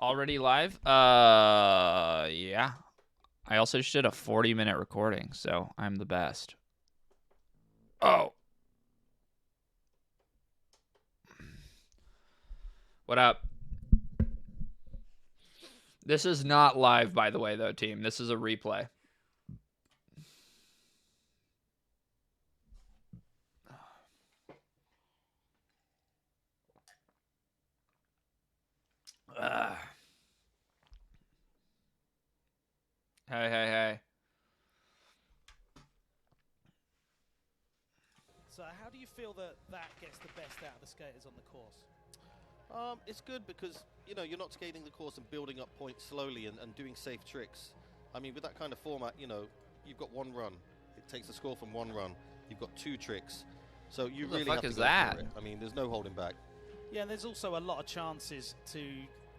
Already live? Yeah. I also just did a 40-minute recording, so I'm the best. Oh. What up? This is not live, by the way, though, team. This is a replay. Hey. So how do you feel that gets the best out of the skaters on the course? It's good because, you know, you're not skating the course and building up points slowly and doing safe tricks. I mean, with that kind of format, you know, you've got one run. It takes a score from one run. You've got two tricks. So you really have to go for it. I mean, there's no holding back. Yeah, and there's also a lot of chances to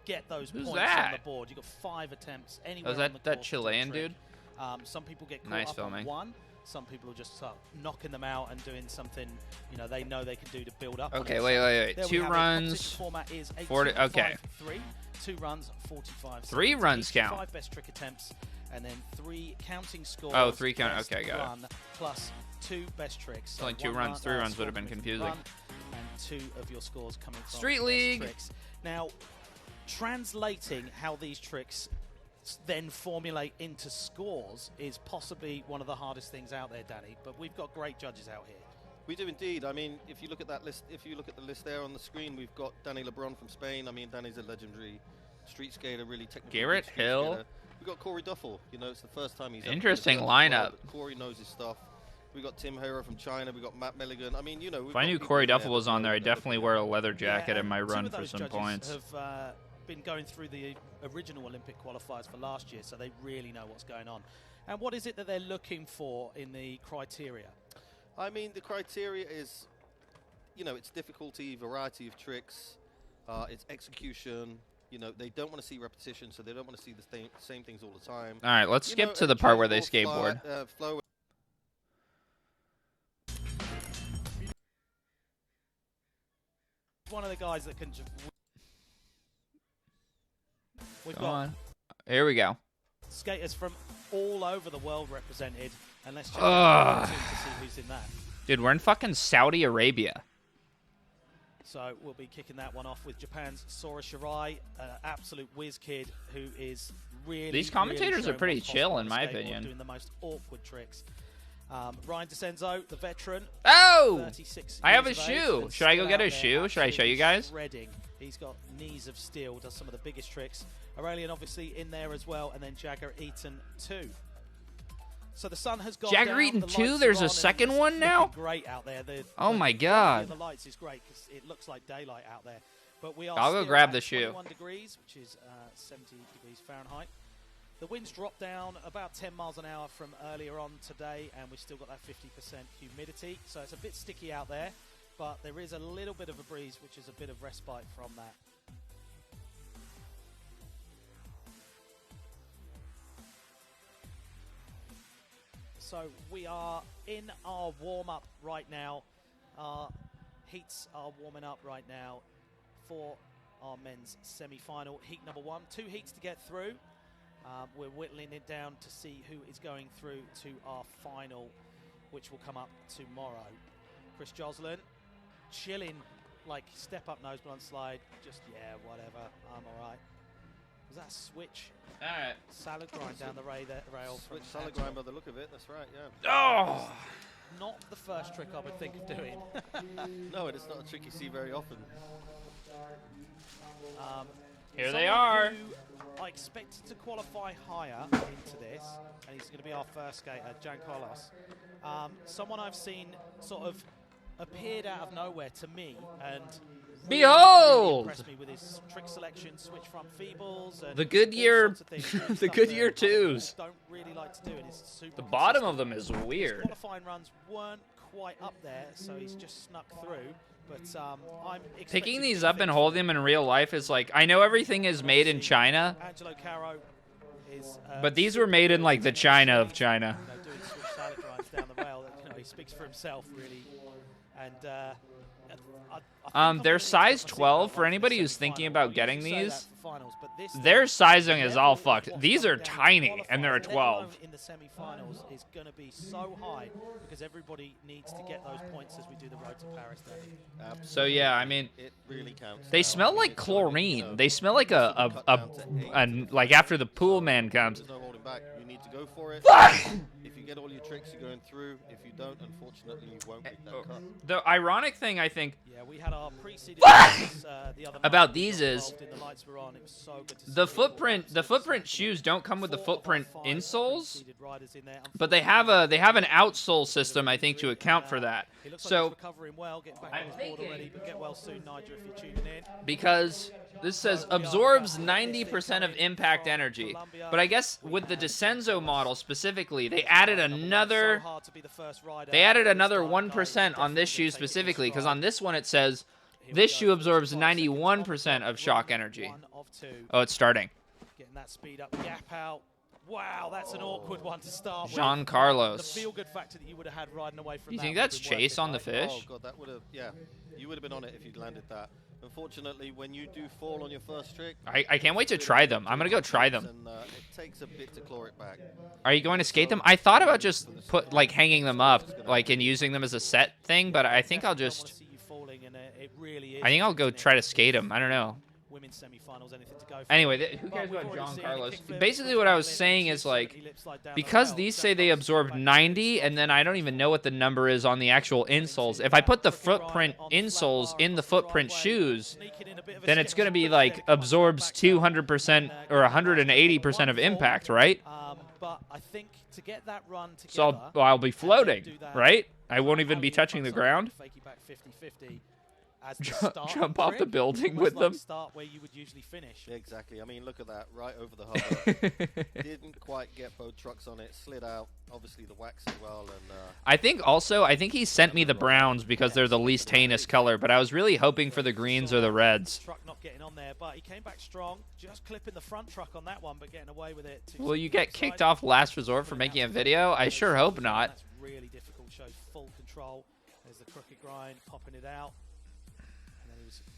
get those Who's points that? on the board. You've got 5 attempts anywhere Oh, is on the that course Chilean to do a dude? trick. Some people get caught Nice up filming. on one. Some people will just start knocking them out and doing something, you know, they know they can do to build up. Okay, on it. wait. There 2 we have it. runs. Competition format is a 40. 2, Okay. 5, 3. 2 runs, 45. 3 runs each, count. 5 best trick attempts, and then 3 counting scores. Oh, 3 count. best Okay, got it. run, plus 2 best tricks. It's So only 2 one runs. 3 run, runs would have been score confusing. run, and 2 of your scores coming from Street best League. tricks. Now, translating how these tricks then formulate into scores is possibly one of the hardest things out there, Danny. But we've got great judges out here. We do indeed. I mean, if you look at that list, if you look at the list there on the screen, we've got Danny LeBron from Spain. I mean, Danny's a legendary street skater, really technical. Garrett street Hill. skater. We've got Corey Duffel. You know, it's the first time he's Interesting ever been to the lineup. world, but Corey knows his stuff. We got Tim Hero from China. We got Matt Milligan. I mean, you know, If I knew Corey Duffel was on there, I'd definitely wear a leather jacket in my run for some points. Have been going through the original Olympic qualifiers for last year, so they really know what's going on. And what is it that they're looking for in the criteria? I mean, the criteria is, you know, it's difficulty, variety of tricks, it's execution. You know, they don't want to see repetition, so they don't want to see the same things all the time. All right, let's skip to the part where they skateboard. Flow. One of the guys that can just... We've Go got on. Here we go. skaters from all over the world represented, and let's check Ugh. out to see who's in that. Dude, we're in fucking Saudi Arabia. So we'll be kicking that one off with Japan's Sora Shirai, absolute whiz kid who is really. These commentators really are pretty showing what's chill, possible in on my the skateboard, opinion. doing the most awkward tricks. Ryan DeCenzo, the veteran. Oh! 36 I have a years of shoe. age, and Should I go still get a out there shoe? Should I show you absolutely guys? shredding. He's got knees of steel, does some of the biggest tricks. Aurelian obviously in there as well, and then Jagger Eaton too. So the sun has gone Jagger down, Eaton the 2? lights There's are a on, and second it's one now? looking great out there. Oh my quality God. of the lights is great because it looks like daylight out there. But we are I'll go still grab at the shoe. 21 degrees, which is 70 degrees Fahrenheit. The wind's dropped down about 10 miles an hour from earlier on today, and we've still got that 50% humidity. So it's a bit sticky out there, but there is a little bit of a breeze, which is a bit of respite from that. So we are in our warm-up right now. Our heats are warming up right now for our men's semi-final. Heat number 1, 2 heats to get through. We're whittling it down to see who is going through to our final, which will come up tomorrow. Chris Joslin, chilling, like step up nose blunt slide. Just, yeah, whatever, I'm all right. Was that a switch? All right. Salad grind down the rail. Switch from salad Anton. grind by the look of it. That's right. Yeah. Oh! Not the first trick I would think of doing. No, it's not a trick you see very often. Here they Someone are. who I expected to qualify higher into this, and he's going to be our first skater, Jan Carlos. Someone I've seen sort of appeared out of nowhere to me, and really Behold! impressed me with his trick selection, switch front feebles, and The Goodyear, all sorts of things, the stuff Goodyear that other people 2s. don't really like to do, and it's super The bottom consistent. of them is His weird. qualifying runs weren't quite up there, so he's just snuck through. But I'm Picking expecting these big up and things holding from them in real life is like, I know everything is made in China, Angelo Caro is, but these were made in like the China of China. you know, doing switch salad grinds down the rail. You know, he speaks for himself really, and I think They're I'm size gonna need to 12 see for that anybody one who's for the thinking semi-final. about getting I usually say these. that for finals, but this Their thing, sizing the is all level of fucked. what's These going are down in tiny, and they're a qualifiers, let 12. alone in the semi-finals, is going to be so high because everybody needs to get those points as we do the road to Paris, Danny. So yeah, I mean, It really counts. they now. smell I mean, like it's only, chlorine. They smell like cut down to 8 like to after the 5, pool so man comes. There's no holding back. You need to go for it. If you get all your tricks, you're going through. If you don't, unfortunately, you won't get that cut. The ironic thing, I think, Yeah, we had our preceded the other about night. these is The lights were on. It was so good to the see. footprint shoes don't come with the Four of our footprint 5 insoles, preceded riders in there. but they have an outsole system, I think, to account for that. He looks like So he's recovering well, getting back on his board already, but get well soon, Nigel, if you're tuning in. because this says absorbs 90% of impact energy. But I guess with the Descenso model specifically, they added another 1% on this shoe specifically, because on this one it says this shoe absorbs 91% of shock energy. Oh, it's starting. Getting that speed up, gap out. Wow, that's an awkward one to start with. Jean Carlos. The feel-good factor that you would have had riding away from Do you that think would have that's been worth chase it, on the right? fish? Oh god, that would have, yeah. You would have been on it if you'd landed that. Unfortunately, when you do fall on your first trick, I can't wait to try them. I'm gonna go try them. and, it takes a bit to claw it back. Are you going to skate them? I thought about just hanging them up, and using them as a set thing, but I think I'll just. See you falling, and it really is, I think I'll go isn't it? try to skate them. I don't know. Women's semi-finals, anything to go for. Anyway, who cares about John Carlos? Basically, what I was saying is because these say they absorb 90, and then I don't even know what the number is on the actual insoles. If I put the footprint insoles in the footprint shoes, then it's going to be like absorbs 200% or 180% of impact, right? But I think to get that run together, So I'll be floating, right? I won't even be touching the ground. Jump off the building with them. Start where you would usually finish. Yeah, exactly. I mean, look at that, right over the hover. Didn't quite get both trucks on it. Slid out. Obviously the wax as well. And I think he sent me the browns because they're the least heinous color, but I was really hoping for the greens or the reds. Truck not getting on there, but he came back strong. Just clipping the front truck on that one, but getting away with it. Will you get kicked off last resort for making a video? I sure hope not. That's really difficult. Shows full control. There's the crooked grind, popping it out.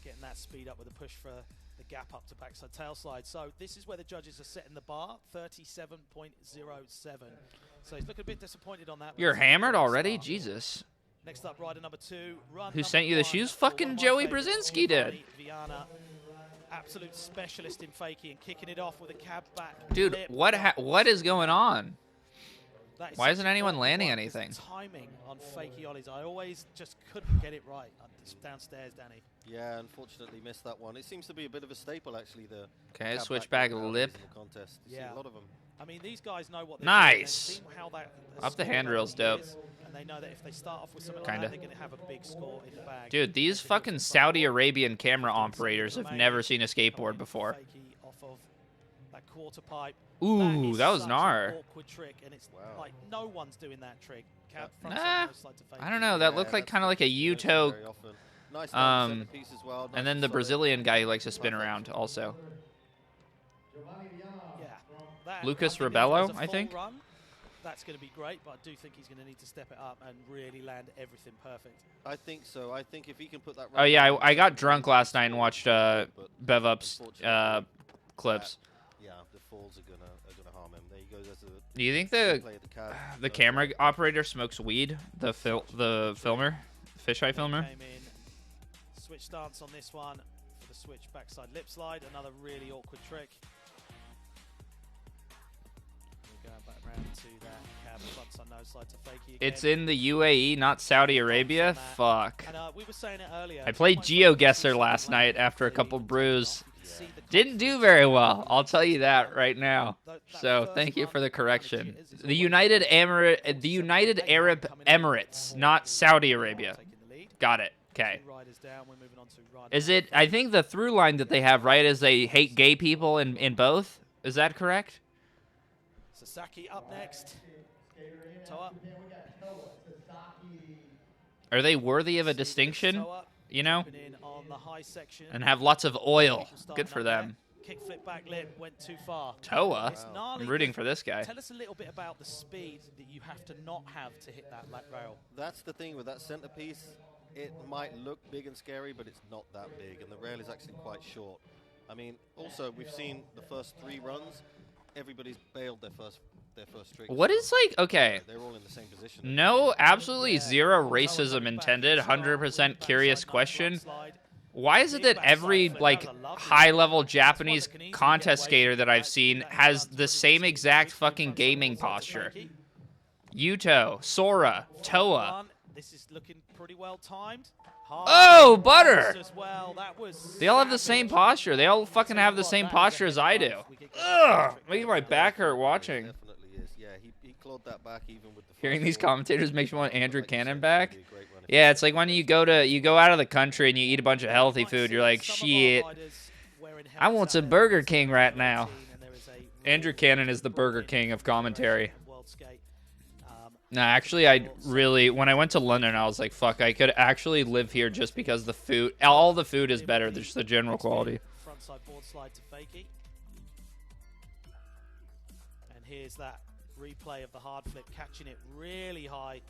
Getting that speed up with a push for the gap up to backside tail slide. So this is where the judges are setting the bar, 37.07. So he's looking a bit disappointed on that. You're hammered already? Jesus. Next up, rider number 2. Who sent you the shoes? Fucking Joey Brzezinski did. Viana, absolute specialist in fakie and kicking it off with a cab back. Dude, lip. what is going on? Why isn't such a anyone awkward landing one, 'cause anything? the timing on fakie ollies, I always just couldn't get it right. Downstairs, Danny. yeah, unfortunately missed that one. It seems to be a bit of a staple, actually. The Okay, cab switchback back lip. in the contest. You see Yeah. a lot of them. I mean, these guys know what they're Nice. doing. They've seen how that Up the scored handrail's over the dope. years, and they know that if they start off with something Kinda. like that, they're going to have a big score in the bag. Dude, these fucking Saudi Arabian camera operators have never seen a skateboard before. Fakie off of that quarter pipe. Ooh, is that was such gnar. an awkward trick, and it's Wow. like no one's doing that trick. Cab front Nah, side, nose slide to fakie. I don't know. That looked like kind of like a U-toe. Very often. Nice centerpiece as well. And then the Brazilian guy who likes to spin around also. Yeah. That, Lucas I think Rebello, if it was a I full think. Run, that's going to be great, but I do think he's going to need to step it up and really land everything perfect. I think so. I think if he can put that. Oh yeah, I got drunk last night and watched Bev Up's unfortunately, clips. Yeah, the falls are gonna harm him. There he goes. As a Do you think play at the cab. the camera operator smokes weed? The filmer, fisheye filmer. Came in, switch stance on this one for the switch backside lip slide. Another really awkward trick. We're going back round to that cab front side nose slide to fakie again. It's in the UAE, not Saudi Arabia. Fuck. And we were saying it earlier. I played GeoGuessr last night after a couple brews. Didn't do very well. I'll tell you that right now. So thank you for the correction. The United Arab Emirates, not Saudi Arabia. Got it. Okay. Is it? I think the through line that they have, right, is they hate gay people in both. Is that correct? Sasaki up next. Toa. Are they worthy of a distinction? You know, In on the high section. and have lots of oil. Good for them. Kick flip back lip went too far. Toa. It's gnarly. I'm rooting for this guy. Tell us a little bit about the speed that you have to not have to hit that lap rail. That's the thing with that centerpiece. it might look big and scary, but it's not that big, and the rail is actually quite short. I mean, also we've seen the first 3 runs, everybody's bailed their first trick. What is like, okay, they're all in the same position. no, absolutely zero racism intended, 100% curious question. Why is it that every, like, high-level Japanese contest skater that I've seen has the same exact fucking gaming posture? Yuto, Sora, Toa. This is looking pretty well timed. Oh, Butter! As well. That was They all have the same posture. They all fucking have the same posture as I do. Ugh! Making my back hurt watching. Definitely is. Yeah, he clawed that back even with the Hearing first these ball. commentators makes me want Andrew Like you Cannon said, back. it'd be a great run if Yeah, it's like when you go out of the country and you eat a bunch of healthy food. You're like, shit, I want some Burger King right now. Andrew Cannon is the Burger King of commentary. No, actually, when I went to London, I was like, fuck, I could actually live here just because the food, all the food is better, just the general quality. Frontside board slide to Fakey. And here's that replay of the hard flip, catching it really high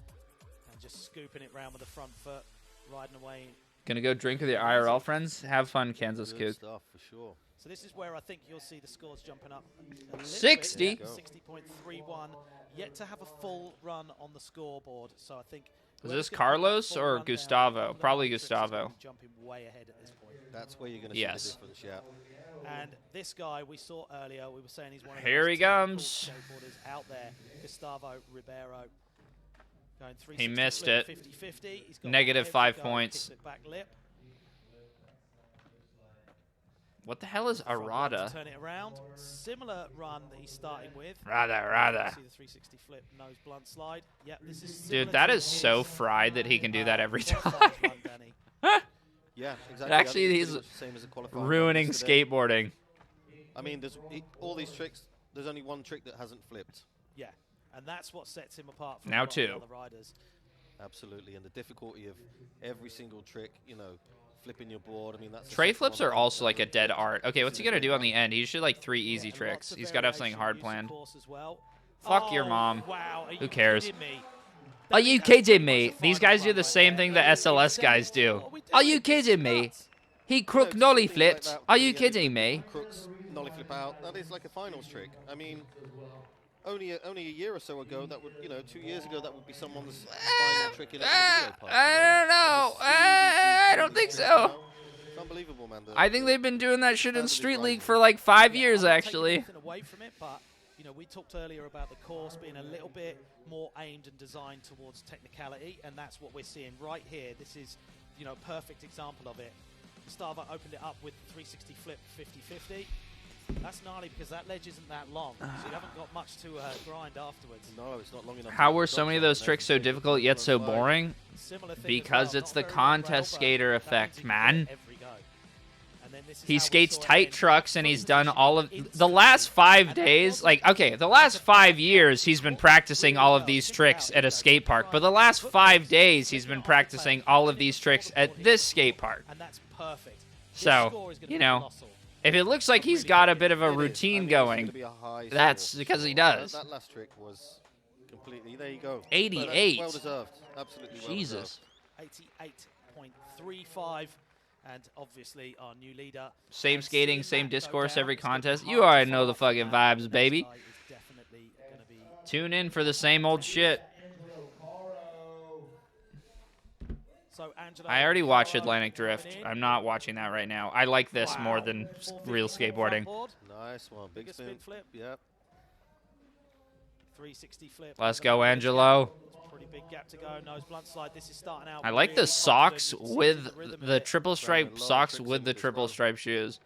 and just scooping it round with the front foot, riding away. Gonna go drink with your IRL friends? Have fun, Kansas Good Kook. stuff for sure. So this is where I think you'll see the scores jumping up a little 60? bit. 60.31. Yet to have a full run on the scoreboard. So I think. Is this Carlos or Gustavo? Probably Gustavo. Jumping way ahead at this point. That's where you're going to Yes. see the difference, yeah. And this guy we saw earlier, we were saying he's one of the Here most he technical comes. skateboarders out there. Gustavo Ribeiro. Going He 360 missed flip, it. 50-50. He's got Negative every 5 go, points. kicks it back lip. What the hell is Front one to Arada? turn it around. Similar run that he's starting with. Rada. See the 360 flip, nose blunt slide. Yep, this is similar Dude, that to is so his, fried that he can do that every qualifying time. run, Danny. Yeah, exactly. Actually, I think he's it's pretty much the same as the qualifying run Ruining yesterday. skateboarding. I mean, all these tricks, there's only one trick that hasn't flipped. Yeah, and that's what sets him apart from Now a lot of the two. other riders. Absolutely, and the difficulty of every single trick, flipping your board. I mean, that's Tray flips are also like a dead art. Okay, what's he gonna do on the end? He should like 3 easy And tricks. lots of He's gotta have something variation hard use, of planned. course, as well. Fuck your Oh, mom. Wow, are Who you cares? kidding me? Are you kidding me? These guys do the same thing the SLS guys do. Are you kidding me? He crook nollie flipped. Are you kidding me? Crooks, nollie flip out. That is like a finals trick. I mean, only a year or so ago, that would 2 years ago, that would be someone's final trick in a video part. I don't know. I don't think so. It's unbelievable, man. I think they've been doing that shit in Street League for like 5 years, I'm not taking actually. anything away from it, but we talked earlier about the course being a little bit more aimed and designed towards technicality, and that's what we're seeing right here. This is, a perfect example of it. Gustavo opened it up with 360 flip 50-50. That's gnarly because that ledge isn't that long, so you haven't got much to grind afterwards. No, it's not long enough. How were so many of those tricks so difficult yet so boring? Similar thing Because as well, it's not the very long contest rail, but skater that means effect, you can man. get every go. And then this is He how we skates saw it tight end. trucks and he's done all of the Instantly. last 5 And that days. wasn't Like, okay, the last 5 years he's been practicing all of these tricks at a skate park, but the last 5 days he's been practicing all of these tricks at this skate park. And that's perfect. This So, score is gonna you be know, colossal. if it looks like he's got a bit of a It is. I routine mean, it's gonna going, be a high that's score. because he does. That last trick was completely. There you go. 88. Well deserved. Absolutely well Jesus. 88.35, and obviously our new leader. Same And skating, seeing same that go discourse down, every it's gonna be contest. hard You to already know follow the up from fucking that. vibes, The baby. next guy is definitely gonna be Tune in for the same old shit. So Angelo I already watched Caro Atlantic coming Drift. in. I'm not watching that right now. I like this more than Wow. 450 real on the skateboarding. front board, Nice one. Big Bigger spin. spin flip. Yep. 360 flip. Let's over go, the ledge. Angelo. Pretty big gap to go. Nose blunt slide. This is starting out. I like really the socks confident. You can see with rhythm in the it. triple stripe lot of socks tricks with in the this triple run. stripe shoes.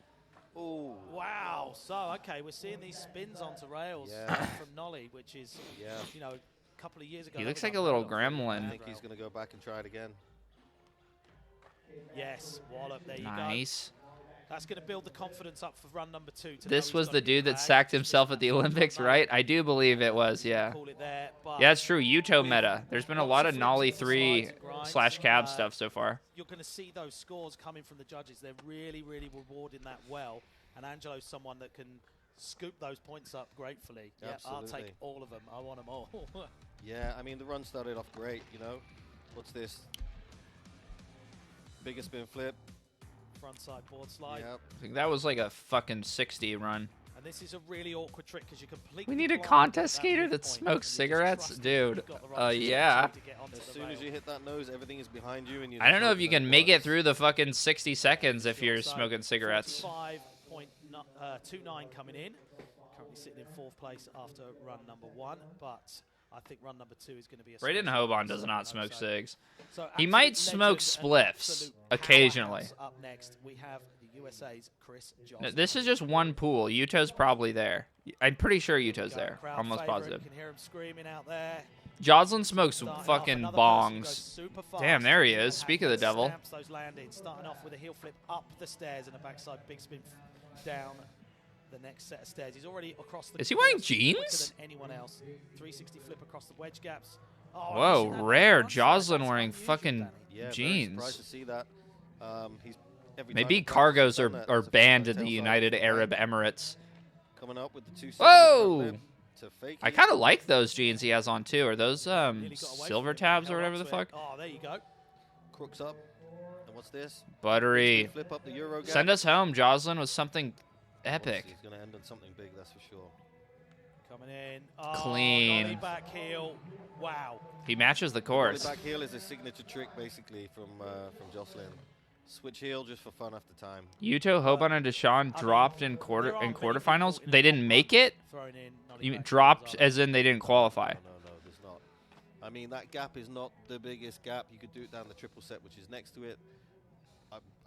Ooh. Wow. So okay, we're seeing these spins onto rails Yeah. from Nolly, which is Yeah. a couple of years ago. He that looks was like a little unheard of. gremlin. I think he's going to go back and try it again. Yes, wallop. There you go. Nice. That's going to build the confidence up for run number 2. to know This he's was got the a good dude that bag. sacked This himself is at the not Olympics, Nolly. right? I do believe it was, yeah. Call it there, but Yeah, it's true. Yuto meta. There's been a lot of lots Nolly flips, 3 slides and grinds. slash cab stuff so far. You're going to see those scores coming from the judges. They're really, really rewarding that well. And Angelo's someone that can scoop those points up gratefully. Yeah, I'll Absolutely. take all of them. I want them all. Yeah, I mean, the run started off great, What's this? Bigger spin flip. Frontside board slide. Yep. I think that was like a fucking 60 run. And this is a really awkward trick because you completely. We need a blind contest at skater midpoint, that smokes and you just cigarettes, trust that dude. you've got the right Yeah. trajectory to get onto As the soon as rail. you hit that nose, everything is behind you, and you're I don't know if hoping you that can it make it works. through the fucking 60 seconds if you're So, smoking cigarettes. 45.29 coming in. Currently sitting in 4th place after run number 1, but I think run number 2 is going to be a Braden special Hoban does one, not so- smoke so- cigs. so He might absolute smoke legend and spliffs absolute occasionally. powerhouse. Up next, we have the USA's Chris No, Johnson. this is just one pool. Yuto's probably there. I'm pretty sure Yuto's there. Crowd Almost favorite, positive. You can hear him screaming out there. Jocelyn smokes Starting off, fucking another person goes bongs. super fast. Damn, there he And is. Speak of the devil. stamps those landings, starting off with a heel flip up the stairs and a backside big spin down the next set of stairs. He's already across the Is he wearing course quicker jeans? than anyone else. 360 flip across the wedge gaps. Oh, Whoa, I've seen that rare. frontside. Jocelyn That's wearing unusual, fucking Danny. Yeah, very jeans. surprised to see that. He's every Maybe time he practices, cargos he's done that. are It's a banned first in the tail United side Arab flip. Emirates. Coming up with the 270 Whoa! front lip to fake I it. kind of like those jeans he has on too. Are those Nearly got away silver from it, tabs or held whatever the onto it. fuck? Oh, there you go. Crooks up. And what's this? Buttery. Flip up the Euro gap. Send us home, Jocelyn, with something Obviously, epic. He's going to end on something big, that's for sure. Coming in. Oh, Clean. nollie back heel. Wow. He matches the The course. back heel is a signature trick, basically, from Jocelyn. Switch heel just for fun after time. Yuto, Hoban, and Deshaun dropped in quarterfinals. They didn't make it. Thrown in, nollie You back dropped heels are- as in they didn't qualify. No, there's not. I mean, that gap is not the biggest gap. You could do it down the triple set, which is next to it.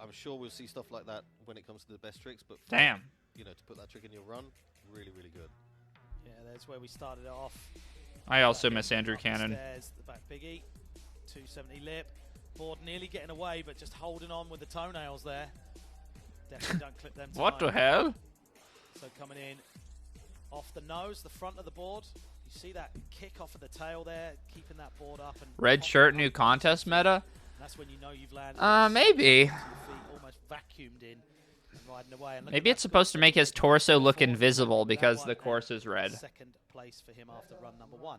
I'm sure we'll see stuff like that when it comes to the best tricks, but for, Damn. you know, to put that trick in your run, really, really good. Yeah, that's where we started it off. I also miss Andrew Up the Cannon. stairs, the back biggie. 270 lip. Board nearly getting away, but just holding on with the toenails there. Definitely don't clip them What the tonight. hell? So coming in off the nose, the front of the board. You see that kick off of the tail there, keeping that board up. And Red popping shirt, up new into contest the meta? feet. That's when you know you've landed. Maybe. Your feet almost vacuumed in and riding away. And look Maybe at it's that supposed to good make his torso look forward invisible that because one, the and course is red. Second place for him after run number 1.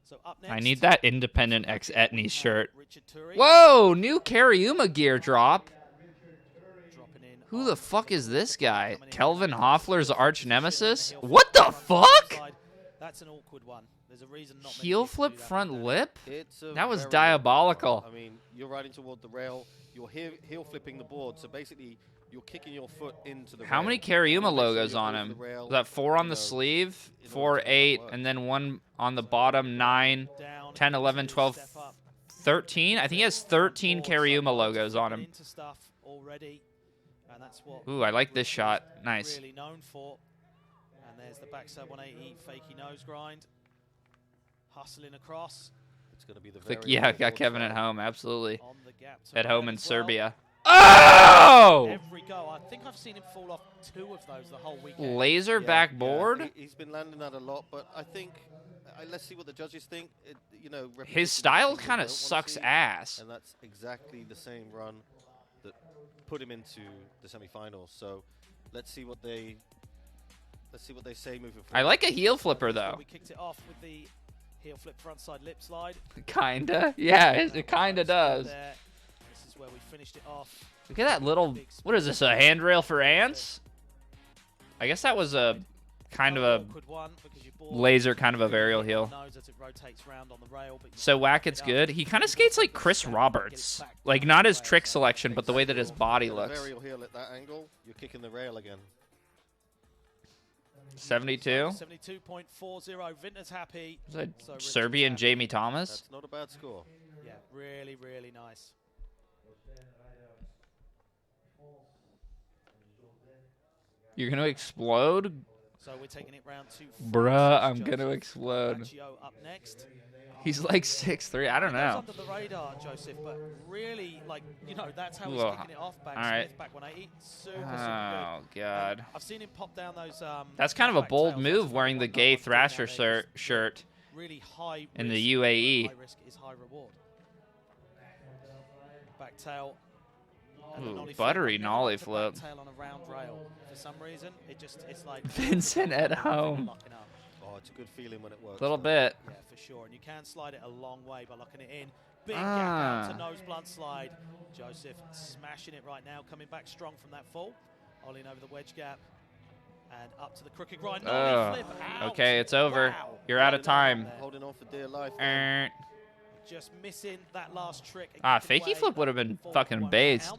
So up next, I need that independent X Etnies shirt. Richard Turi Whoa, new Kariuma gear drop. dropping in. Who on the fuck is this guy? coming in Kelvin on Hoffler's the arch position, nemesis? heel flip What the front fuck? side. That's an awkward one. There's a reason not many Heel people flip do that front like that. lip? It's a That was very diabolical. I mean, you're riding toward the rail. You're heel flipping the board, so basically you're kicking your foot into the How rail. many You Kariuma make sure logos you're on over him? the rail, Was that 4 on you the know, sleeve, in 4, order to make that 8, work. and then 1 on the bottom, 9, Down 10, 11, into 12, step up. 13? I think he has 13 Board, so Kariuma just logos on flipping him. into stuff already, and that's what Ooh, I like this Richard's shot. Nice. Really known for. And there's the backside 180 fakey nose grind. Hustling across It's going to be the Click, very yeah, very got board Kevin at side. home, absolutely. on the gap. to At right home in as well. Serbia. Oh! Every go. I think I've seen him fall off 2 of those the whole weekend. Laser Yeah, backboard? He's been landing that a lot, but I think let's see what the judges think. You know, repetition His is style something we kind of don't wanna sucks see, ass. and that's exactly the same run that put him into the semifinals. So let's see what they say moving forward. I like a heel flipper, So though. we kicked it off with the heel flip frontside lip slide. Kinda. Yeah, it kinda does. There. This is where we finished it off. Look at that little... What is this, a handrail for ants? I guess that was a kind of a Awkward one because you bore laser kind of a varial the heel. nose as it rotates round on the rail, but you So can't Wackett's pick it up. good. He kind of skates like Chris Roberts. Like, not his trick selection, but the way that his body Got a looks. varial heel at that angle. You're kicking the rail again. 72? 72.40. Vintner's happy. Is that So Richard's Serbian happy. Jamie Thomas? That's not a bad score. Yeah, really, really nice. You're gonna explode? So we're taking it round 2. Bruh, I'm gonna explode. Macchio up next. He's like 6'3". I don't Goes know. under the radar, Joseph, but really, like, you know, that's how he's Whoa. kicking it off. Bang All right. Smith, back 180. Super, super Oh, good. God. I've seen him pop down those. That's kind of a back bold tails. move That's wearing what the one gay doing down Thrasher there. shirt. Really high in the risk, UAE. but high risk is high reward. Back tail. and the Ooh, nollie flip. buttery I've never nollie liked a flip. back tail on a round rail. For some reason, it's like Vincent at home. locking up. Oh, it's a good feeling when it works. A little though. bit. Yeah, for sure. And you can slide it a long way by locking it in. big gap out to nose blunt slide. Joseph smashing it right now, coming back strong from that fall. Ollie over the wedge gap. And up to the crooked grind. Flip out. Okay, it's over. Wow. You're out of time. Holding on for dear life. Just missing that last trick. Fakey flip would have been fucking based.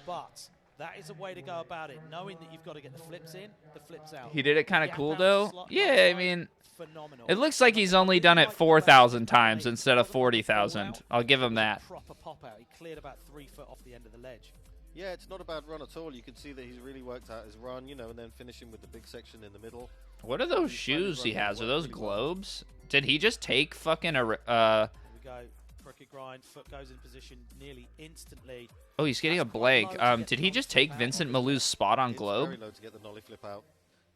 But that is a way to go about it. Knowing that you've got to get the flips in, the flips out. He did it kind of cool, though. Yeah, I mean, phenomenal. it looks like he's only done it 4,000 times instead of 40,000. I'll give him that. Proper pop out. He cleared about 3 foot off the end of the ledge. Yeah, it's not a bad run at all. You can see that he's really worked out his run, you know, and then finishing with the big section in the middle. What are those shoes he has? Are those globes? Did he just take fucking a... Here we go. Crooked grind. Foot goes in position nearly instantly. Oh, he's getting a blank. Did he just take Vincent Malou's spot on globe? It's very low to get the nollie flip out.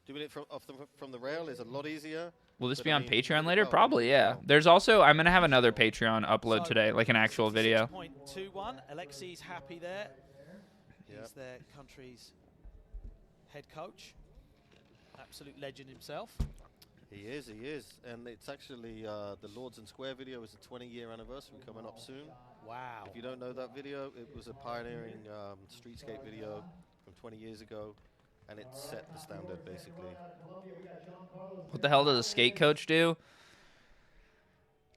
Doing it from the rail is a lot easier. Will this be on Patreon later? Probably, yeah. There's also... I'm going to have another Patreon upload today, like an actual video. 6.21. Alexei's happy there. He's their country's head coach. Absolute legend himself. He is. And it's actually the Lords and Square video is a 20-year anniversary coming up soon. Wow. If you don't know that video, it was a pioneering streetscape video from 20 years ago, and it set the standard, basically. What the hell does a skate coach do?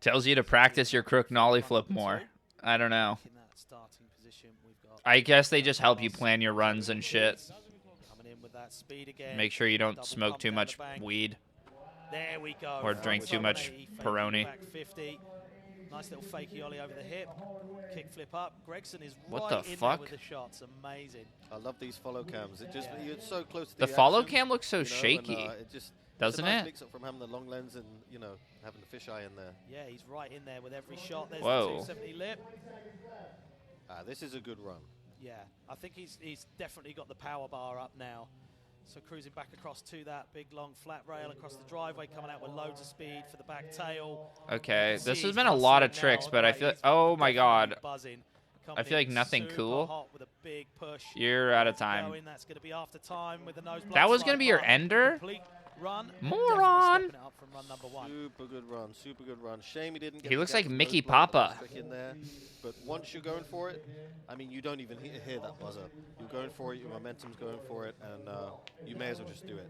Tells you to practice your crook nollie flip more. I don't know. I guess they just help you plan your runs and shit. Make sure you don't smoke too much weed. There we go. Or drink too much Peroni. Nice little fakey ollie over the hip. Kick flip up. Gregson is what right the in fuck? There with the shots. Amazing. I love these follow cams. It just you're so close to the follow cam looks so shaky. And, it just doesn't it's a nice it? mix up from having the long lens and having the fisheye in there. Yeah, he's right in there with every shot. There's Whoa. the 270 lip. This is a good run. Yeah, I think he's definitely got the power bar up now. So cruising back across to that big long flat rail across the driveway, coming out with loads of speed for the back tail. Okay, this has been a lot of tricks, but I feel oh my god. I feel like nothing cool. With a big push. You're out of time. That's going to be after time with the nose that was going to be your ender? Run. Moron. From run number 1. Super good run. Shame he didn't get he looks like Mickey Papa. In there. But once you're going for it, I mean, you don't even hear that buzzer. You're going for it, your momentum's going for it, and you may as well just do it.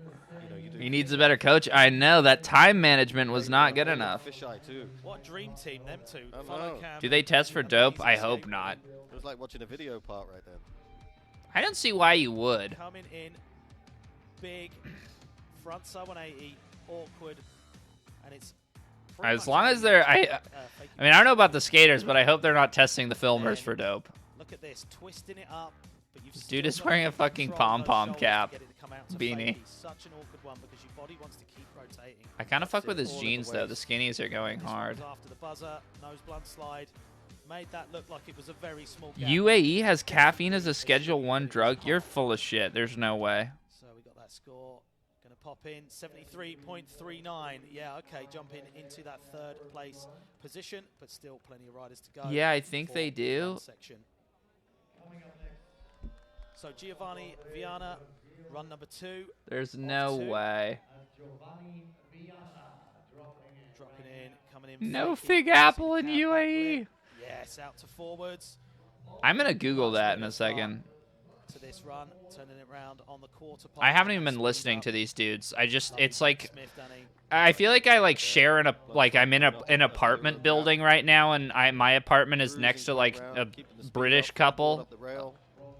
He needs a better coach. I know, that time management was not good enough. Fisheye too. What dream team, them two. Do they test for dope? I hope not. It was like watching a video part right then. I don't see why you would. Coming in big. Front side 180, awkward, and it's as long as they're, I mean, I don't know about the skaters, but I hope they're not testing the filmers for dope. Look at this, twisting it up, but you've dude is wearing a fucking pom-pom cap beanie. Such an awkward one because your body wants to keep rotating. I kind of fuck with his jeans though. The skinnies are going hard. After the buzzer, nose blunt slide, made that look like it was a very small gap. UAE has caffeine as a Schedule 1 drug. You're full of shit. There's no way. So we got that score. Pop in 73.39. Yeah, okay, jumping into that third place position, but still plenty of riders to go. Yeah, I think they do. Section. So Giovanni Viana, run number 2. There's no way. Dropping in, coming in. No Fig Apple in UAE. Yes, out to forwards. I'm gonna Google that in a second. To this run, turning it around on the quarter. I haven't even been listening to these dudes. It's like, I feel like I like share in I'm in an apartment building right now, and my apartment is next to like a British couple,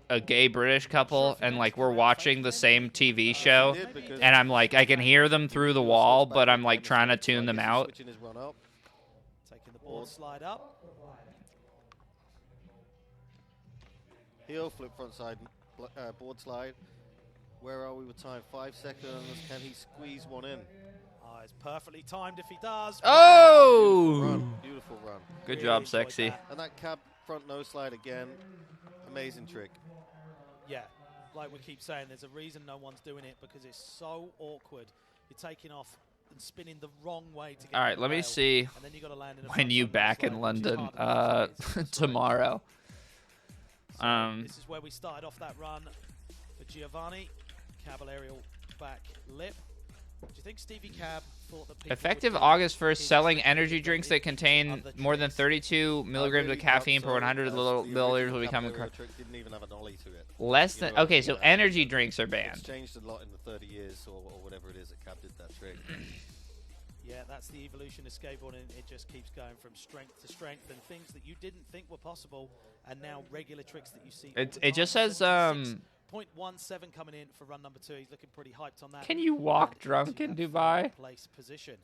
a gay British couple, and like we're watching the same TV show, and I'm like, I can hear them through the wall, but I'm like trying to tune them out. Taking the board slide up. Heel flip front side board slide. Where are we with time? 5 seconds. Can he squeeze one in? Oh, it's perfectly timed if he does. Oh! Beautiful run. Good job, sexy. And that cab front nose slide again. Amazing trick. Yeah, like we keep saying, there's a reason no one's doing it because it's so awkward. You're taking off and spinning the wrong way to get. All right, let me see and then you got to land in when you back in London tomorrow. So this is where we started off that run for Giovanni. Cavallerial back lip. Do you think Stevie Cab thought that people Effective would August 1st, his selling trick energy if they drinks did that contain other more than tricks? 32 milligrams of caffeine per 100 milliliters will become trick didn't even have an ollie to it. less You than. know what I Okay, mean? so energy drinks are It's banned. changed a lot in the 30 years or whatever it is that Cab did that trick. Yeah, that's the evolution of skateboarding. It just keeps going from strength to strength, and things that you didn't think were possible, and now regular tricks that you see. It just says 0.17 coming in for run number 2. He's looking pretty hyped on that. Can you walk And drunk into in that Dubai? third place position.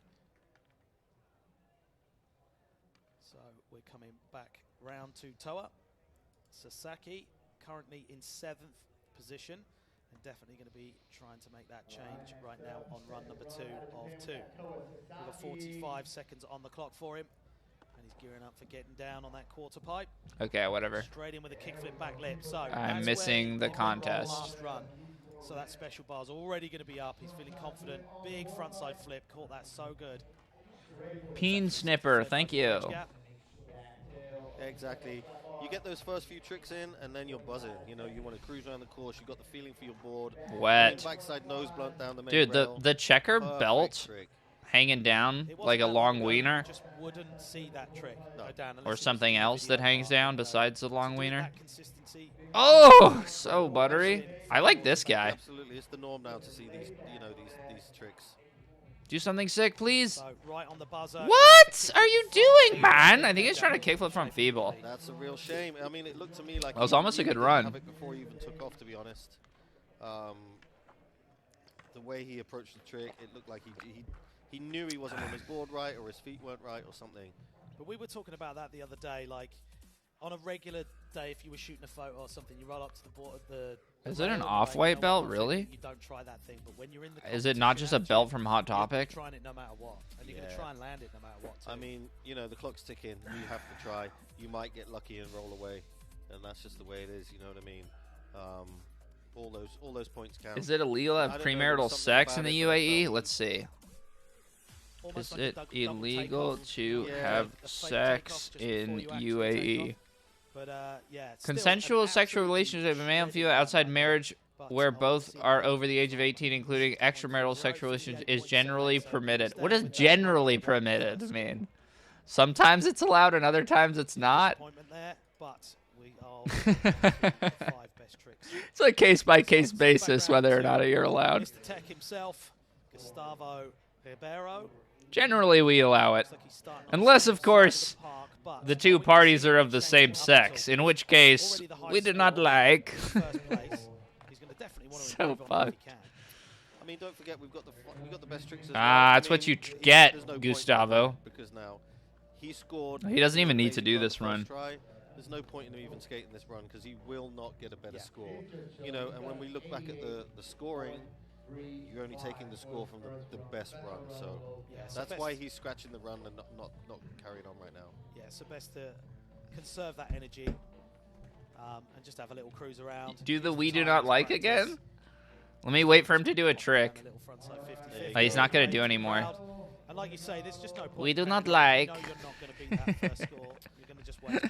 So we're coming back round to Toa. Sasaki currently in 7th position, and definitely going to be trying to make that change right now on run number 2 of 2. We've got 45 seconds on the clock for him, and he's gearing up for getting down on that quarter pipe. Okay, whatever. Straight in with a kickflip back lip. So I'm that's missing where the he went wrong contest. last run. So that special bar's already going to be up. He's feeling confident. Big frontside flip. Caught that so good. Peen snipper, thank you. Exactly. You get those first few tricks in, and then you're buzzing. You know, you want to cruise around the course. You've got the feeling for your board. Wet. Backside nose blunt down the main Dude, rail. the checker Perfect belt trick. hanging down It wasn't like a that long ago, wiener, you just wouldn't see that trick No. go down unless it or was something in the else video that hangs bar. down besides the To long do wiener. that consistency, Oh, so buttery. I like this guy. Absolutely, it's the norm now to see these, you know, these tricks. Do something sick, please. so right on the buzzer. What are you doing, man? I think he's trying to kickflip from feeble. That's a real shame. I mean, it looked to me like That was he almost a good didn't run. have it before he even took off, to be honest. The way he approached the trick, it looked like he knew he wasn't on his board right, or his feet weren't right, or something. But we were talking about that the other day, like on a regular day, if you were shooting a photo or something, you roll up to the board. Is it an rail and off-white no belt, one really? You don't try that thing, but when you're in the Is it not just a competition belt attitude, from Hot Topic? You're trying it no matter what, and you're going to Yeah. try and land it no matter what. I too. mean, you know, the clock's ticking. You have to try. You might get lucky and roll away, and that's just the way it is. You know what I mean? All those points count. Is it illegal to I have don't know, premarital there's something sex in about the it that I UAE? felt- Let's see. Almost Is like a it double illegal takeoff. to Yeah. have A fake sex takeoff just before in you actually UAE? take off. But yeah, it's still Consensual an sexual absolutely relationship of a male and female shredded outside run. marriage But where I want both to see are that over the age of 18, including extramarital 0.0, sexual relations, is 58.78, generally so permitted. stay What does with that generally one permitted first. mean? Sometimes it's allowed and other times it's not. Disappointment there, but we are the 5 best tricks. It's a case-by-case So, basis background whether or to not you're allowed. Mr. Tech himself, Gustavo Ribeiro. Generally, we allow it. Looks like he's starting on the Unless, same of side course, the park, but the two what we parties see are is of the change same up sex, until in which case already the high we do not score like. in first place. He's going to definitely want to So improve on it if he can. I mean, don't forget we've got the best tricks as Ah, well. I that's what mean, you he- get, there's no point Gustavo. in that because now he scored. He doesn't even the need to do amazing this first run. Try. There's no point in him even skating this run because he will not get a better Yeah. score. You know, and when we look back at the scoring, you're only taking the score from the best run. So Yeah, so that's best, why he's scratching the run and not carrying on right now. yeah, so best to conserve that energy and just have a little cruise around. Do the Use we do time not as like practice. again? Let me wait for him to do a And trick. a little frontside There 50-50. you Oh, he's not gonna Away do from the anymore. crowd. And like you say, there's just no point. We do in not panicking. like. You know you're not going to beat that first score. You're going to just wait.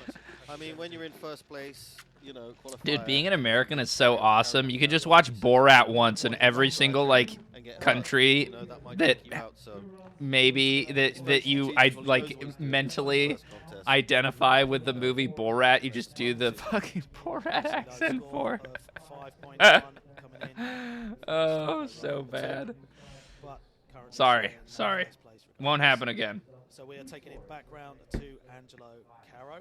I mean, when you're in first place, you know, qualifier. Dude, being an American is so awesome. You could just watch Borat once in every single like and get hurt, country you know, that might that knock you out, so maybe that you mentally identify with the movie Borat. You just do the fucking Borat accent for. 5.1 coming in. Oh, so bad. But currently Sorry, still in sorry. first place regardless. Won't happen again. So we are taking it back round to Angelo Caro.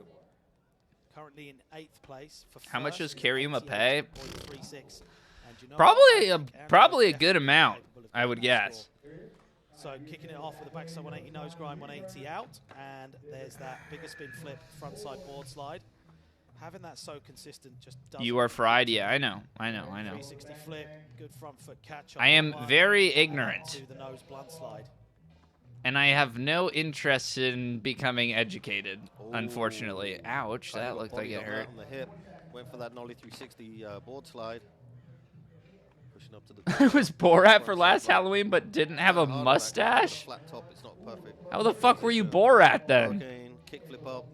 Currently in 8th place. For How much first does with Kariuma pay? 88.36. And you know Probably what? I a think Angelo probably a is good definitely amount, capable of I would getting that guess. score. So kicking it off with a backside 180 nose grind 180 out, and there's that bigger spin flip frontside board slide. Having that so consistent just doesn't. You are fried. Yeah, I know. 360 flip, good front foot catch. on I that am one, very and ignorant, to the nose blunt slide. and I have no interest in becoming educated. Unfortunately. Ooh. Ouch! That looked like it hurt. On the hip. Went for that nollie 360 board slide. Pushing up to the It was Borat for last Halloween, but didn't have a mustache. Flat top, it's not perfect. How the fuck were you Borat then? Hurricane, kick flip up.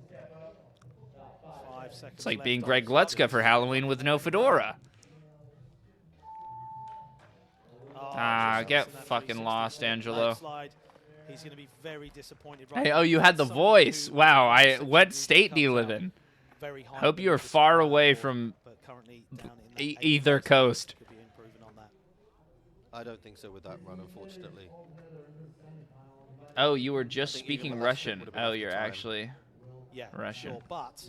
5 seconds It's like left being on Greg the Glutzka for Halloween with no fedora. Oh, Ah, Nah, results get in that fucking 360 lost, flip Angelo. slide. He's going to be very disappointed. Right Hey, now. oh, you had the Someone voice. who Wow. in this What section state do you usually live comes in? out very high Hope in you the are far leaderboard, away from but currently down in that eighth either place. coast. Could be improving on that. I don't think so with that run, unfortunately. Oh, you were I just think even speaking the last flip Russian. would have been Oh, off the you're time. actually Yeah, Russian. sure. But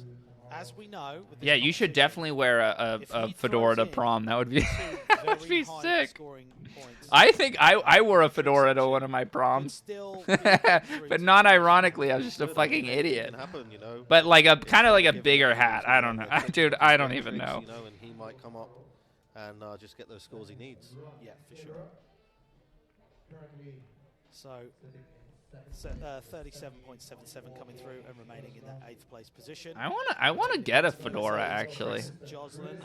as we know, with this Yeah, you should competition, definitely wear if a he fedora to throws in prom. That would be two that would very be high sick. scoring points, I think I wore a Trick fedora to section one of my could proms. still be put through But to not the finish. ironically, I was just a Good, I mean, fucking anything idiot. can happen, you know. But like a If kind of like a given bigger opportunity hat. to I run don't know. the tricks, Dude, he'll I just don't run even tricks, know. You know, and he might come up and just get those scores he needs. Yeah, for sure. So, 37.77 coming through and remaining in that 8th place position. I wanna get a fedora actually. Joslin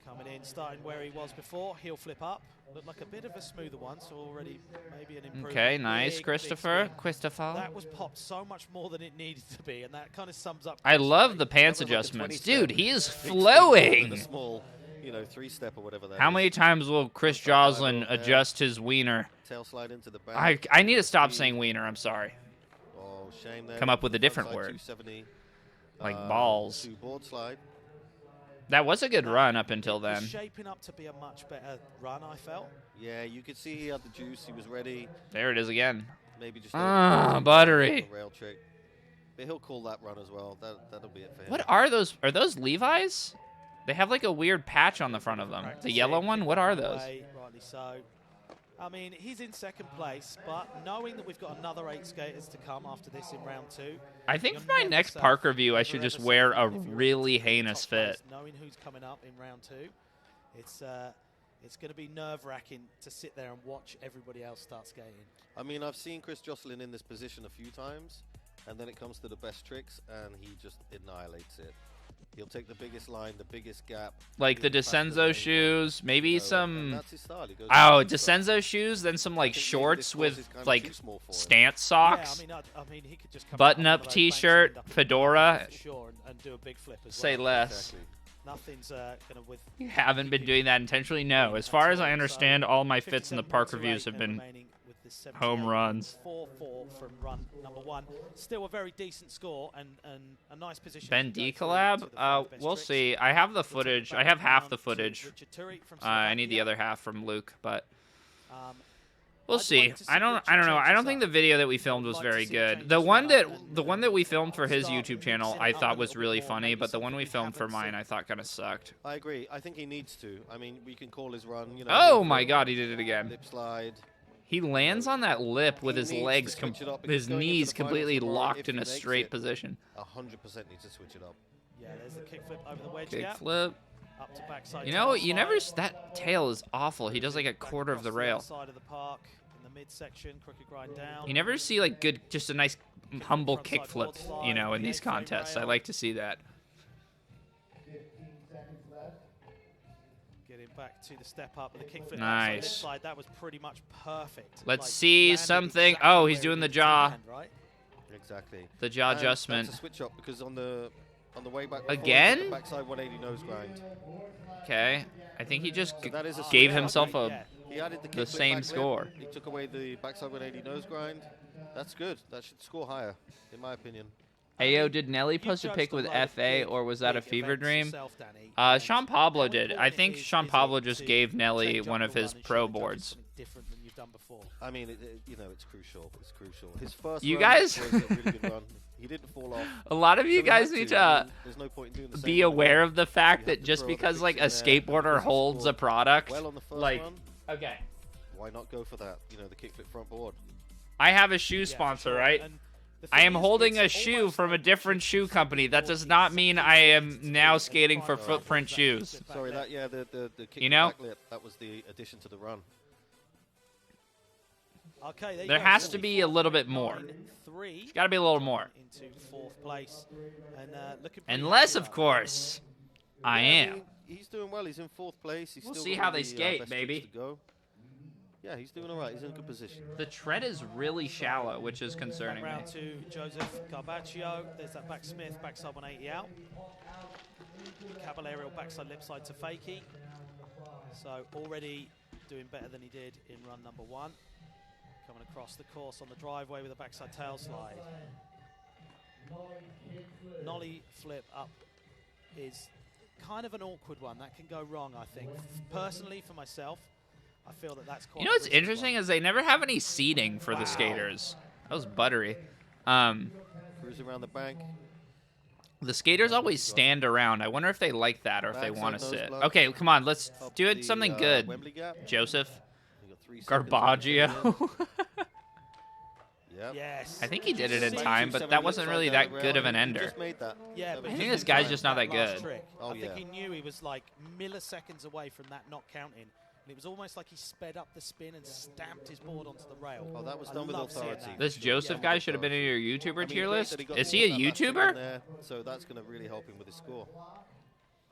coming in, starting where he was before. He'll flip up. Looked like a bit of a smoother one, so already maybe an improvement. Okay, nice, Big Christopher. swing. Christopher. That was popped so much more than it needed to be, and that kind of sums up. I love the pants That was like a adjustments, 20 dude. step. He is Big step with a flowing. small, you know, 3-step or whatever that How is. many times will Chris Looks like five Joslin over there. adjust his wiener? Tail slide into the back. I need to stop Speed. saying wiener. I'm sorry. Oh, shame there. Come up with a different Frontside word. 270. Like balls. 2 board slide. That was a good run up until It was then. shaping up to be a much better run, I felt. Yeah, you could see he had the juice. He was ready. There it is again. Maybe just Buttery. a rail trick. But he'll call that run as well. That'll be it for him. What are those? Are those Levi's? They have like a weird patch on the front of them. The yellow one? What are those? Rightly so. I mean, he's in 2nd place, but knowing that we've got another 8 skaters to come after this in round 2. I think you're for my never next safe. park review, I Never should just ever wear safe a if you're really in the heinous top place, fit. knowing who's coming up in round 2, it's going to be nerve-wracking to sit there and watch everybody else start skating. I mean, I've seen Chris Joslin in this position a few times, and then it comes to the best tricks, and he just annihilates it. He'll take the biggest line, the biggest gap. Like the he'll be faster than Descenso anyone, shoes, maybe you know, and some. that's his style. He goes Oh, with his style. Descenso shoes, then some like I think maybe this shorts course is with kind of like too small for him. stance socks. Yeah, I mean, he could just come Button-up out on one of those banks t-shirt, and end up in the fedora. back for sure, and do a big flip as Say well. less. Exactly. Nothing's going to with. You haven't been doing that intentionally? No. As far as I understand, all my fits in the park reviews have been home runs. 4-4 from run number 1. Still a very decent score and a nice position. Ben to D go through collab? to the 5 best We'll tricks. see. I have the We'll take it footage. back I have half down the to footage. Richard Turi from I need the Slovakia. other half from Luke, but Um, we'll I'd see. like to see I don't Richard know. I change don't this think the up. video that we filmed was I'd like to very see good. changes The one come up that the one that we filmed for his start YouTube channel, mixing I it up thought a was little really bit more, funny, maybe but the one something we we filmed for haven't seen. mine, I thought kind of sucked. I agree. I think he needs to. I mean, we can call his run, you know. Oh he'll my flip, God, he did it again. Lip slide. He lands on that lip with He his needs to legs, switch it up because his going into knees the finals completely tomorrow, locked if in he a makes straight it, position. 100% needs to switch it up. Yeah, there's the kickflip over the wedge Kick gap. flip. Up to backside. You know, tail you never. slide. That tail is awful. He does like a Back quarter of across the the rail. outside of the park in the midsection, crooked grind down. You never see like good, just a nice humble Frontside kickflip, board slide, you know, in the these 8 frame contests. I rail. like to see that. Getting back to the step up with the kickflip. Nice. Outside lip slide, that was pretty much perfect. Let's Like, see landed something. exactly Oh, he's where it doing the needed to jaw. land, right? Exactly. The jaw And adjustment. That's a switch up because on the way back before, Again? he did the backside 180 nose grind. Okay. I think he just So that is a gave switch up. himself Yeah. He added the the kickflip same back flip. score. He took away the backside 180 nose grind. That's good. That should score higher, in my opinion. Ayo, did Nelly You post a judged pic a with lot of FA, big, or was that a big fever events dream? yourself, Danny, and Sean Pablo how did. I important think is Sean it Pablo to just gave Nelly change one up of your his run and pro show that you're boards. something different than you've done before. I mean, you know, it's crucial. It's crucial. His first You run guys- was a really good run. He didn't fall off. A lot of you So he guys had need I to mean, there's no point in doing the same be run aware again. of the You fact have that to just throw other because tricks like in a there, skateboarder because he holds a scored product, well on the first like, run, okay, why not go for that? You know, the kickflip front board. I have a shoe Yeah, for sponsor, sure. right? And the I thing am is, holding a it's shoe almost from a like different kick shoe flip company. That before does not it's mean something I you am need to now do. skating for It's footprint that shoes. kickflip back Sorry, there. that yeah, the kickflip You know? backflip, that was the addition to the run. Okay, there you There go. has to be a little bit more. 9-3 It's got to be a little more. into 4th place, and looking pretty Unless, happy of about course, I Yeah, am. mean, he's doing well. He's in 4th place. He's We'll still see got how all they the, skate, best baby. tricks to go. Yeah, he's doing all right. He's in a good position. The tread is really shallow, which is concerning me. round to Joseph Garbaccio. There's that back Smith, backside 180 out. Caballero backside lip side to Fakey. So already doing better than he did in run number 1. Coming across the course on the driveway with a backside tail slide. Nollie flip up is kind of an awkward one. That can go wrong, I think. Personally, for myself, I feel that that's quite You know what's interesting is they never have any seating for the skaters. That was buttery. Cruise around the bank. The skaters always stand around. I wonder if they like that or if they want to sit. Okay, come on. Let's do it something good. Joseph. Garbaggio. Yep. Yes. I think he did it in time, but that wasn't really that good of an ender. Yeah, I think this guy's just not that good. I think he knew he was like milliseconds away from that not counting. And it was almost like he sped up the spin and stamped his board onto the rail. Oh, that was done with authority. This Joseph guy should have been in your YouTuber tier list. Is he a YouTuber? There, so that's going to really help him with his score.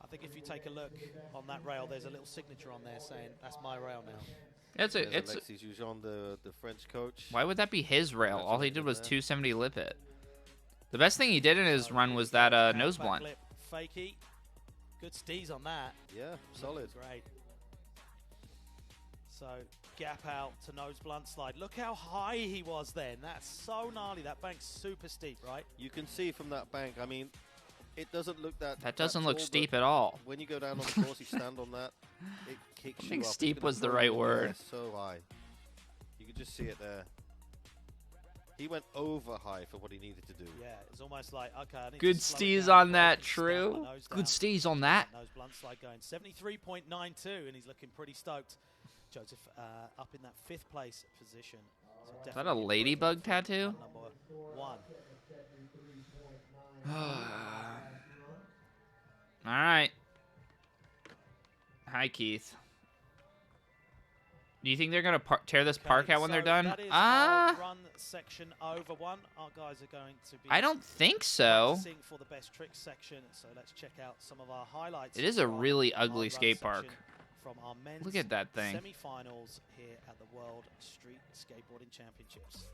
I think if you take a look on that rail, there's a little signature on there saying, that's my rail now. It's Alexis Joujon, the French coach. Why would that be his rail? All he did was 270 lip it. The best thing he did in his run was that nose blunt. Fakey. Good steez on that. Yeah, solid. Great. So gap out to nose blunt slide. Look how high he was then. That's so gnarly. That bank's super steep, right? You can see from that bank, I mean, it doesn't look that doesn't look tall, steep at all. When you go down on the course, you stand on that, it kicks I you think up. steep was the right word. So high. You can just see it there. He went over high for what he needed to do. Yeah, it's almost like, okay, I need Good to slow it steez down on before I that, can stamp true. my nose Good down. steez on that. Nose blunt slide going 73.92, and he's looking pretty stoked. Joseph up in that 5th place position. So Is that a ladybug tattoo? Number 1. All right. Hi, Keith. Do you think they're going to tear this park out when they're done? Run section over 1. Our guys are going to be I don't think so. practicing for the best tricks section. So let's check out some of our highlights. It is a from really our ugly run skate park. section From our men's Look at that thing. semi-finals here at the World Street Skateboarding Championships.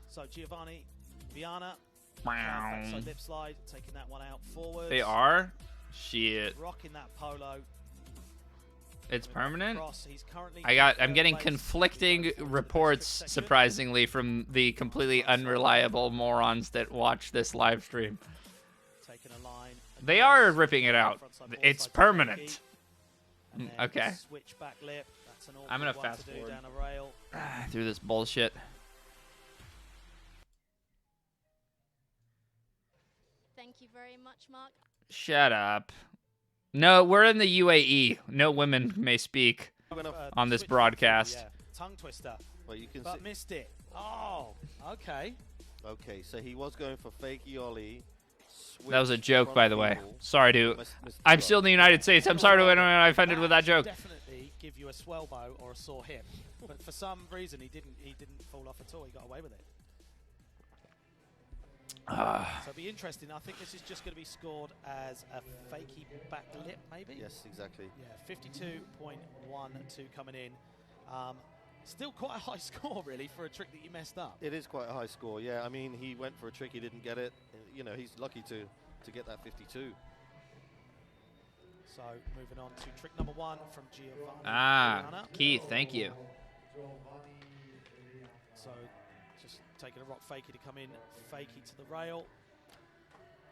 So Giovanni Viana, backside lip slide, taking that one out forward. They are? Shit. Rocking that polo. It's permanent? He's currently I'm getting conflicting reports, surprisingly, from the completely unreliable morons that watch this live stream. Taking a line. They are ripping it out. It's permanent. Okay. Switch back lip. That's an I'm gonna awkward one fast to do forward down a rail. Through this bullshit. Thank you very much, Mark. Shut up. No, we're in the UAE. No women may speak on this broadcast. Yeah. Tongue twister. Well, you can But see. missed it. Oh, okay. Okay, so he was going for fakey ollie. That was a joke, by the way. People. Sorry, dude. I'm still in the United States. I'm sorry to anyone I offended with that joke. Definitely give you a swell bow or a sore hip, but for some reason he didn't fall off at all. He got away with it. So it'll be interesting. I think this is just going to be scored as a fakey back lip, maybe. Yes, exactly. Yeah, 52.12 coming in. Still quite a high score, really, for a trick that you messed up. It is quite a high score. Yeah, I mean, he went for a trick, he didn't get it. You know, he's lucky to get that 52. So moving on to trick number 1 from Giovanni. Keith, thank you. So just taking a rock fakey to come in, fakey to the rail.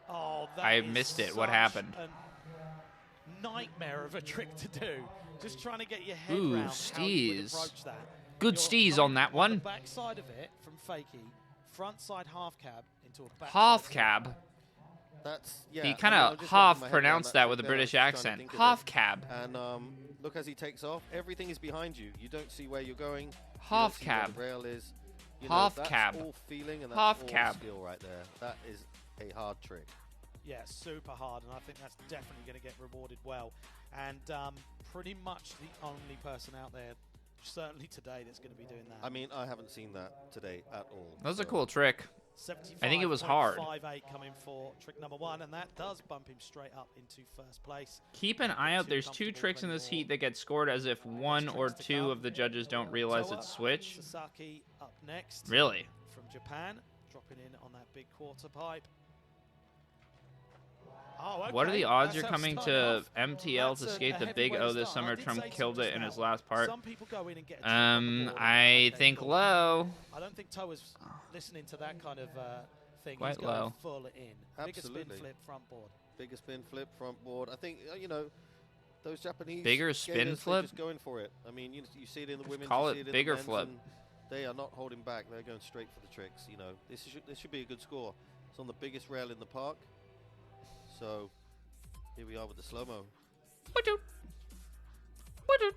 Oh, that I is missed it. What such happened? a nightmare of a trick to do. Just trying to get your head Ooh, around how you would steez. approach that. Good You're steez coming on that the one. back side of it from fakey, front side half cab into a back Half side cab. That's, yeah. He kind I mean, I'm of just half wrapping my head pronounced around that with a trick there. British I'm just trying to accent. think of Half it. cab. And look, as he takes off, everything is behind you. You don't see where you're going. Half you don't see where cab. the rail is. You Half know, that's cab. all feeling and that's Half all cab. skill right there. That is a hard trick. Yeah, super hard, and I think that's definitely going to get rewarded well. And pretty much the only person out there, certainly today, that's going to be doing that. I mean, I haven't seen that today at all. That was a so- cool trick. I think it was hard. 75.58 coming for trick number 1, and that does bump him straight up into first place. Keep an eye out. There's 2 tricks in this heat that get scored as if 1 or 2 of the judges don't realize it's switch. Sasaki up next. Really? From Japan, dropping in on that big quarter pipe. Oh, What are okay. the odds That's you're how coming starting to off. MTL to That's skate a the heavy Big way O to this start. summer? I did Trump say killed just it in his now, last part. Some people go in and get a trick on the board. I Okay, think cool. low. I don't think Toe was listening to that kind of thing. Quite He's going low. full in. Bigger spin Absolutely. flip front board. Bigger spin flip, front board. I think, you know, those Japanese Bigger spin skaters, flip? they're just going for it. I mean, you see it in the women, call you it see it in bigger the men's, flip. and they are not holding back. They're going straight for the tricks. You know, this should be a good score. It's on the biggest rail in the park. So here we are with the slow-mo.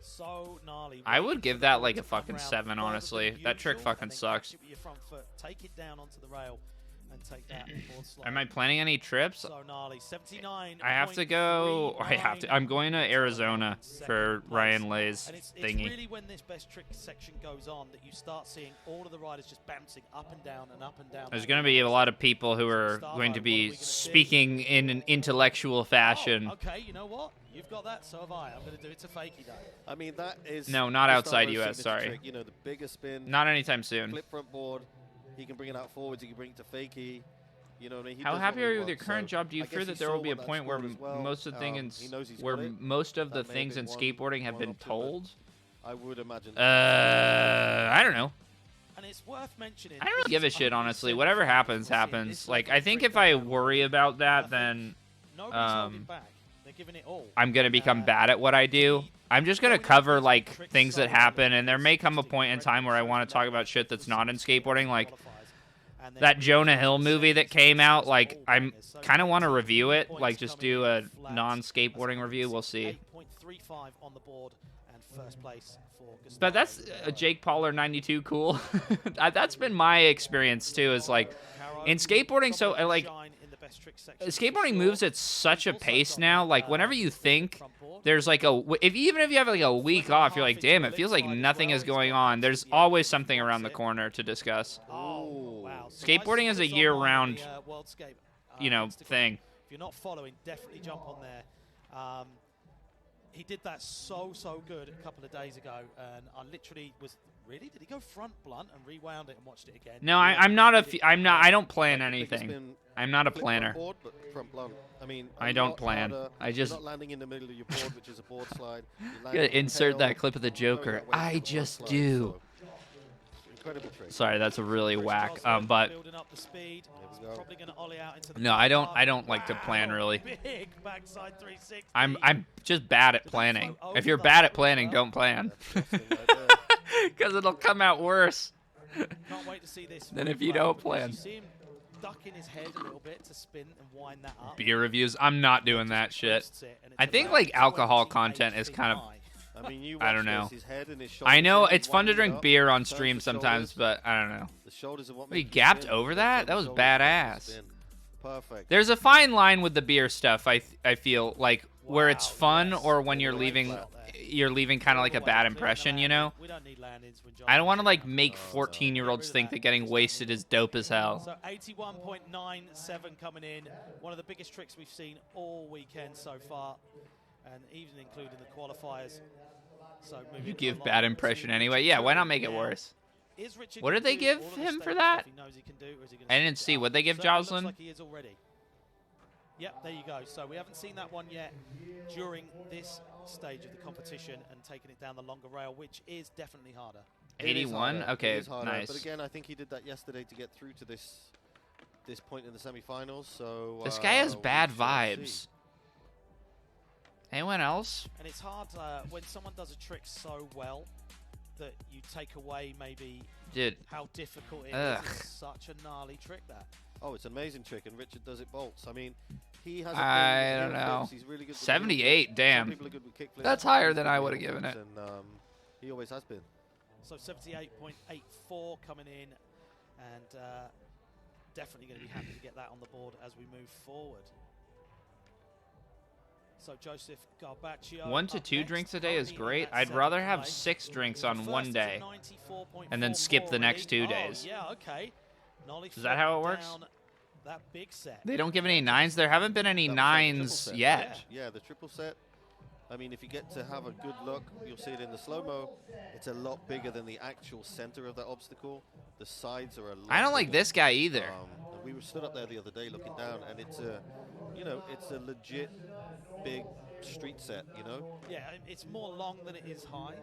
So gnarly. I would Waiting give for the that ball like to a come fucking round 7, further honestly. than That trick usual, fucking and then sucks. catch it with your front foot, take it down onto the rail, and take that board slide. Am I planning any trips? So gnarly. 79. I have to go. I'm going to Arizona for Ryan Lay's And it's thingy. really when this best trick section goes on that you start seeing all of the riders just bouncing up and down and up and down. There's going to be a lot of people who are going to be speaking in an intellectual fashion. Oh, okay, you know what? You've got that, so have I. I'm going to do it to Fakey, though. I mean, that is... No, not the outside Starbo's US, signature sorry. trick. You know, the bigger spin, Not anytime soon. flip front board. He can bring it out forwards. He can bring it to Fakey. You know what I mean? He How does happy what are he you with your wants, current so job? Do you I fear guess that he there saw will be a what that point where scored as well. most of the things He knows he's where got it. most of the That may have things in been skateboarding have one been option, but told? I would imagine. I don't know. And it's worth mentioning. I don't really this give a is shit, honestly. 100% Whatever what happens, we're seeing. happens. This Like, level I of think trick if I going on. worry about that, think then Nobody's holding back. They're giving it all. I'm going to become bad at what I do. I'm just going to cover, like, things that happen, and there may come a point in time where I want to talk about shit that's not in skateboarding, like that Jonah Hill movie that came out. Like, I'm kind of want to review it, like, just do a non-skateboarding review. We'll see. 8.35 on the board and first place for Gustavo. But that's Jake Pauler 92 cool. That's been my experience, too, is, like, in skateboarding, so, like, skateboarding moves at such a pace now. Like, whenever you think there's like even if you have like a week off, you're like, damn, it feels like nothing is going on. There's always something around the corner to discuss. Oh, wow. Skateboarding is a year-round, you know, thing. If you're not following, definitely jump on there. He did that so good a couple of days ago, and I literally was. Really? Did he go front blunt and rewound it and watched it again? No, I'm not. I don't plan anything. I'm not a planner. Board, but front blunt. I mean, I don't plan. Harder. I just You're not landing in the middle of your board, which is a board slide. gotta insert that clip of the Joker. I just do. So, incredible trick. Sorry, that's a really whack. But Building up the speed. It's probably going to ollie out into the no, I don't like to plan really. Big backside 360. I'm just bad at planning. If you're bad at planning, don't plan. Because it'll come out worse Can't wait to see this than move if you well, don't because plan. You see him ducking his head a little bit to spin and wind that up. Beer reviews, I'm not doing that shit. Twists it, and it's I think about like alcohol 28 content is feet kind of. high. I mean, you I don't watch know. this, his head and his I know shoulders, it's he's fun to winding drink up, beer on turns the stream sometimes, shoulders. but I don't know. The shoulders are what Wait, you make gapped spin. over Turn that? the That was shoulders, make badass. spin. Perfect. There's a fine line with the beer stuff. I feel like where it's Wow, fun yes. or when you're Great leaving, flat there. you're leaving kind of like a bad impression, you know. We don't need landings when I don't want to jumping. like make 14-year-olds think that getting wasted is dope as hell. So 81.97 coming in. One of the biggest tricks we've seen all weekend so far, and even including the qualifiers. So You give bad impression anyway. Yeah, why not make it worse? What did they give him for that? I didn't see. What'd they give Jocelyn? Like he is already. Yep, there you go. So we haven't seen that one yet during this stage of the competition and taking it down the longer rail, which is definitely harder. It is 81? harder. Okay, It is harder. nice. But again, I think he did that yesterday to get through to this point in the semifinals. So This guy has we bad shall vibes. see. Anyone else? And it's hard when someone does a trick so well that you take away maybe Dude, how difficult it Ugh. is. It's such a gnarly trick that. Oh, it's an amazing trick, and Richard does it bolts. I mean, he has. I don't know. He's really good with 78, heel flips. damn. Some people are good with kick flips. That's higher He's than good I with would've heel given flips, and he always has been. So 78.84 coming in, and definitely going to be happy to get that on the board as we move forward. So Joseph Garbaccio. 1 to 2 drinks a day is great. I'd rather have 6 drinks on one day and then skip the next 2 days. Yeah, okay. Nollie Is that how it works? down that big set. They don't give any 9s. There haven't been any That was like the triple 9s set, yet. right? Yeah, the triple set. I mean, if you get to have a good look, you'll see it in the slow-mo. It's a lot bigger than the actual center of that obstacle. The sides are a lot I don't like bigger. this guy either. And we were stood up there the other day looking down, and it's you know, it's a legit big street set, you know? Yeah, it's more long than it is high,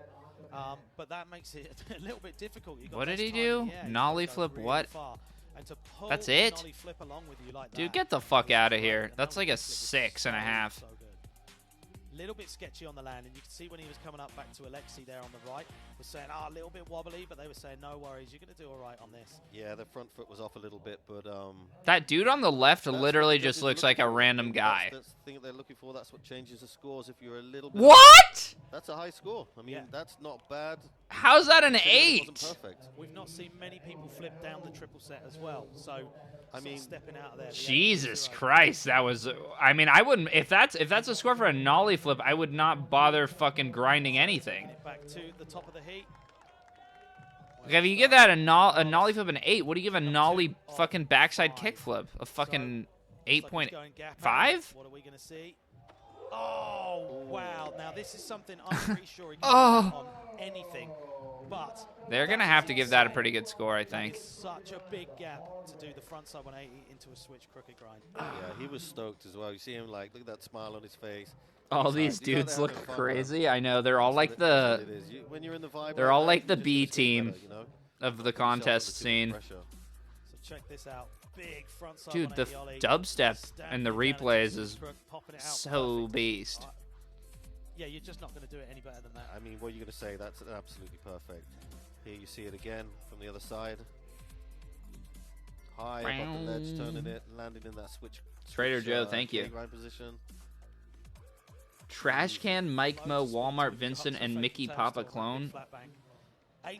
but that makes it a little bit difficult. You've got What did less he time do? in the air. You've Nollie got to go flip really what? far. And to pull That's the it? nollie flip along with you like Dude, that get the fuck is out of great. here. The That's nollie like a flip is 6.5. so good. Little bit sketchy on the land, and you can see when he was coming up back to Alexi there on the right, was saying, a little bit wobbly, but they were saying, no worries, you're going to do all right on this. Yeah, the front foot was off a little bit, but That dude on the left that's literally what just judges looks are like a looking for. random guy. That's the thing that they're looking for. That's what changes the scores. If you're a little bit, What? that's a high score. I mean, Yeah. that's not bad. How's that an Considering it 8? wasn't perfect. We've not seen many people flip down the triple set as well, so I sort of mean, stepping out of there. the Jesus 8-0. Christ, that was. I mean, I wouldn't. If that's a score for a nollie flip, I would not bother fucking grinding anything. Taking it back to the top of the heat. Like, if you give that a nollie flip an 8, what do you give a nollie fucking backside kick flip? A fucking Looks like he's going gap 8.5? out. What are we going to see? Oh, wow. Now, this is something I'm pretty sure he can Oh. do on anything. But They're gonna have to give that a pretty good score, I think. it's such a big gap to do the frontside 180 into a switch crooked grind. yeah, he was stoked as well. You see him like, look at that smile on his face. All He's these like, you know dudes they're look having fun, crazy. I know they're all like That's what the it is. When you're in the vibe, they're like all that, like you the just B get team better, you know? of the Put yourself contest under scene. pressure. So check this out. Big frontside Dude, the 180 ollie. dubstep Stamping and the it down into replays the is crook, popping it out so perfect. beast. Yeah, you're just not going to do it any better than that. I mean, what are you going to say? That's absolutely perfect. Here you see it again from the other side. High above the ledge, turning it, landing in that switch. Trader Joe, thank you. Grind position. Trash Can, Mike Mo, Walmart, Vincent, and Mickey Papa clone.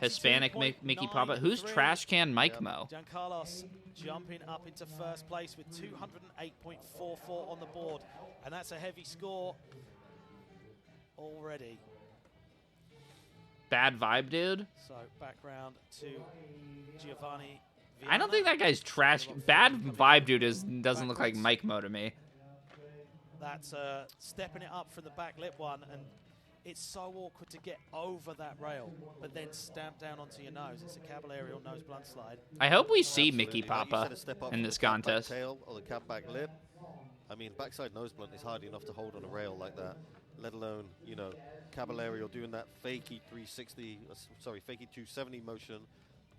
Hispanic Mickey Papa. Who's Trash Can Mike Mo? Giancarlos jumping up into first place with 208.44 on the board. And that's a heavy score already. Bad vibe, dude. So background to Giovanni. I don't think that guy's trash. Bad vibe, dude, doesn't look like Mike Mo to me. That's stepping it up from the back lip one, and it's so awkward to get over that rail, but then stamp down onto your nose. It's a caballerial nose blunt slide. I hope we see Mickey Absolutely. Like you Papa said, a step up in from this the cab back contest. tail or the cab back lip. I mean, backside nose blunt is hardly enough to hold on a rail like that, let alone, you know, caballerial or doing that fakey 360, sorry, fakey 270 motion,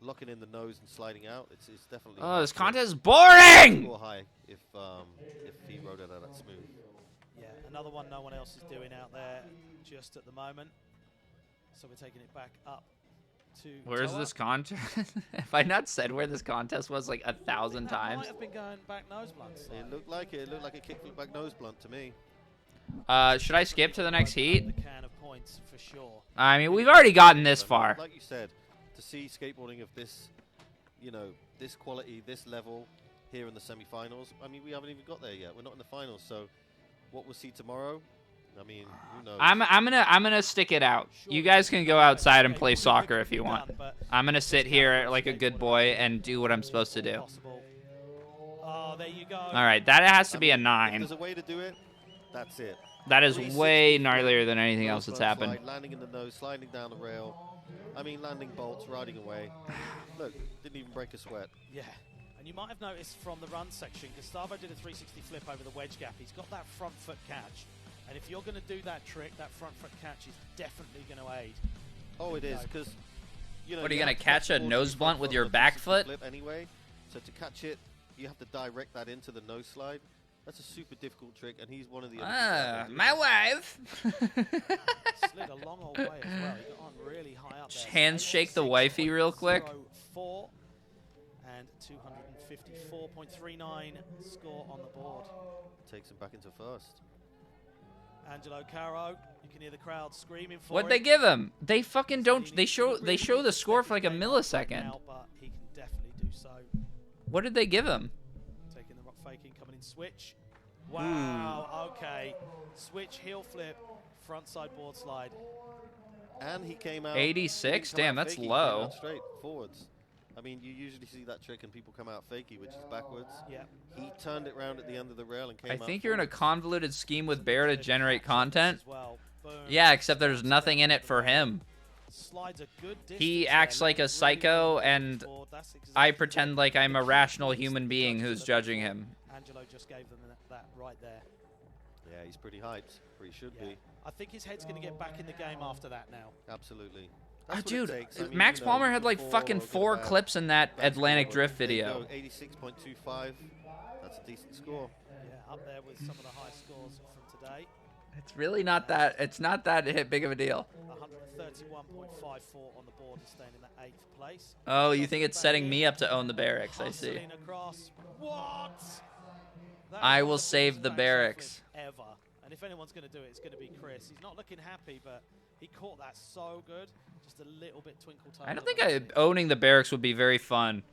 locking in the nose and sliding out. It's definitely. Oh, this hard to contest is boring! score high if he rode it out that smooth. Yeah, another one no one else is doing out there just at the moment. So we're taking it back up to Where's Toa. this contest? Have I not said where this contest was like 1,000 That times? might have been going back nose blunts. It looked like it. It looked like a kickflip back nose blunt to me. Should I skip to the next heat? The can of points for sure. I mean, we've already gotten this But far. like you said, to see skateboarding of this, you know, this quality, this level here in the semi-finals. I mean, we haven't even got there yet. We're not in the finals, so what we'll see tomorrow. I mean, who knows? I'm gonna stick it out. You guys can go outside and play soccer if you want. I'm gonna sit here like a good boy and do what I'm supposed to do. Oh, there you go. All right, that has to be a If 9. there's a way to do it, that's it. That is 360 way flip, gnarlier than anything else nose that's blunt happened. slide, landing in the nose, sliding down the rail. I mean, landing bolts, riding away. Look, didn't even break a sweat. Yeah. And you might have noticed from the run section, Gustavo did a 360 flip over the wedge gap. He's got that front foot catch. And if you're going to do that trick, that front foot catch is definitely going to aid. Oh, it is, because, you know... What, are you have gonna to catch a all nose the blunt front with foot your on the back 360 foot? Flip anyway, so to catch it, you have to direct that into the nose slide. That's a super difficult trick, and he's one of the other people out there doing My it. wife. Slid a long old way as well. He got on really high up Just there. handshake the wifey real quick. 8.04 and 254.39 score on the board. Takes him back into first. Angelo Caro, you can hear the crowd screaming for What'd him. they give him? They fucking don't. They show the score for like a millisecond. Now, but he can definitely do so. What did they give him? Taking the rock faking, coming in switch. Wow, okay. Switch, heel flip, front side board slide. And he came out... 86? he didn't come Damn, out that's fakey, he came low. out straight, forwards. I mean, you usually see that trick and people come out fakey, which is backwards. Yeah. He turned it round at the end of the rail and came I out think you're in a forwards. convoluted scheme with Bear to generate content. As well. Boom. Yeah, except there's nothing in it for him. Slides a good distance He acts there, like a looking psycho, really and forward. That's I exactly pretend what like I'm the a rational key human points being the who's judges are judging looking him. for. Angelo just gave them that right there. Yeah, he's pretty hyped. Or he should Yeah. be. I think his head's going to get back in the game after that now. Absolutely. Oh, That's what it dude, takes. I mean, Max you know, Palmer you had can like fall fucking or get a 4 bad- clips in that bad Atlantic score, Drift but there you video. go, 86.25. That's a decent score. Yeah, up there with some of the high scores from today. It's really not that. It's not that big of a deal. 131.54 on the board and staying in that 8th place. Oh, you think it's setting me up to own the barracks? I see. Hustling across. What? That I is one will of the save biggest the backside barracks. flips ever. And if anyone's going to do it, it's going to be Chris. He's not looking happy, but he caught that so good. Just a little bit twinkle toe. I don't think owning the barracks would be very fun.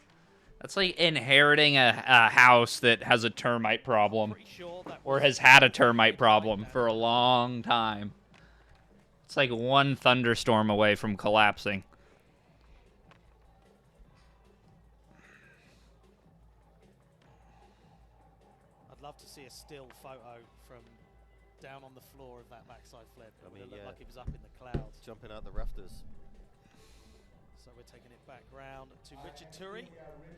That's like inheriting a house that has a termite problem, or has had a termite problem for a long time. It's like one thunderstorm away from collapsing. I'd love to see a still photo from down on the floor of that backside flip. It would have looked like it was up in the clouds. Jumping out the rafters. So we're taking it back round to Richard Turi.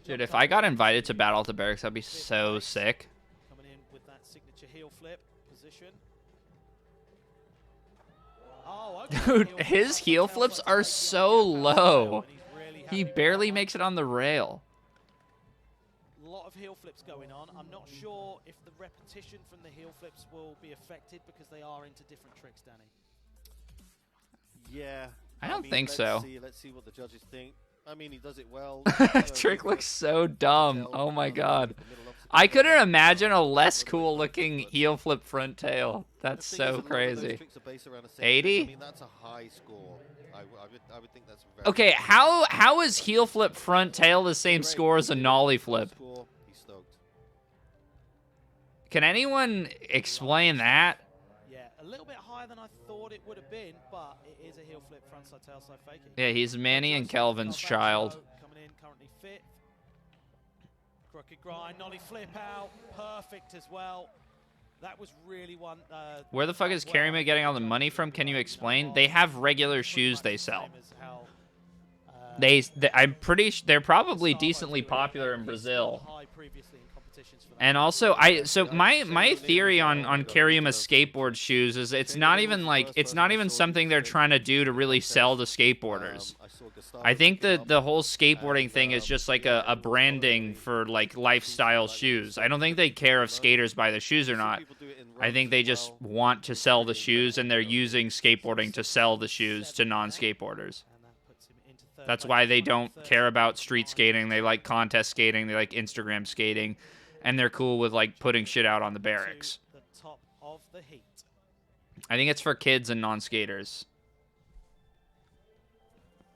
Dude, if I got invited to Battle at the Barracks, that'd be so sick. Coming in with that signature heel flip position. Oh, okay. Dude, his heel flips are so low. He barely makes it on the rail. A lot of heel flips going on. I'm not sure if the repetition from the heel flips will be affected because they are into different tricks, Danny. Yeah. I don't mean, think so. Let's see what the judges think. I mean, he does it well. Trick looks so dumb. Oh my god. I couldn't imagine a less cool looking heel flip front tail. That's so crazy. 80? I mean, that's a high score. I would think that's very Okay, how is heel flip front tail the same score as a nollie flip? He's stoked. Can anyone explain that? Yeah, a little bit higher than I thought it would have been, but it is a heel flip frontside tailside fakie. Yeah, he's Manny and Kelvin's child. Coming in currently 5th. Crooked grind, nollie flip out, perfect as well. That was really one. Where the fuck is Karima getting all the money from? Can you explain? They have regular shoes they sell. I'm pretty sure they're probably decently popular in Brazil. And also, my theory on Karima's skateboard shoes is it's not even something they're trying to do to really sell to skateboarders. I think that the whole skateboarding thing is just like a branding for like lifestyle shoes. I don't think they care if skaters buy the shoes or not. I think they just want to sell the shoes, and they're using skateboarding to sell the shoes to non-skateboarders. That's why they don't care about street skating. They like contest skating. They like Instagram skating. And they're cool with like putting shit out on the barracks. I think it's for kids and non-skaters.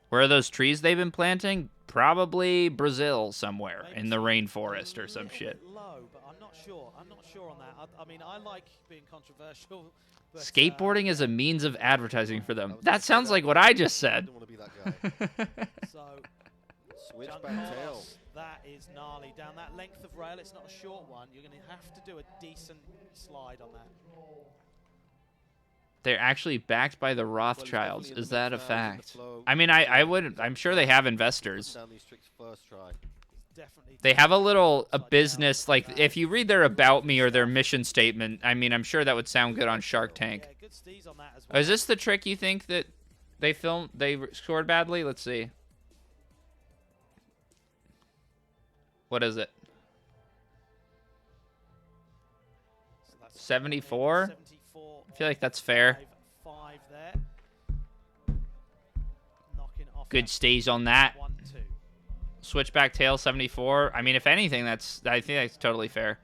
Where are those trees they've been planting? Probably Brazil somewhere in the rainforest or some shit. Low, but I'm not sure. I'm not sure on that. I mean, I like being controversial. But, skateboarding is a means of advertising for them. That sounds like what I just said. I don't want to be that guy. So, switchback tail. That is gnarly. Down that length of rail, it's not a short one. You're going to have to do a decent slide on that. They're actually backed by the Rothschilds. Is that a fact? I mean, I'm sure they have investors. They have a business, like, if you read their About Me or their mission statement, I mean, I'm sure that would sound good on Shark Tank. Is this the trick you think that they scored badly? Let's see. What is it? 74? I feel like that's fair. Good stays on that. Switchback tail 74. I mean, if anything, I think that's totally fair.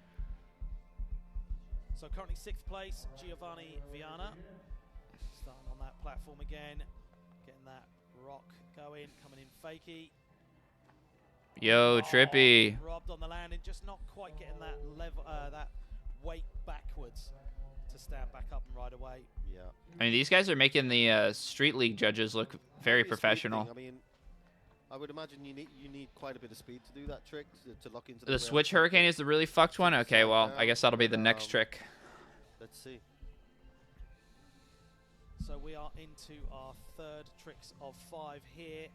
So currently 6th place, Giovanni Viana. Starting on that platform again. Getting that rock going, coming in fakie. Yo, Trippy. Robbed on the landing, just not quite getting that level, that weight backwards to stand back up and ride away. Yeah. I mean, these guys are making the Street League judges look very professional. I mean, I would imagine you need quite a bit of speed to do that trick, to lock into the switch hurricane is the really fucked one? Okay, well, I guess that'll be the next trick. Let's see. So we are into our third tricks of 5 here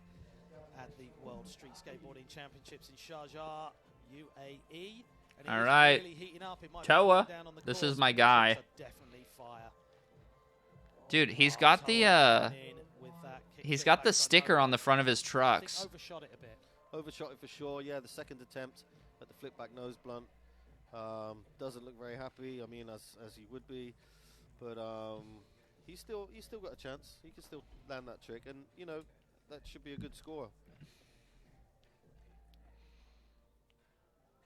at the World Street Skateboarding Championships in Sharjah, UAE. And it All is right. really heating up. It might be Toa, down on the this course, is my but the guy. tricks are definitely fire. Dude, he's Oh, got Toa the coming in with that he's kickflip got the backside sticker nose. on the front of his I think trucks. overshot it a bit. Overshot it for sure. Yeah, the second attempt at the flip back nose blunt doesn't look very happy. I mean, as he would be, but he's still got a chance. He can still land that trick, and you know that should be a good score.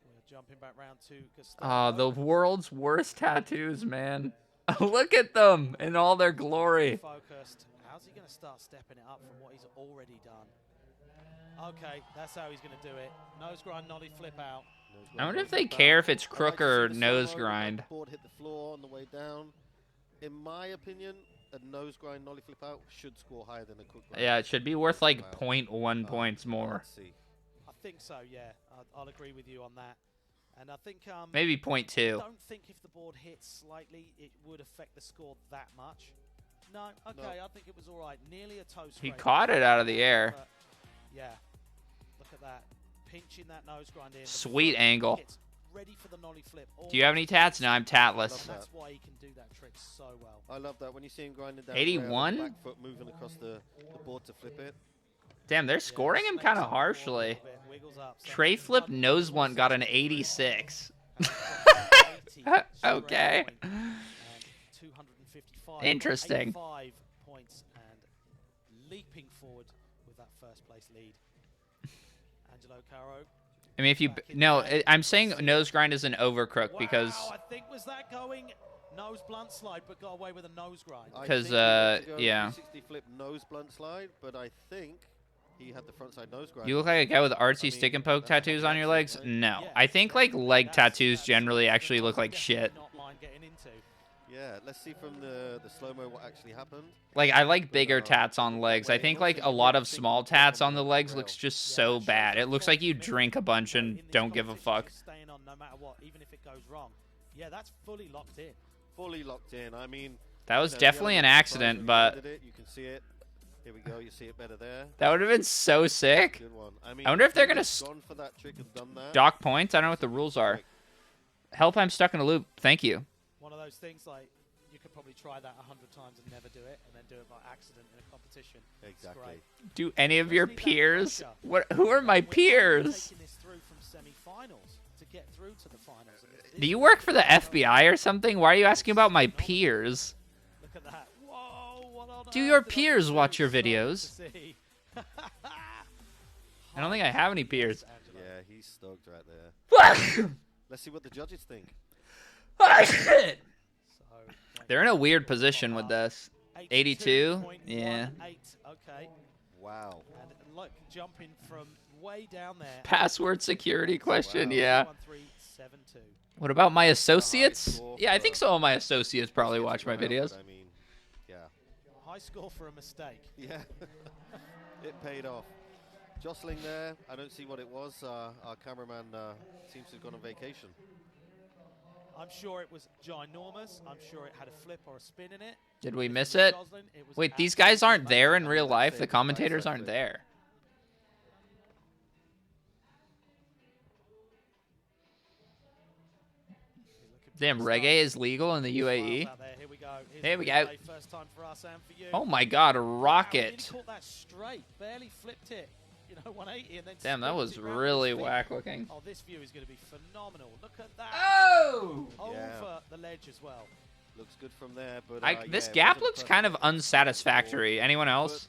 We're jumping back round to Gustavo. Oh, the world's worst tattoos, man. Look at them in all their glory. Focused. How's he going to start stepping it up from what he's already done? Okay, that's how he's going to do it. Nose grind, nollie flip out. I wonder if they care if it's I like crook to or see the nose slow-mo, grind. the board hit the floor on the way down. In my opinion, a nose grind nollie flip out should score higher than a crook grind. Yeah, it should be worth like Wow. 0.1 points more. Let's see. I think so, yeah. I'll agree with you on that. And I think Maybe I 0.2. don't think if the board hits slightly, it would affect the score that much. No, okay, I think it was all right. Nearly a toe He scrape. caught it out of the air. But, yeah, look at that. Pinching that nose grind in. The Sweet foot angle. gets ready for the nollie flip. Do you have any tats? No, I'm tatless. Love That's why he can do that trick so well. I love that when you see him grinding down. 81? The back foot moving across the board to flip it. Damn, they're scoring him kind of harshly. Tray flip nose blunt got an 86. Okay. Interesting. 85 points and leaping forward with that first place lead. Angelo Caro. I mean, if you no, I'm saying nose grind is an overcrook because Wow, I think was that going nose blunt slide, but got away with a nose grind. I 'Cause, think he went to go yeah. 360 flip nose blunt slide, but I think he had the front side nose grind. you look like a guy with artsy stick and poke tattoos on your legs. No, I think like leg tattoos generally actually look like shit. Not mind getting into. Yeah, let's see from the slow-mo what actually happened. Like I like bigger tats on legs. I think like a lot of small tats on the legs looks just so bad. It looks like you drink a bunch and don't give a fuck. Staying on no matter what, even if it goes wrong. Yeah, that's fully locked in. Fully locked in. I mean, That was you know, the definitely an element of accident, surprise when but you landed it, you can see it. Here we go. You see it better there. that would have been so sick. Good one. I mean, wonder if they're he gonna had gone for that trick and done that. Dock points. I don't know what the rules are. Help! I'm stuck in a loop. Thank you. One of those things like you could probably try that 100 times and never do it, and then do it by accident in a competition. It's Exactly. great. Do any of your Just need that peers? pressure. What? Who are my And we're peers? taking this through from semi-finals to get through to the finals. And this Do you is work for the phenomenal. FBI or something? Why are you asking about my peers? Look at that. Whoa, what on Do earth your did I peers do? watch your So good to videos? see. I don't think I have any peers. Angelo. Yeah, he's stoked right there. So, Let's see what the judges think. they're in a weird position with this. 82? 82.18. Yeah. Okay. Wow. And look, jumping from way down there. Password security question, Wow. yeah. 1372. What about my High associates? score Yeah, I for- think some of my associates probably Let's watch get my it right, videos. but I mean, yeah. High score for a mistake. Yeah. It paid off. Jostling there. I don't see what it was. Our cameraman seems to have gone on vacation. I'm sure it was ginormous. I'm sure it had a flip or a spin in it. Did we If miss was it? Joslin, it was Wait, these absolutely guys aren't there in I real would life? say The it was commentators backside aren't flip. there. Damn, reggae is legal in the UAE? Out there. Here we go. Here's Here the we go. replay. First time for us and for you. Oh my god, a Wow, rocket. didn't caught that straight. Barely flipped it. You know, 180 and then Damn, that spins was it round really his feet. whack looking. Oh, this view is going to be phenomenal. Look at that. Oh! Over Yeah. the ledge as well. Looks good from there, but This yeah, it gap wasn't looks perfect kind of for the unsatisfactory. ball, Anyone else?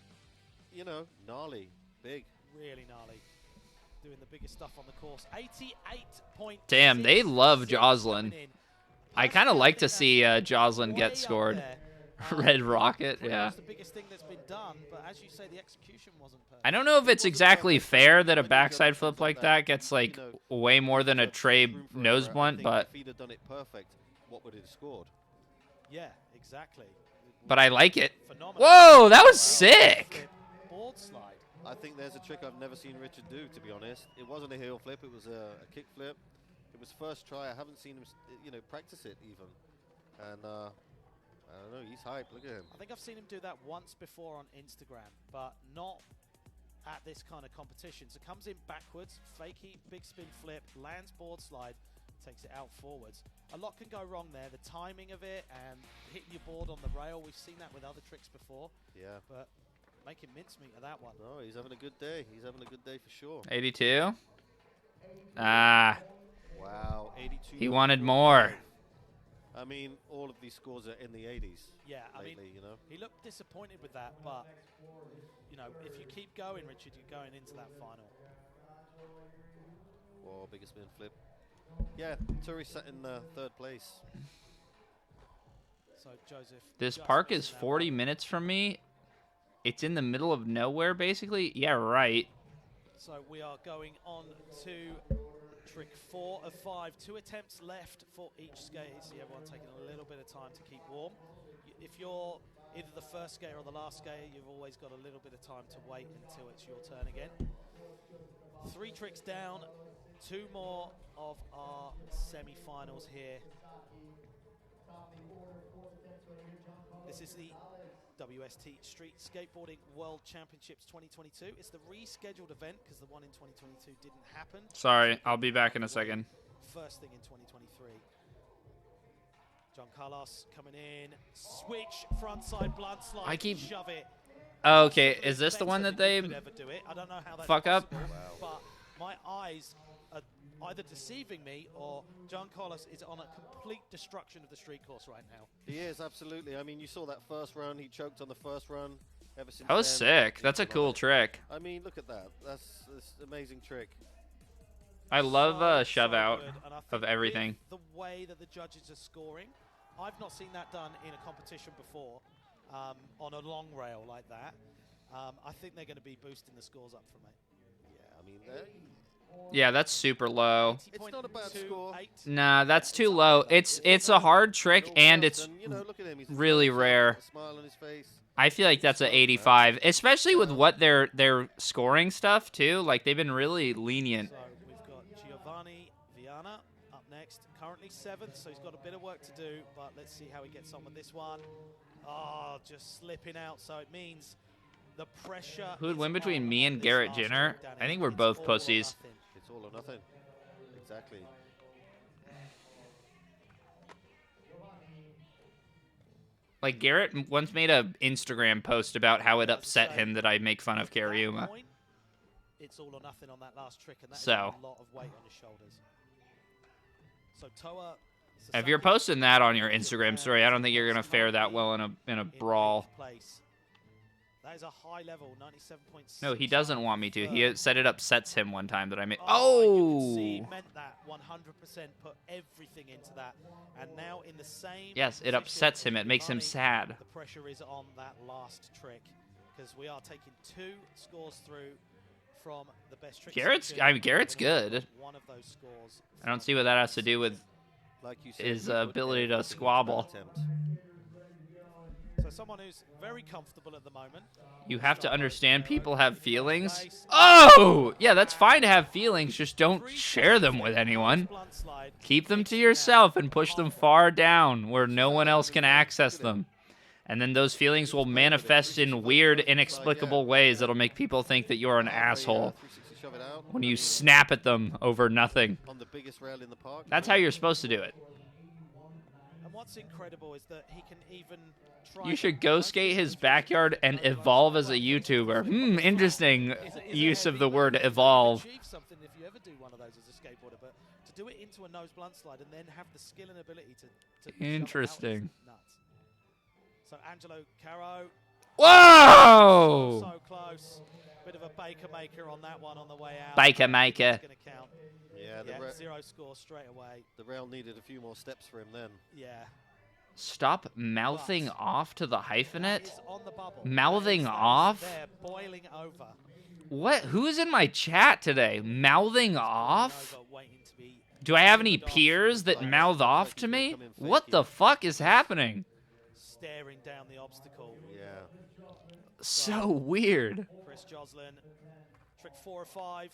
but, you know, gnarly, big. Really gnarly. Doing the biggest stuff on the course. 88.6. Damn, they love Joslin. coming in. I kind of Personally, like think to that's see Joslin way get up scored. there. Red Rocket, Pretty yeah. much the biggest thing that's been done, but as you say, the execution wasn't perfect. I don't know if it's exactly fair that a backside flip like that gets like way more than a tray Room for nose error. I blunt, think but if he'd have done it perfect, what would it have scored? Yeah, exactly. I like it. Phenomenal. Whoa, that was Wow. sick. Flip, board slide. I think there's a trick I've never seen Richard do, to be honest. It wasn't a heel flip, it was a kick flip. It was first try. I haven't seen him, practice it even. And I don't know, he's hyped. Look at him. I think I've seen him do that once before on Instagram, but not at this kind of competition. So comes in backwards, fakey, big spin flip, lands board slide, takes it out forwards. A lot can go wrong there. The timing of it and hitting your board on the rail, we've seen that with other tricks before. Yeah. But making mincemeat of that one. No, he's having a good day. He's having a good day for sure. 82. Ah, Wow, 82. he wanted more. I mean, all of these scores are in the 80s. Yeah, I lately, mean, you know. he looked disappointed with that, but you know, if you keep going, Richard, you're going into that final. Whoa, biggest spin flip. Yeah, Turi sat in third place. So Joseph. This just park is missing that 40 one. minutes from me. It's in the middle of nowhere, basically. Yeah, right. So we are going on to trick 4 of 5. 2 attempts left for each skate. See everyone taking a little bit of time to keep warm. If you're either the first skater or the last skater, you've always got a little bit of time to wait until it's your turn again. 3 tricks down, 2 more of our semi-finals here. This is the WST Street Skateboarding World Championships 2022. It's the rescheduled event because the one in 2022 didn't happen. Sorry, I'll be back in a second. First thing in 2023. John Carlos coming in. Switch, frontside blunt slide. I keep- shove it. Oh, okay, is this the one that they could ever do it? I don't know how that's fuck up? possible, but my eyes are either deceiving me or John Carlos is on a complete destruction of the street course right now. He is, absolutely. I mean, you saw that first run. He choked on the first run. Ever since That was then, sick. That's a he's cool loved it. trick. I mean, look at that. That's an amazing trick. I love So, shove so out good, and I of think everything. with the way that the judges are scoring, I've not seen that done in a competition before on a long rail like that. I think they're going to be boosting the scores up from it. Yeah, I mean, Yeah, that's super low. It's not a bad score. Nah, that's too low. It's a hard trick and it's you know, look at him. He's really smiling, rare. a smile on his face. I feel like that's a 85, especially with what they're scoring stuff too. Like they've been really lenient. So we've got Giovanni Viana up next, currently 7th, so he's got a bit of work to do, but let's see how he gets on with this one. Oh, just slipping out, so it means the pressure. Who would is win between on me and this Garrett last Jenner? trick, Danny. I think we're It's both all or pussies. nothing. It's all or nothing. Exactly. Like Garrett once made a Instagram post about how it upset him that I make fun of At that Karyuma. point, it's all or nothing on that last trick, and that is So. a lot of weight on his shoulders. So Toa. If you're Sasaki posting that on your Instagram story, I don't think you're gonna fare that well in a in brawl. 8th place. That is a high level, 97.6. No, he doesn't want me to. He said it upsets him one time that I made. You Oh! can see he meant that 100%, put everything into that. And now in the same Yes, it position upsets him. as It makes him Giovanni, sad. The pressure is on that last trick because we are taking 2 scores through from the best trick. Garrett's section. Garrett's We only good. got one of those scores. I don't see what that has to do with. Like you said, His he put ability to everything into that squabble. attempt. So someone who's very comfortable at the moment. You have to understand people have feelings. Oh! Yeah, that's fine to have feelings, just don't share them with anyone. Keep them to yourself and push them far down where no one else can access them. And then those feelings will manifest in weird, inexplicable ways that'll make people think that you're an asshole 360 shove it out. when you snap at them over nothing. On the biggest rail in the park. That's how you're supposed to do it. And what's incredible is that he can even try. You should go skate his backyard and evolve as a YouTuber. Interesting use of the word evolve. Achieve something if you ever do one of those as a skateboarder, but to do it into a nose blunt slide and then have the skill and ability to shove it out is Interesting. nuts. So Angelo Caro, Whoa! so close. Bit of a baker maker on that one on the way out. Baker maker. It's gonna count. Yeah, Yeah, 0 score straight away. the rail needed a few more steps for him then. Yeah. Stop mouthing off to the That hyphenate. is on the bubble. Mouthing That is off? there, boiling over. What? Who's in my chat today? Mouthing off? Over, waiting to be Do I have any peers that mouth off to me? What the fuck is happening? staring down the obstacle. Yeah. So weird. Chris Joslin, trick 4 or 5,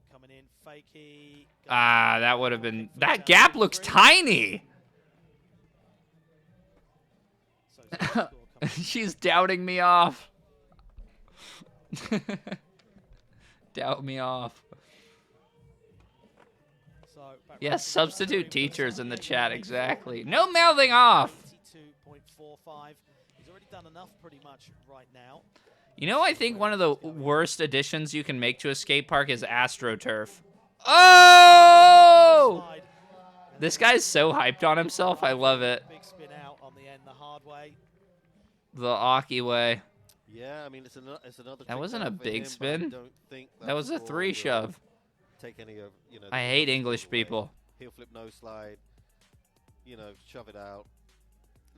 coming in, fakey. Ah, that would have been. That gap looks tiny. So the score coming She's doubting me off. Doubt me off. So, back Yes, round to substitute 23, teachers in the 78.84, chat, exactly. No mouthing off! 82.45. He's already done enough pretty much right now. You know, I think one of the worst additions you can make to a skate park is AstroTurf. Oh! Slide. This guy's so hyped on himself. I love it. Big spin out on the end, the hard way. The Aki way. Yeah, I mean, it's another. That trick wasn't down a for big him, but I spin. don't think That was a score 3 will shove. Take any of, you know. I hate English people. Heel flip, no slide. You know, shove it out.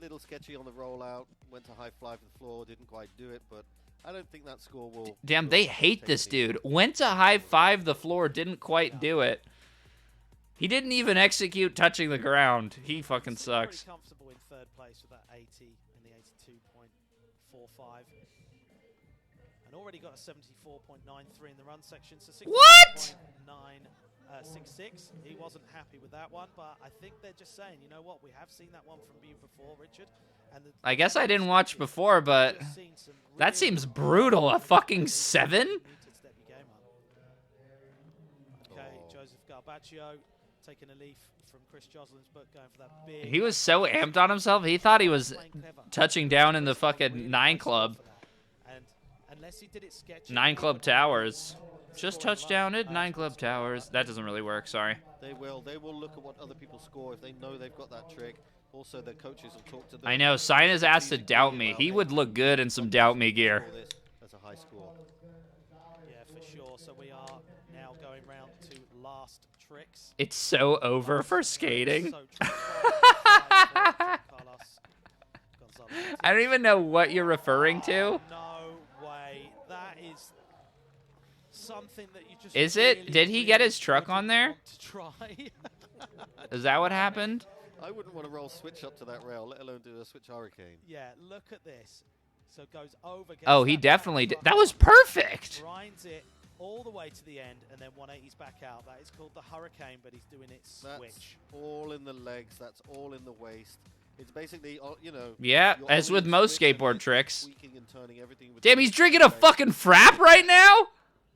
Little sketchy on the rollout. Went to high fly for the floor. Didn't quite do it, but I don't think that score will. Damn, they hate this dude. Went to high five the floor, didn't quite do it. He didn't even execute touching the ground. He fucking sucks. Pretty comfortable in third place with that 80 in the 82.45. And already got a 74.93 in the run section. So What? 66. He wasn't happy with that one, but I think they're just saying, you know what, we have seen that one from you before, Richard. And I guess I didn't watch before, but that seems brutal. A fucking 7? Okay, Joseph Garbaccio taking a leaf from Chris Joslin's book, going for that big. He was so amped on himself, he thought he was touching down in the fucking 9 Club. And unless he did it sketchy, 9 Club Towers. Just touchdown at 9 Club Towers. That doesn't really work, sorry. They will. They will look at what other people score if they know they've got that trick. Also, their coaches will talk to them. I know, Sign is asked to doubt me. He would look good in some doubt me gear. That's a high score. Yeah, for sure. So we are now going round to last tricks. It's so over for skating. I I don't even know what you're referring to. No way. That is something that you just. Is it? really, Did he get his really truck on there? want to try. Is that what happened? I wouldn't want to roll switch up to that rail, let alone do a switch hurricane. Yeah, look at this. So it goes over. gets Oh, he that definitely back did. That was front, perfect. Grinds it all the way to the end, and then 180s back out. That is called the hurricane, but he's doing it That's switch. all in the legs. That's all in the waist. It's basically, you know. Yeah, you're as with only most switching skateboard and tricks. tweaking and turning everything with Damn, the he's drinking a legs. fucking frap right now?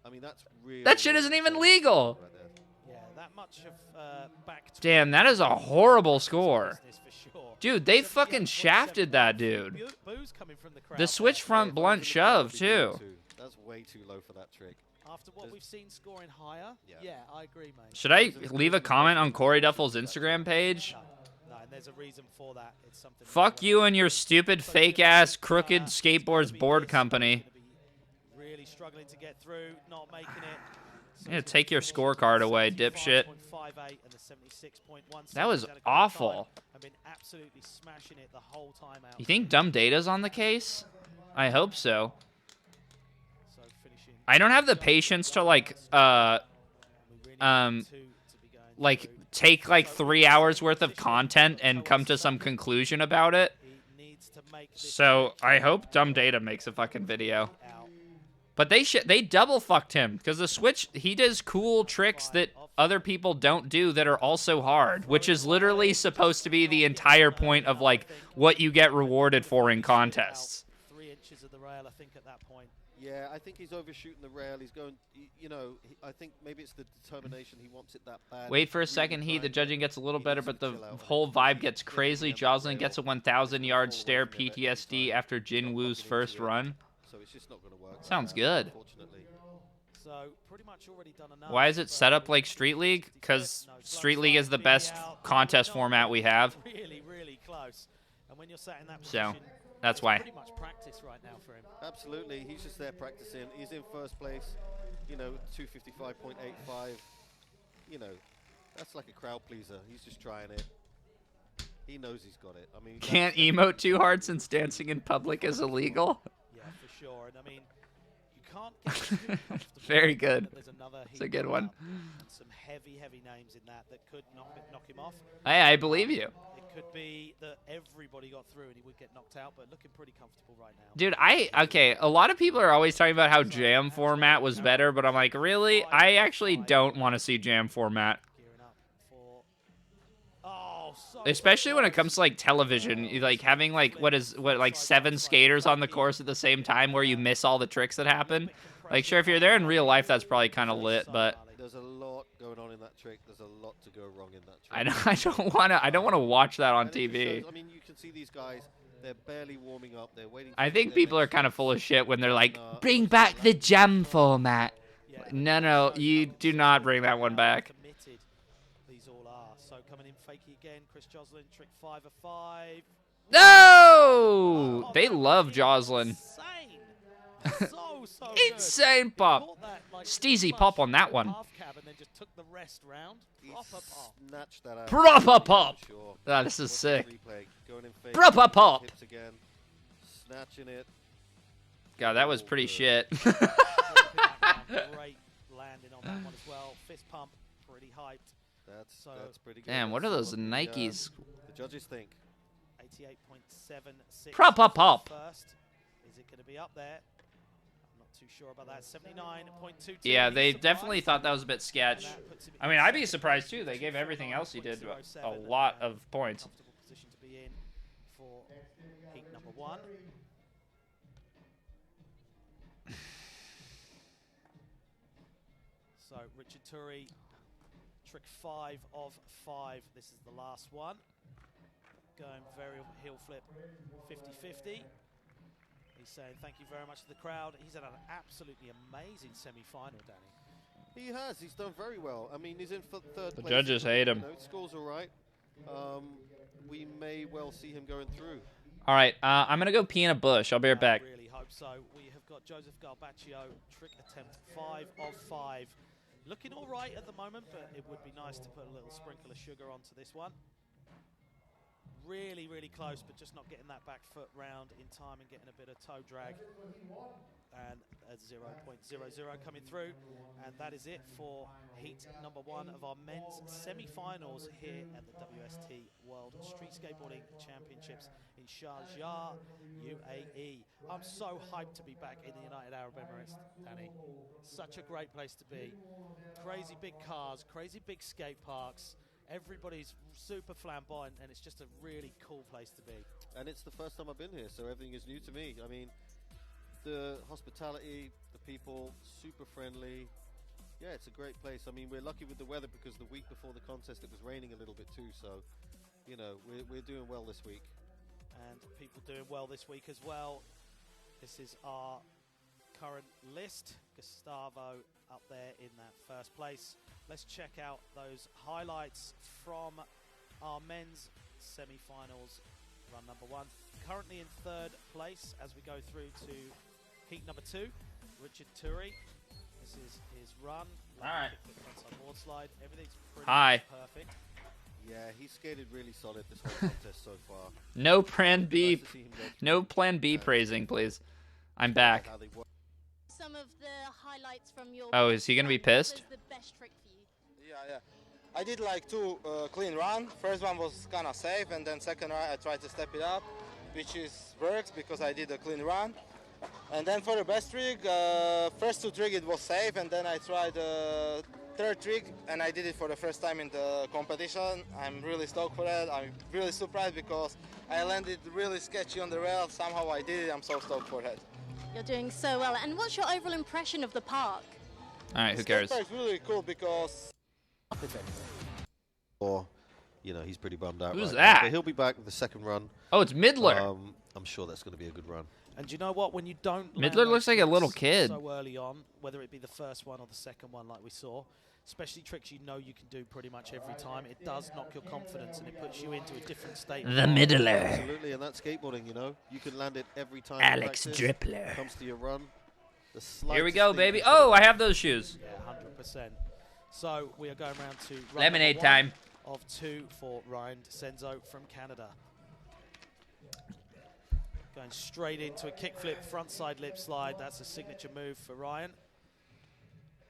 I mean, that's really. That shit isn't even legal. Right there. Yeah, that much of back. Damn, that is a horrible score. business for sure. Dude, they fucking shafted that dude. Booze coming from the crowd The switch there. front blunt shove, too. That's way too low for that trick. After what we've seen scoring higher, yeah, I agree, mate. Should I leave a comment on Corey Duffel's Instagram page? No, and there's a reason for that. It's something. Fuck you and your stupid, fake-ass, crooked skateboards board company. Really struggling to get through, not making it. I'm gonna take your scorecard away, dipshit. That was awful. I've been absolutely smashing it the whole time out. You think Dumb Data's on the case? I hope so. So finishing. I don't have the patience to, like, take, like, 3 hours worth of content and come to some conclusion about it. So, I hope Dumb Data makes a fucking video. But they double fucked him, because the Switch, he does cool tricks that other people don't do that are also hard, which is literally supposed to be the entire point of, like, what you get rewarded for in contests. 3 inches of the rail, I think, at that point. Yeah, I think he's overshooting the rail. He's going, you know, I think maybe it's the determination. He wants it that bad. Wait for a second, Heat. The judging gets a little better, but the whole vibe gets crazy. Jocelyn gets a 1,000-yard stare PTSD after Jin Woo's first run. So it's just not going to work. Sounds good. Unfortunately. So pretty much already done enough. Why is it set up like Street League? Because Street League is the best contest format we have. Really, really close. And when you're sat in that So, position, that's it's why. pretty much practice right now for him. Absolutely. He's just there practicing. He's in first place. You know, 255.85. You know, that's like a crowd pleaser. He's just trying it. He knows he's got it. I mean, Can't emote too hard since dancing in public is illegal. Yeah, for sure. And I mean, you can't get too comfortable. Very good. There's another It's a heat good one. up and some heavy, heavy names in that could knock him off. Hey, I believe you. It could be that everybody got through and he would get knocked out, but looking pretty comfortable right now. Dude, okay, a lot of people are always talking about how Jam format was better, but I'm like, really? I actually don't want to see Jam format. Gearing up for... Oh, Especially when it comes to like television, like having like like 7 skaters on the course at the same time where you miss all the tricks that happen. Like sure, if you're there in real life, that's probably kind of lit, but There's a lot going on in that trick. There's a lot to go wrong in that trick. I don't want to watch that on And it just TV. shows, I mean, you can see these guys. They're barely warming up. They're waiting. I to think get their people are next kind of tricks. full of shit when they're like, And, bring back the jam format. No, you do not bring that one back. Committed these all are. So coming in fakey again, Chris Joslin, trick 5 of 5. No! They love Joslin. Insane. So good. Insane pop. Caught that, like, Steezy much pop on that one. half cab and then just took the rest round. He Proper pop. snatched that out. Proper pop. Sure. Ah, this is Watch sick. the replay. Going in fake, Proper pop. hips again. Snatching it. God, that was pretty shit. Great landing on that one as well. Fist pump, pretty hyped. That's pretty good. Damn, what are That's those what Nikes? The judges think. 88.76. Proper pop. First. Is it going to be up there? I'm not too sure about that. 79.22. Yeah, they Surprise. definitely thought that was a bit sketch. And that puts him I in mean, I'd be second surprised too. place. They gave everything else he did a 65.07, lot and of points. comfortable position to be in for heat number 1. So Richard Turi, trick 5 of 5. This is the last one. Going very heel flip, 50-50. He's saying thank you very much to the crowd. He's had an absolutely amazing semi-final, Danny. He has. He's done very well. I mean, he's in for third The place. judges hate him. You know, scores all right. We may well see him going through. All right, I'm gonna go pee in a bush. I'll be right back. I really hope so. We have got Joseph Garbaccio, trick attempt 5 of 5. Looking all right at the moment, but it would be nice to put a little sprinkle of sugar onto this one. Really, really close, but just not getting that back foot round in time and getting a bit of toe drag. And a 0.00 coming through. And that is it for heat number 1 of our men's semi-finals here at the WST World Street Skateboarding Championships in Sharjah, UAE. I'm so hyped to be back in the United Arab Emirates, Danny. Such a great place to be. Crazy big cars, crazy big skate parks. Everybody's super flamboyant, and it's just a really cool place to be. And it's the first time I've been here, so everything is new to me. I mean, the hospitality, the people, super friendly. Yeah, it's a great place. I mean, we're lucky with the weather because the week before the contest it was raining a little bit too, so, you know, we're doing well this week. And people doing well this week as well. This is our current list. Gustavo up there in that first place. Let's check out those highlights from our men's semi-finals run number 1. Currently in third place as we go through to heat number 2, Richard Turi. This is his run. All right. Frontside board slide. Everything's pretty Hi. perfect. Yeah, he skated really solid this whole contest so far. No plan B. Nice to see him go through. No plan B praising, please. I'm back. How they work. Some of the highlights from your. Oh, is he gonna be pissed? What was the best trick for you? Yeah. I did like 2 clean run. First one was kind of safe, and then second run I tried to step it up, which works because I did a clean run. And then for the best trick, first 2 trick it was safe, and then I tried third trick, and I did it for the first time in the competition. I'm really stoked for that. I'm really surprised because I landed really sketchy on the rail. Somehow I did it. I'm so stoked for that. You're doing so well. And what's your overall impression of the park? All right, who cares? It's really cool because Or, you know, he's pretty bummed out. Who's right that? now. But he'll be back with the second run. Oh, it's Midler. I'm sure that's going to be a good run. And do you know what? When you don't land Midler those looks like a little tricks kid. so early on, whether it be the first one or the second one like we saw, especially tricks you know you can do pretty much every time, it does knock your confidence and it puts you into a different state. The Midler. Absolutely, and that's skateboarding, you know. You can land it every time. in Alex practice. Drippler. Comes to your run. The Here we slightest go, thing baby. you can Oh, do. I have those shoes. Yeah, 100%. So we are going around to run Lemonade number 1 time. of 2 for Ryan Senzo from Canada. Going straight into a kickflip frontside lip slide. That's a signature move for Ryan.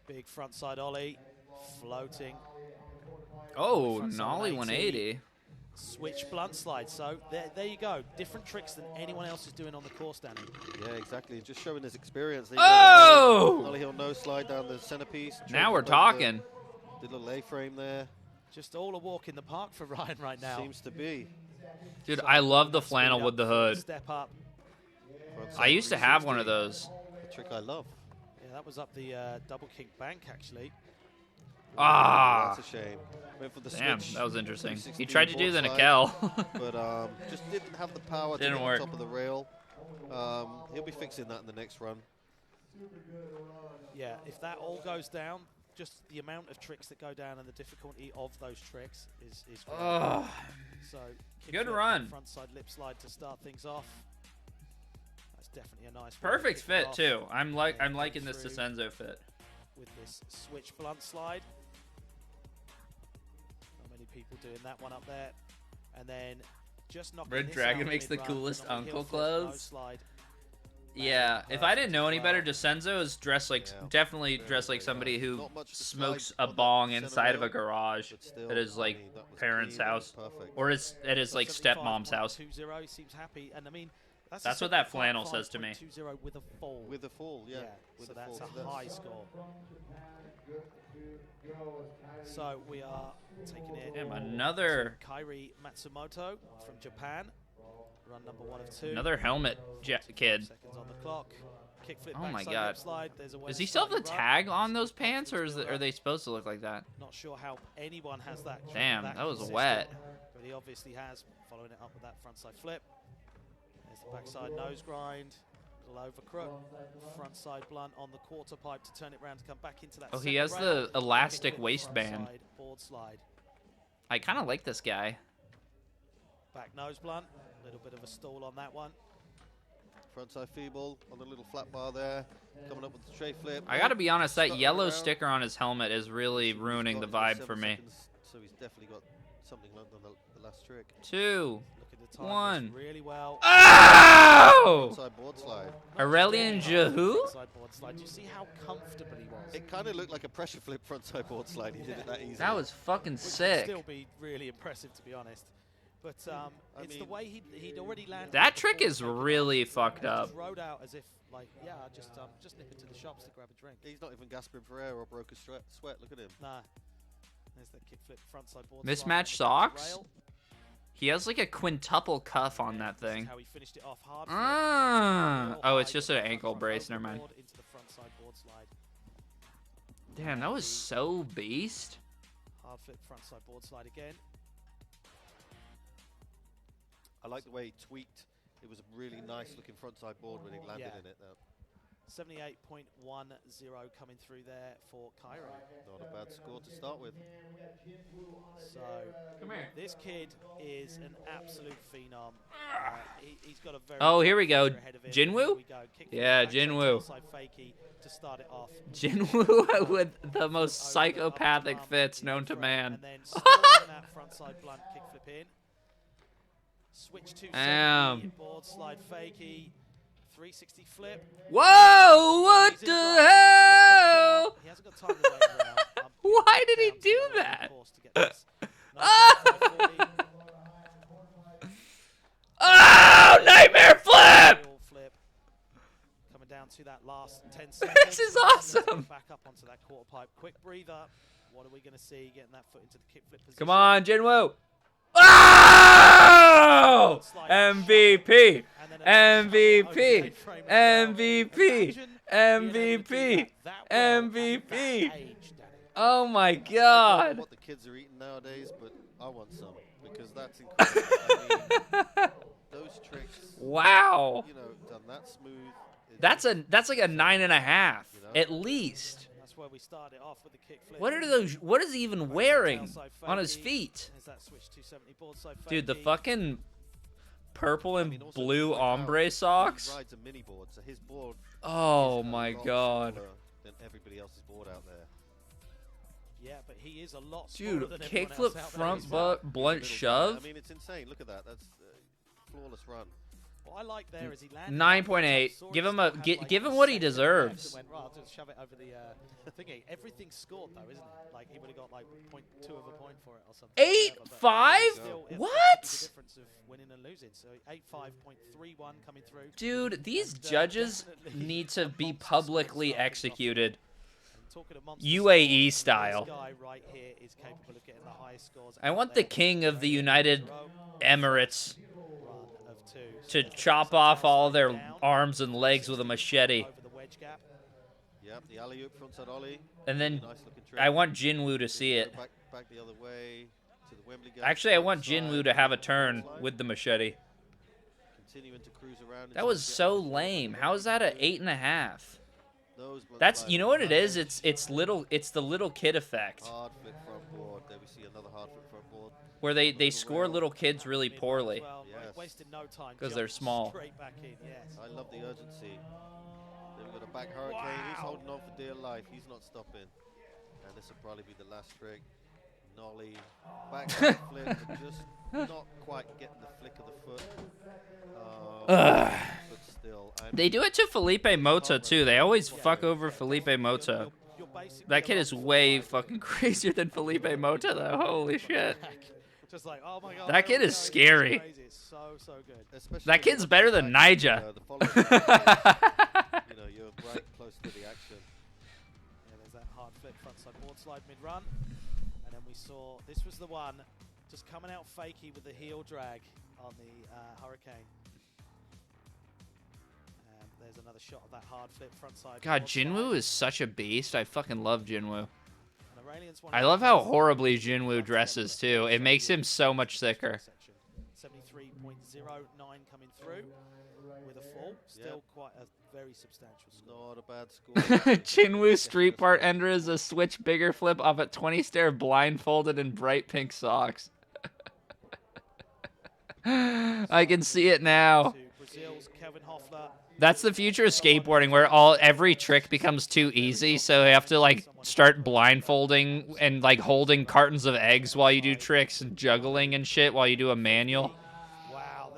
Big frontside ollie, floating. Oh, Frontside nollie 180. Switch blunt slide. So there you go. Different tricks than anyone else is doing on the course, Danny. Yeah, exactly. Just showing his experience. There Oh! Nollie hill no slide down the centerpiece. Now choke we're on the- talking. Did a little A-frame there. Just all a walk in the park for Ryan right now. Seems to be. Dude, So I love the speed flannel up with the for hood. Step up. I used to have one of those. A trick I love. Yeah, that was up the double kick bank actually. Ah, That's a shame. Went for the damn, switch. that was interesting. 360 He tried to do the board Nickel. but just didn't have the power to Didn't get work. on top of the rail. He'll be fixing that in the next run. Yeah, if that all goes down, just the amount of tricks that go down and the difficulty of those tricks is great. Ugh. So Good kickflip, run. Frontside lip slide to start things off. That's definitely a nice way to Perfect kick it fit off. too. I'm And liking go this through Descenzo fit. with this switch blunt slide. Not many people doing that one up there. And then just knocking Red this Dragon out makes the mid-run, coolest knocking heel uncle flip, nose clothes. slide. Yeah, if I didn't know any better, Wow. Descenzo is dressed like Yeah, definitely very, dressed like very somebody nice. who Not much to smokes slide a on that bong center inside of a rail, garage but still, at his I like mean, that was parents' clean, that was house perfect. or at his So like stepmom's house. 75.20 seems happy, and I mean That's what that flannel says to me. 75.20 with a fall. With a fall, yeah. With so a that's fall. a high score. So we are taking it. Damn, another to Kairi Matsumoto from Japan. Run number 1 of 2. another helmet kid. Seconds on the clock. Kickflip Oh my backside God. lip slide. There's a Does he still have the tag on those pants, or are they supposed to look like that? Not sure how anyone has that. Damn, that was consistent, wet. But he obviously has. Following it up with that frontside flip. There's the backside nose grind. Little over crook. Frontside blunt on the quarter pipe to turn it round to come back into that. Oh, he second has rail. the elastic Kickflip waistband. frontside board slide. I kind of like this guy. Back nose blunt. A little bit of a stall on that one. Frontside feeble on the little flat bar there. Coming up with the tray flip. I gotta be honest, that Stuck yellow around. sticker on his helmet is really He's ruining the got vibe 7 for me. seconds, so he's definitely got something like on the last trick. 2, Look at the time. 1. Really well. Oh! Frontside board slide. Aurelian Jehu? Frontside board slide. Do you see how comfortable he was? It kind of looked like a pressure flip frontside board slide. He did it that easy. That was fucking Which would sick. still be really impressive, to be honest. But it's the mean- way he'd already landed. That before trick is taking off. really fucked He up. just rode out as if, like, yeah, just nip into the shops to grab a drink. He's not even gasping for air or broke a sweat. Look at him. Nah. There's that kickflip frontside board. Mismatched slide on the socks? rail. He has like a quintuple cuff on that This is thing. how he finished it off hard. Ah. Oh, it's just an ankle brace. Never mind. Into the frontside board slide. Damn, that was so beast. Hard flip frontside board slide again. I like the way he tweaked. It was a really nice looking frontside board when he landed Yeah. in it. Though. 78.10 coming through there for Kairi. Not a bad score to start with. So Come here. this kid is an absolute phenom. He's got a very Oh, here we go. future ahead of him. Jinwoo? Here we go. Kick flip Yeah, backside Jinwoo. tailside fakie to start it off. Jinwoo with the most Over, up psychopathic to fits the known to front, man. And then stalling that frontside blunt kickflip in. Switch to Damn. board slide fakie. 360 flip. Whoa! What the hell? He hasn't got time to wait around. Why did he Down to do the that? course to get this. Ah! 95.40. Oh! Nightmare flip! Wall flip. Coming down to that last 10 seconds. This is awesome. Back up onto that quarter pipe. Quick breather. What are we going to see? Getting that foot into the kickflip position. Come on, Jinwoo. Oh! MVP! MVP! MVP! MVP! MVP! Oh my I don't know god! what the kids are eating nowadays, but I want some because that's incredible. I mean, those tricks, Wow! you know, done that smooth. That's like a 9.5 You know? at least. That's where we started off with the kickflip. What are those? What is he even wearing on his feet? There's that switch 270 board side Dude, the fakie. fucking purple I and mean, also blue point out, ombre socks. He rides a mini board, so his board Oh is a my lot god. smaller than everybody else's board out there. Yeah, but he is a lot smaller Dude, than everyone else kickflip out there front as well. butt blunt Little guy. shove. I mean, it's insane. Look at that. That's flawless run. What I like there is he landed 9.8. saw Give he him still a had, gi- like, give a him what he second left deserves. and went, right, I'll just shove it over the thingy. Everything's scored though, isn't it? Like he would have got like 0.2 of a point for it or something. 8.5? Still, it What? makes the difference of winning and losing. So 85.31 coming through. Dude, these And, judges definitely need to be a monster publicly score starting off. executed. And Talking of monster UAE scores, style. This guy right here is capable of getting the highest scores. I out want there. the king of the United Emirates Run of 2. to So chop off all their down, arms and legs with a machete. over the wedge gap. Yep, the alley-oop frontside ollie. And then Nice looking trick. I want Jinwoo to see Go it. Back the other way to the Wembley gap. Actually, I want Side, Jinwoo to have a back turn slide. with the machete. Continuing to cruise around. That was so lame. How is that a 8.5? Those blood That's, slide you know on what the it back is? edge. It's the little kid effect, Hard flip front board. There we see another hard flip front board. where they score little kids really poorly. Well, Yes. wasted no time. 'Cause they're jumped small. Straight back in, yes. I love the urgency. Then we've got a back hurricane. He's holding on for dear life. He's not stopping. And this will probably be the last trick. Nollie. Back flip, but just not quite getting the flick of the foot. But still. They do it to Felipe Mota too. They always fuck over Felipe Mota. You're basically That kid allowed is to way survive. fucking crazier than Felipe Mota though. Holy shit. Just like, oh my god. That kid there we is go. It's scary. crazy. It's so good. Especially That if you kid's watch better the than back, Nija. the following you know, you're right close to the action. Yeah, there's that hard flip frontside board slide mid-run. And then we saw, this was the one, just coming out fakey with the heel drag on the Hurricane. And there's another shot of that hard flip frontside God, board Jinwoo slide. is such a beast. I fucking love Jinwoo. And Aurelian's one I of love the how best horribly section, Jinwoo dresses too. It makes him so much thicker. 73.09 coming through with a full. Still quite a very substantial score. Not a bad score. Jinwoo street part ender is a switch bigger flip off at 20 stair blindfolded in bright pink socks. I can see it now. To Brazil's Kelvin Hoffler. That's the future of skateboarding, where every trick becomes too easy, so you have to like start blindfolding and like holding cartons of eggs while you do tricks and juggling and shit while you do a manual. Wow,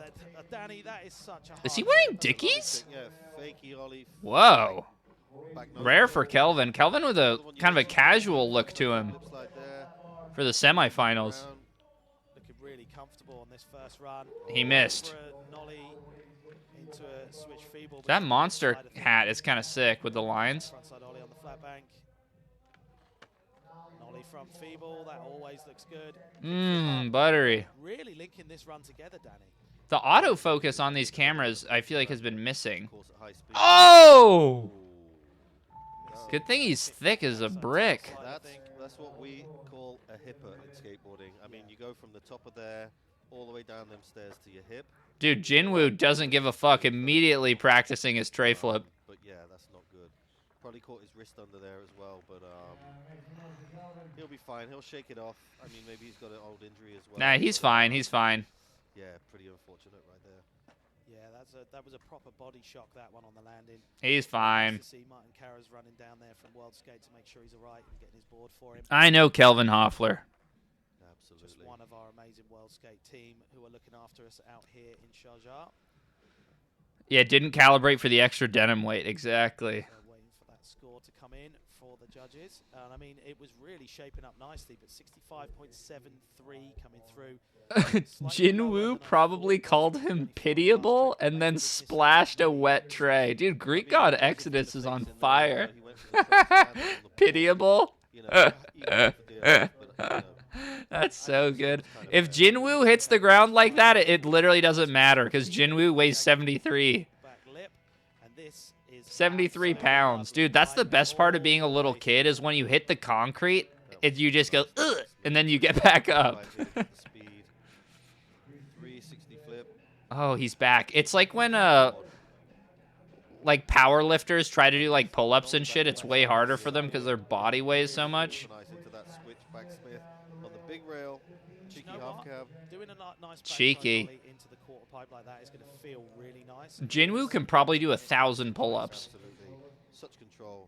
Danny, that is such a hard Is he trick. wearing Dickies? Yeah, fakey ollie. Whoa. Back nose. Rare for Kelvin. Kelvin with a kind of a casual look to him Flip slide there. for the semifinals. Round. Looking really comfortable on this first run. He missed. For a nollie into a switch feeble. but That it's monster side of things. hat is kind of sick with the lines. Frontside ollie on the flat bank. Nollie front feeble, that always looks good. Mmm, buttery. Really linking this run together, Danny. The autofocus on these cameras, I feel like, has been missing. Of course, at high speed. Oh! No. Good thing he's thick as a brick. That's what we call a hipper in skateboarding. I mean, you go from the top of there all the way down them stairs to your hip. Dude, Jinwoo doesn't give a fuck, immediately practicing his tray flip. But yeah, that's not good. Probably caught his wrist under there as well, but he'll be fine. He'll shake it off. I mean, maybe he's got an old injury as well. Nah, he's fine, he's fine. Yeah, pretty unfortunate right there. Yeah, that was a proper body shock, that one on the landing. He's fine. To see Martin Carra's running down there from World Skate to make sure he's all right and getting his board for him. I know Kelvin Hoffler. Absolutely. Just one of our amazing World Skate team who are looking after us out here in Sharjah. Yeah, didn't calibrate for the extra denim weight, exactly. We're waiting for that score to come in for the judges. And I mean, it was really shaping up nicely, but 65.73 coming through. Jinwoo probably called him pitiable and then splashed a wet tray. Dude, Greek God Exodus is on fire. Pitiable? That's so good. If Jinwoo hits the ground like that, it literally doesn't matter because Jinwoo weighs 73. Back lip, and this is 73 pounds. Dude, that's the best part of being a little kid is when you hit the concrete, you just go, ugh, and then you get back up. 360 flip. Oh, he's back. It's like when like power lifters try to do like pull-ups and shit. It's way harder for them because their body weighs so much. Nice into that switch backsmith on the big rail. Cheeky half cab. doing a nice Cheeky. backside ollie into the quarter pipe like that is going to feel really nice. Jinwoo can probably do 1,000 pull-ups. Absolutely. Such control.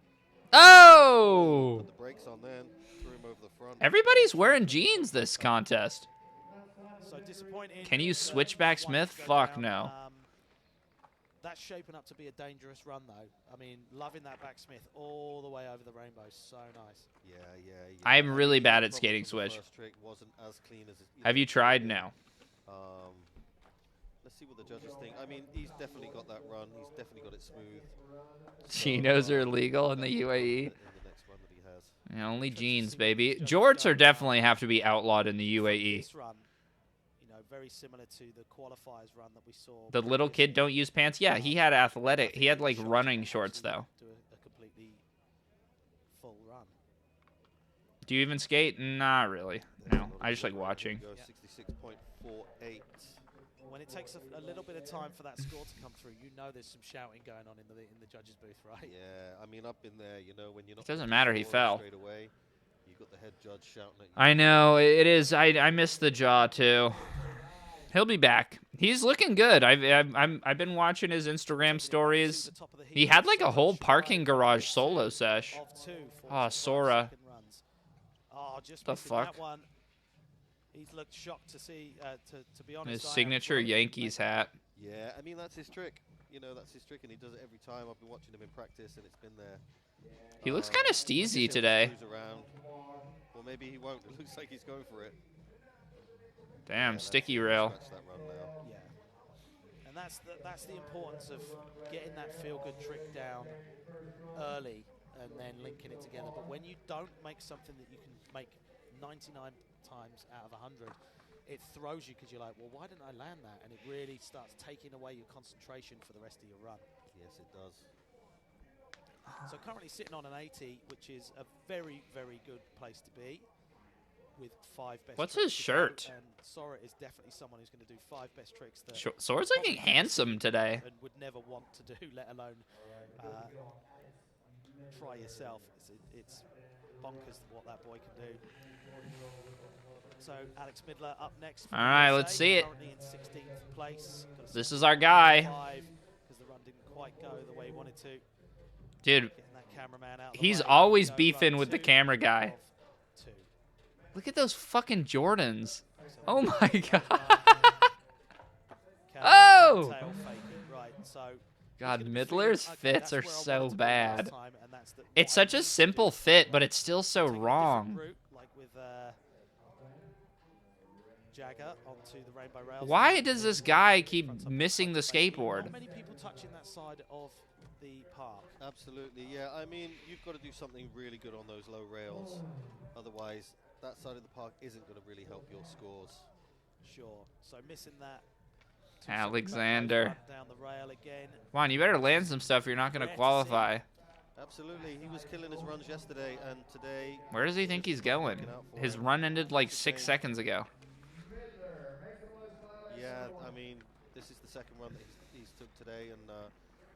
Oh! Put the brakes on then. Threw him over the front. Everybody's wearing jeans this contest. So disappointing. Can you that switchback one Smith? to go Fuck down. no. That's shaping up to be a dangerous run, though. I mean, loving that backsmith all the way over the rainbow. So nice. Yeah. I'm really bad at Problem skating from the switch. first trick wasn't as clean as it, Have you tried now? Let's see what the judges think. I mean, he's definitely got that run. He's definitely got it smooth. Chinos are illegal in the UAE. In the next run that he Yeah, only jeans, baby. Jorts are definitely have to be outlawed in the UAE. This run, you know, very similar to the qualifiers run that we saw. The little kid don't use pants. Yeah, he had athletic. He had like running shorts though. Do a completely full run. Do you even skate? Not really. No, I just like watching. Go 66.48. When it takes a little bit of time for that score to come through, you know there's some shouting going on in the judges' booth, right? Yeah, I mean, I've been there. You know, when you're not. It doesn't matter. He fell. Straight away, you got the head judge shouting at you. I know it is. I miss the jaw too. He'll be back. He's looking good. I've been watching his Instagram stories. He had like a whole parking garage solo sesh. Oh, Sora. Oh, just the fuck? that one. He's looked shocked to see. To be honest, His signature Yankees hat. Yeah, I mean that's his trick. You know, that's his trick, and he does it every time. I've been watching him in practice, and it's been there. He looks kind of steezy today. Around. Well, maybe he won't. It looks like he's going for it. Damn, Yeah, sticky rail. That run now. Yeah, and that's the importance of getting that feel-good trick down early and then linking it together. But when you don't make something that you can make 99 times out of 100, it throws you because you're like, well, why didn't I land that? And it really starts taking away your concentration for the rest of your run. Yes, it does. So currently sitting on an 80, which is a very, very good place to be, with 5 best. What's tricks his to go. shirt? And Sora is definitely someone who's going to do 5 best tricks that Sora's looking handsome today. and would never want to do, let alone try yourself. It's bonkers what that boy can do. So Alex Midler up next. All right, let's see it. Currently in 16th place. This is our guy. Because the run didn't quite go the way he wanted to. Dude, Getting that cameraman out of the he's way. always Go beefing run with the 2 camera guy. of 2. Look at those fucking Jordans. Oh my god. Camera Oh! tail faking. Right, so God, he's gonna Midler's feel, okay, fits that's are where I so wanted to be last bad. time, and that's It's such a simple fit, but it's still so take a different wrong. route, like with Jagger onto the rainbow rails. Why does this guy keep missing the skateboard? Not many people touching that side of the park. Absolutely, yeah. I mean, you've got to do something really good on those low rails. Otherwise, that side of the park isn't going to really help your scores. Sure. So missing that. Alexander. Down the rail again. Come on, you better land some stuff or you're not going to qualify. Absolutely, he was killing his runs yesterday, and today. Where does he think he's going? His run ended like 6 seconds ago. Yeah, I mean, this is the second run that he's took today, and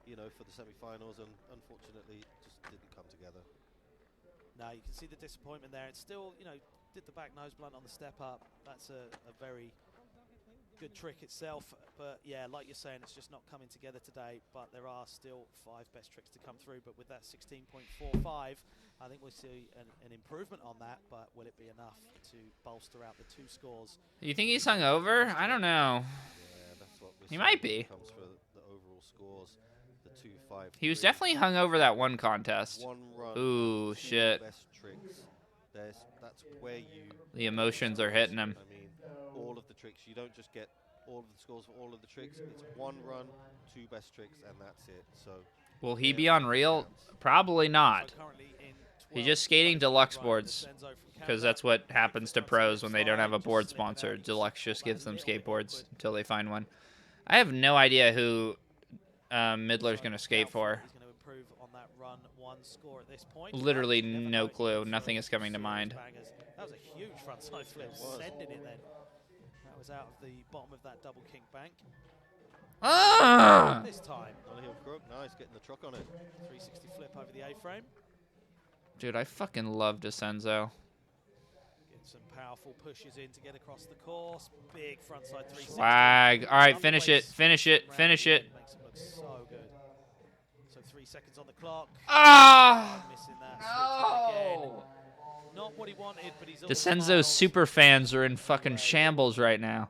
you know, for the semi-finals, and unfortunately, just didn't come together. No, you can see the disappointment there. It's still, you know, did the back nose blunt on the step up. That's a very good trick itself, but yeah, like you're saying, it's just not coming together today. But there are still 5 best tricks to come through. But with that 16.45, I think we'll see an improvement on that. But will it be enough to bolster out the 2 scores? You think he's hungover? I don't know. Yeah, that's what we're He might saying be. Comes for the overall scores, the 2, 5. He was 3. definitely hungover that one contest. 1 run. Ooh, 2 shit. Best tricks. That's where you. The emotions are hitting him. I mean, all of the tricks. You don't just get all of the scores for all of the tricks. It's 1 run, 2 best tricks, and that's it. So. Will he be on reel? Probably not. So currently in He's 12th just skating place, deluxe right, boards Vincenzo from because Canada. that's what happens to pros when they don't have a Just board slipping out, sponsor. just Deluxe just got that gives them little bit skateboards awkward. until they find one. I have no idea who Midler's going to skate for. He's going to improve on that run 1 score at this point. Literally Never no know, he clue. could Nothing throw is coming to serious mind. bangers. That was a huge frontside flip, sending it then. That was out of the bottom of that double king bank. Ah! This time, On a heel crook, nice, getting the truck on it. 360 flip over the A-frame. Dude, I fucking love DeCenzo. Getting some powerful pushes in to get across the course. Big frontside 360. Swag. All right, finish it. Underweights Finish it. round Finish the it. end, makes him look so good. So 3 seconds on the clock. Ah! Missing that switch again. No! Not what he wanted, but he's all DeCenzo's smiles. super fans are in fucking shambles right now.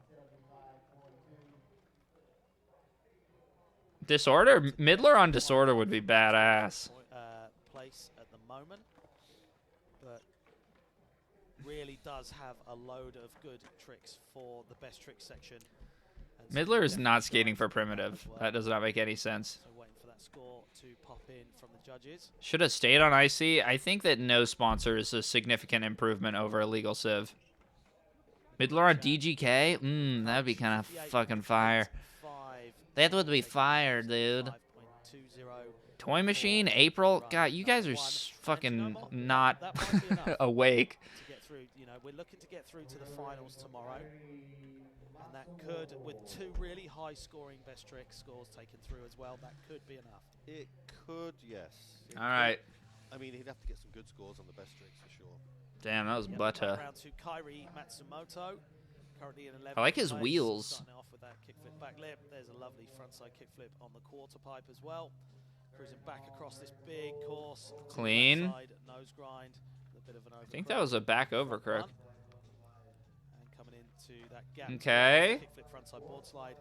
Disorder? Midler on Disorder would be badass. Place at the moment, but really does have a load of good tricks for the best trick section. And so Midler is definitely not skating for going that primitive. as well. That does not make any sense. So waiting for that score to pop in from the judges. Should have stayed on IC. I think that no sponsor is a significant improvement over illegal civ. Midler on DGK? That'd be kind of fucking fire. That would be fire, dude. Toy Machine, April? God, you guys are fucking not awake. To get through, you know, we're looking to get through to the finals tomorrow. And that could, with 2 really high-scoring best trick scores taken through as well, that could be enough. It could, yes. All right. I mean, he'd have to get some good scores on the best tricks for sure. Damn, that was butter. Round to Kairi Matsumoto, currently in 11th I like his place, wheels. Starting off with that kickflip back lip. There's a lovely frontside kickflip on the quarter pipe as well. Cruising back across this big course. Clean. Side, nose grind. A bit of an I think that was a back overcrook. And coming into that gap. Okay. Kickflip frontside board slide.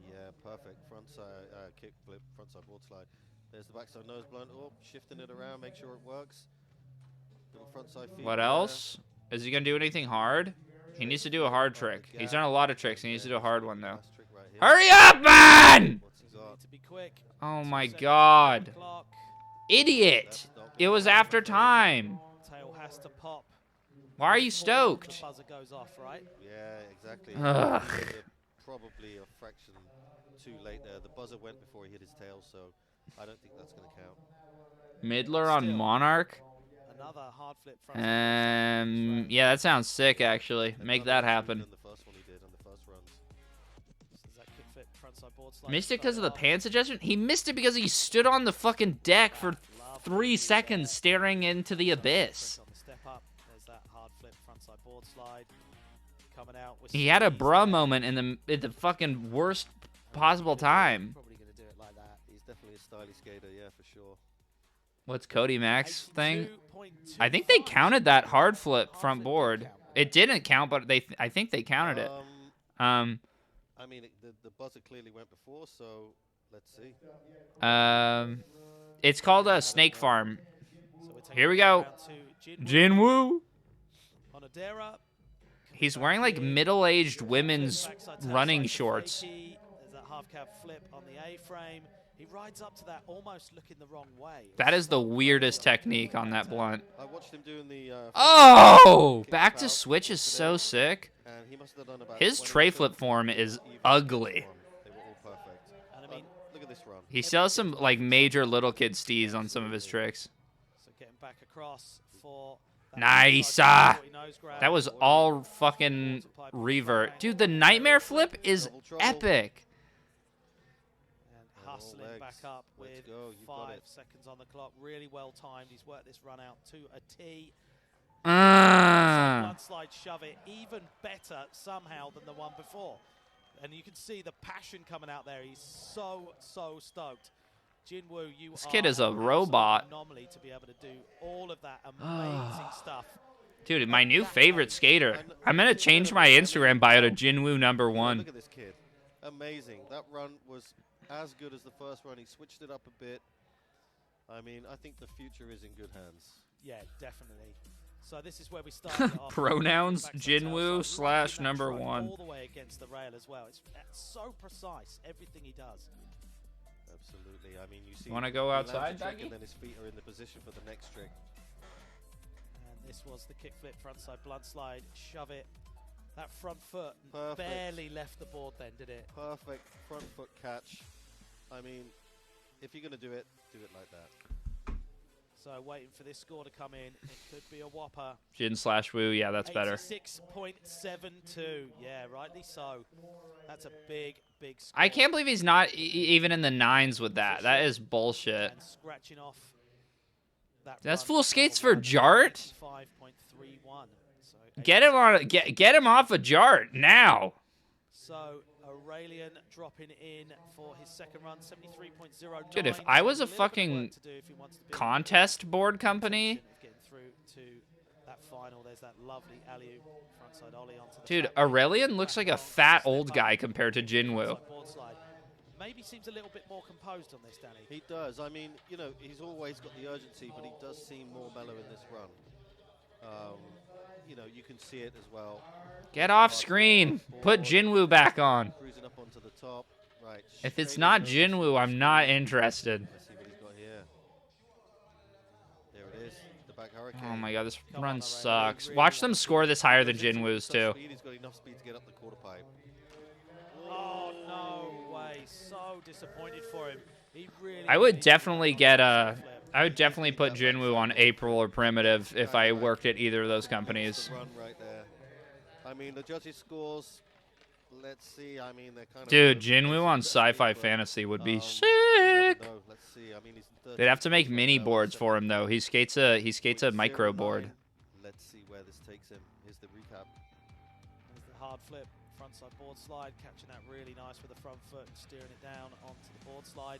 Yeah, perfect. Frontside kickflip, frontside board slide. There's the backside nose blunt. Oh, shifting it around, make sure it works. Little frontside feet. What else? Is he going to do anything hard? He needs to do a hard trick. He's done a lot of tricks. He needs to do a hard one, though. Hurry up, man! What's he got? To be quick. Oh, my God. Idiot! It was after time. Tail has to pop. Why are you stoked? The buzzer goes off, right? Yeah, exactly. Ugh. Probably a fraction too late there. The buzzer went before he hit his tail, so I don't think that's going to count. Midler on Monarch? Another hard flip front. Yeah, that sounds sick, actually. Make that happen. Than the first one he did on the first runs. This is that kickflip frontside board slide. Missed it because of the pants adjustment? He missed it because he stood on the fucking deck for 3 seconds staring into the abyss. On the step up, there's that hard flip frontside board slide coming out. He had a bruh moment in the fucking worst possible time. Probably going to do it like that. He's definitely a stylish skater, yeah, for sure. What's Cody Max thing? I think they counted that hard flip front board. It didn't count, but I think they counted it. I mean, the buzzer clearly went before, so let's see. It's called a Snake Farm. Here we go. Jinwoo. He's wearing like middle-aged women's running shorts. There's that half cab flip on the A-frame. He rides up to that almost looking the wrong way. That is the weirdest technique on that blunt. I watched him doing the. Oh! Back to switch is so sick. And he must have done about His tray flip form is ugly. They were all perfect. And I mean, look at this run. He still has some like major little kid steez on some of his tricks. So getting back across for Nice. That was all fucking revert. Dude, the nightmare flip is epic. Hustling back up with 5 seconds on the clock. Really well timed. He's worked this run out to a T. Blood slide shove it even better somehow than the one before. And you can see the passion coming out there. He's so stoked. Jinwoo, this kid is a robot. Anomaly to be able to do all of that amazing stuff. Dude, my new favorite skater. I'm going to change my Instagram bio to Jinwoo #1. Look at this kid. Amazing. That run was as good as the first run. He switched it up a bit. I mean, I think the future is in good hands. Yeah, definitely. So this is where we start. Pronouns Jinwoo / #1. All the way against the rail as well. It's so precise, everything he does. Absolutely. I mean, you see. Want to go outside, Daggy? And then his feet are in the position for the next trick. And this was the kickflip frontside blunt slide. Shove it. That front foot barely left the board then, did it? Perfect front foot catch. I mean, if you're going to do it like that. So waiting for this score to come in. It could be a whopper. Jin / Woo, yeah, that's better. 86.72. Yeah, rightly so. That's a big score. I can't believe he's not even in the 9s with that. That is bullshit. And scratching off that That's full skates for Jart? 5.31. So get him on get him off of Jart now. So Aurelian dropping in for his second run, 73.09. Dude, if I was a fucking contest board company, getting through to that final, there's that lovely alley-oop frontside ollie onto the dude, track. Aurelian looks like a fat old guy compared to Jinwoo. Maybe seems a little bit more composed on this, Danny. He does. I mean, you know, he's always got the urgency, but he does seem more mellow in this run. You know, you can see it as well. Get off screen. Put Jinwoo back on. Cruising up onto the top, Right. If it's straight not into- Jinwoo, I'm not interested. Let's see what he's got here. There it is. The back hurricane. Oh my god, this Come run on, Ray, sucks. really Watch them wanna score see this it. higher He than goes into it with Jinwoo's such too. speed, he's got enough speed to get up the quarter pipe. Oh, no way. So disappointed for him. He really I would needed to definitely run get on a. that flip. I would definitely put Jinwoo on April or Primitive if I worked at either of those companies. The run right there. I mean, the judges' scores. Let's see. I mean, they're kind of. Dude, all over the Jinwoo place, on but, Sci-Fi Fantasy would be you never sick. know. Let's see. I mean, he's in They'd have to 13th make place mini right now, boards for him 7th. though. He skates a micro 0.09. board. Let's see where this takes him. Here's the recap. There's the hard flip, frontside board slide, catching that really nice with the front foot, steering it down onto the board slide.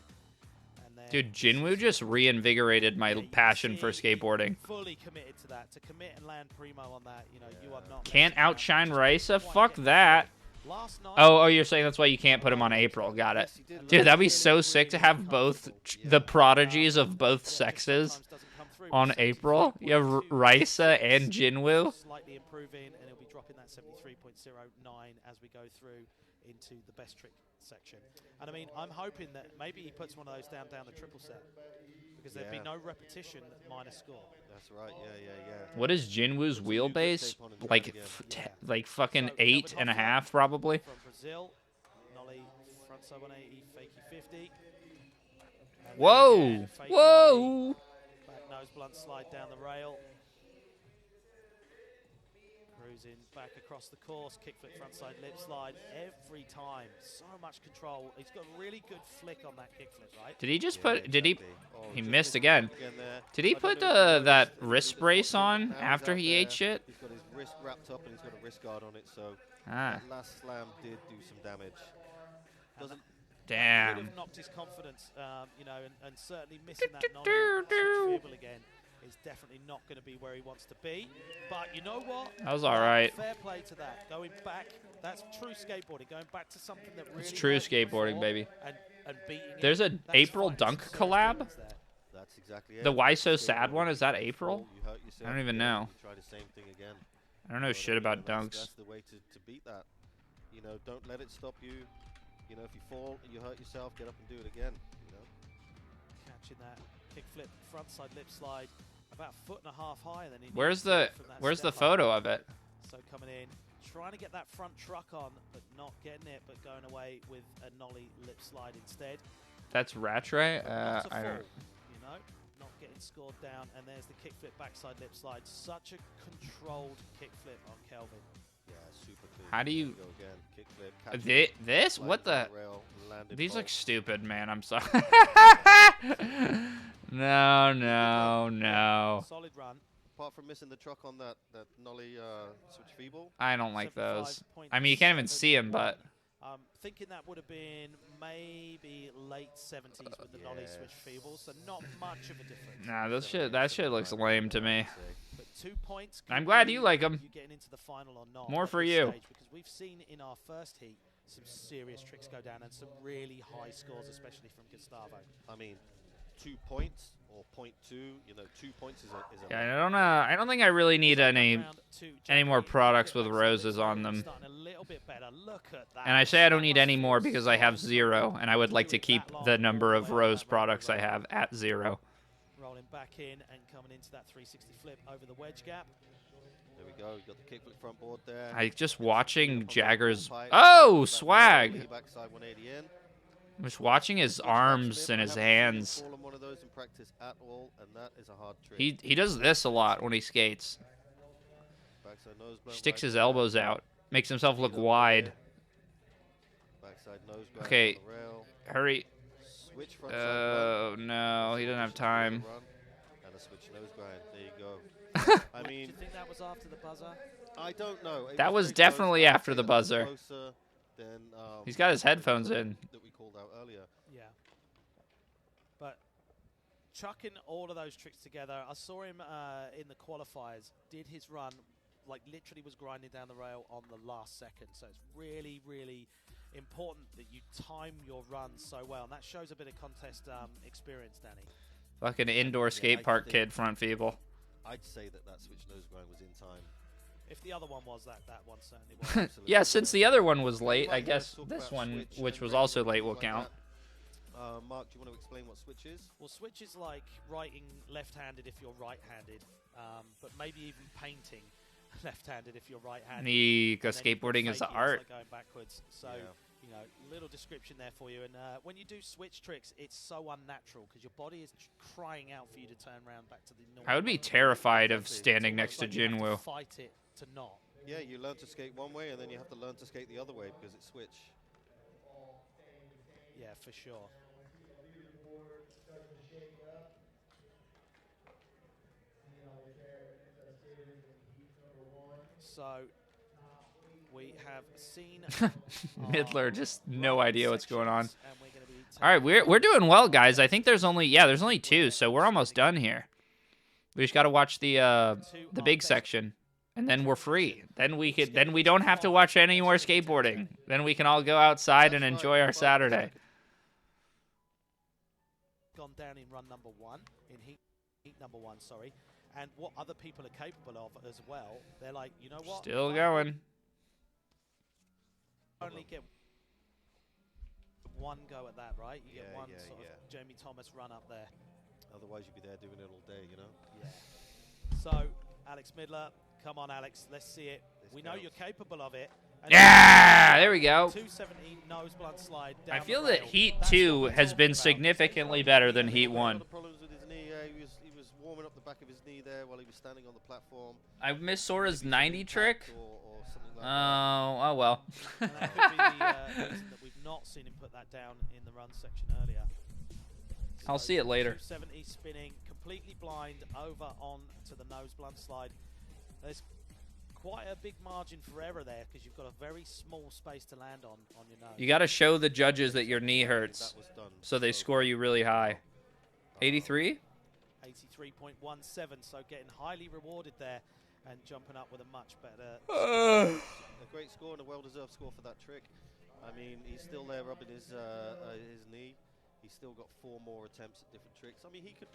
And then Dude, Jinwoo just reinvigorated my Yeah, you can passion for see skateboarding. fully committed to that. To commit and land primo on that, you know, you are not. Can't messing around. outshine Just Raisa? quite Fuck getting that. the last night, Oh, you're saying that's why you can't put him on April. Got it. Yes, he did. Dude, that'd be really, so sick to really have both uncomfortable. the Yeah. prodigies of both yeah, just sexes sometimes doesn't come through. on 73.2, April. You have Raisa and Jinwoo. Slightly improving, and he'll be dropping that 73.09 as we go through into the best trick section. And I mean, I'm hoping that maybe he puts one of those down the triple set, because there'd be Yeah. no repetition minus score. That's right. Yeah. What is Jinwoo's wheelbase? Like, like fucking So, 8.5 probably. From Brazil, Nolly frontside 180, fakie 50. And then Whoa! again, fakie Whoa! back nose blunt slide down the rail. Cruising back across the course, kickflip frontside lip slide every time. So much control. He's got a really good flick on that kickflip, right? Did he just Yeah, put? Did he? exactly. Oh, He just missed missed again. there. Did he I don't put know if you noticed, that look at wrist this, brace look at on the hands after out he there. ate shit? He's got his wrist wrapped up and he's got a wrist guard on it, so Ah, that last slam did do some damage. Doesn't Would damn. have knocked his confidence, you know, and certainly missing that non-switch again is definitely not going to be where he wants to be. But you know what? That was all right. Fair play to that. Going back, that's true skateboarding. Going back to something that really It's true worked skateboarding, before baby. And beating it. There's a That's April fine. Dunk Some serious collab. difference there. That's exactly it. The Why So Skateboarding, Sad one, is that you April? fall, you hurt yourself, I don't even yeah, know. you try the same thing again. I don't know You shit what I about mean? And dunks. That's the way to beat that. You know, don't let it stop you. You know, if you fall, you hurt yourself, get up and do it again. You know. Catching that kickflip frontside lip slide about a foot and a half higher than he needed Where's to the from that Where's the step up. photo of it? So coming in, trying to get that front truck on, but not getting it, but going away with a nollie lip slide instead. That's Rattray. But not a I fall, don't. you know, not getting scored down. And there's the kickflip backside lip slide. Such a controlled kickflip on Kelvin. Yeah, super clean. How do There you- go again. Kickflip, catch This? slide What down the? rail, landed These look bolt. stupid, man. I'm sorry. No. Solid run. Apart from missing the truck on that nollie switch feeble. I don't like those. I mean, you can't even see him, but Thinking that would have been maybe late 70s with the nollie switch feeble, so not much of a difference. nah, that shit looks lame to me. But 2 points. I'm could glad be you like 'em. You getting into the final or not? More at for this you. stage, because we've seen in our first heat some serious tricks go down and some really high scores, especially from Gustavo. I mean, 2 points or 0.2. You know, 2 points is a yeah, I don't think I really need any Round two, more Jack, products kick with backside roses lip on slide, them. starting a little bit better. Look at that. And I say I don't That need must any more feel because I have so 0, and I would like to doing keep that long the number all of the way up rose that round products I row. have at 0. Rolling back in and coming into that 360 flip over the wedge gap. There we go. You got the kickflip front board there. I just watching Jagger's. Pipe, Oh, back swag! nollie, backside 180 in. Just watching his Good arms catch, and I his haven't seen him hands. fall on one of those in practice at all, and that is a hard trick. He does this a lot when he skates. Backside nose blunt Sticks right his there. elbows out, makes himself look Speed up wide. there. Backside nose grind Okay. on the rail. Hurry! Switch front side Oh no, he doesn't have time. run, and a switch nose grind. There you go. I Do mean, you think that was after the buzzer? I don't know. It That was very close. definitely I would after say the that was buzzer. closer than, He's got his the headphones trick in. that we called out earlier. Yeah. But chucking all of those tricks together, I saw him in the qualifiers, did his run, like literally was grinding down the rail on the last second. So it's really, really important that you time your run so well. And that shows a bit of contest experience, Danny. Fucking indoor skate I park think- kid front feeble. I'd say that switch nose grind was in time. If the other one was that one certainly was. Absolutely. Yeah, since the other one was late, I Right, guess let's talk this about one, switch which and was rhythm also and late, things will like count. that. Mark, do you want to explain what switch is? Well, switch is like writing left-handed if you're right-handed, but maybe even painting left-handed if you're right-handed. Because And then you've got skateboarding is the fakie, it's art. like going backwards. So, Yeah. you know, little description there for you. And when you do switch tricks, it's so unnatural because your body is crying out for you to turn around back to the normal. I would be way. terrified of Exactly. standing next It's to like you have Jinwoo. fight it to not. Yeah, you learn to skate one way, and then you have to learn to skate the other way because it's switch. Yeah, for sure. So we have seen Midler, just no idea what's going on. sections, and we're gonna be All right, we're doing well, guys. I think there's only two, so we're almost done here. We just got to watch the big section, and then we're free. Then we don't have to watch any more skateboarding. Then we can all go outside and That's enjoy right. our Well, Saturday. gone down in run number one, in heat number one, sorry, and what other people are capable of as well. They're like, you know what? Still If I going. only get one go at that, right? You get Yeah, one yeah, sort yeah. of Jamie Thomas run up there. Otherwise, you'd be there doing it all day, you know? Yeah. So, Alex Midler, come on, Alex, let's see it. This We know counts. you're capable of it. And Yeah, there we go. 270 nose blunt slide I down feel the that rail. Heat That's 2 what we're has talking been about. significantly better than Heat He's got 1. the problems with his knee. He was warming up the back of his knee there while he was standing on the platform. I missed Sora's Maybe 90 impact trick. or something like that. Oh well. And that could be the reason that we've not seen him put that down in the run section earlier. I'll see it later. 270 spinning, completely blind over on to the nose blunt slide. There's quite a big margin for error there because you've got a very small space to land on your nose. You got to show the judges that your knee hurts, That was done so they so score you really high. 83? 83.17, so getting highly rewarded there and jumping up with a much better. A great score and a well-deserved score for that trick. I mean, he's still there rubbing his knee. He's still got 4 more attempts at different tricks. I mean, he could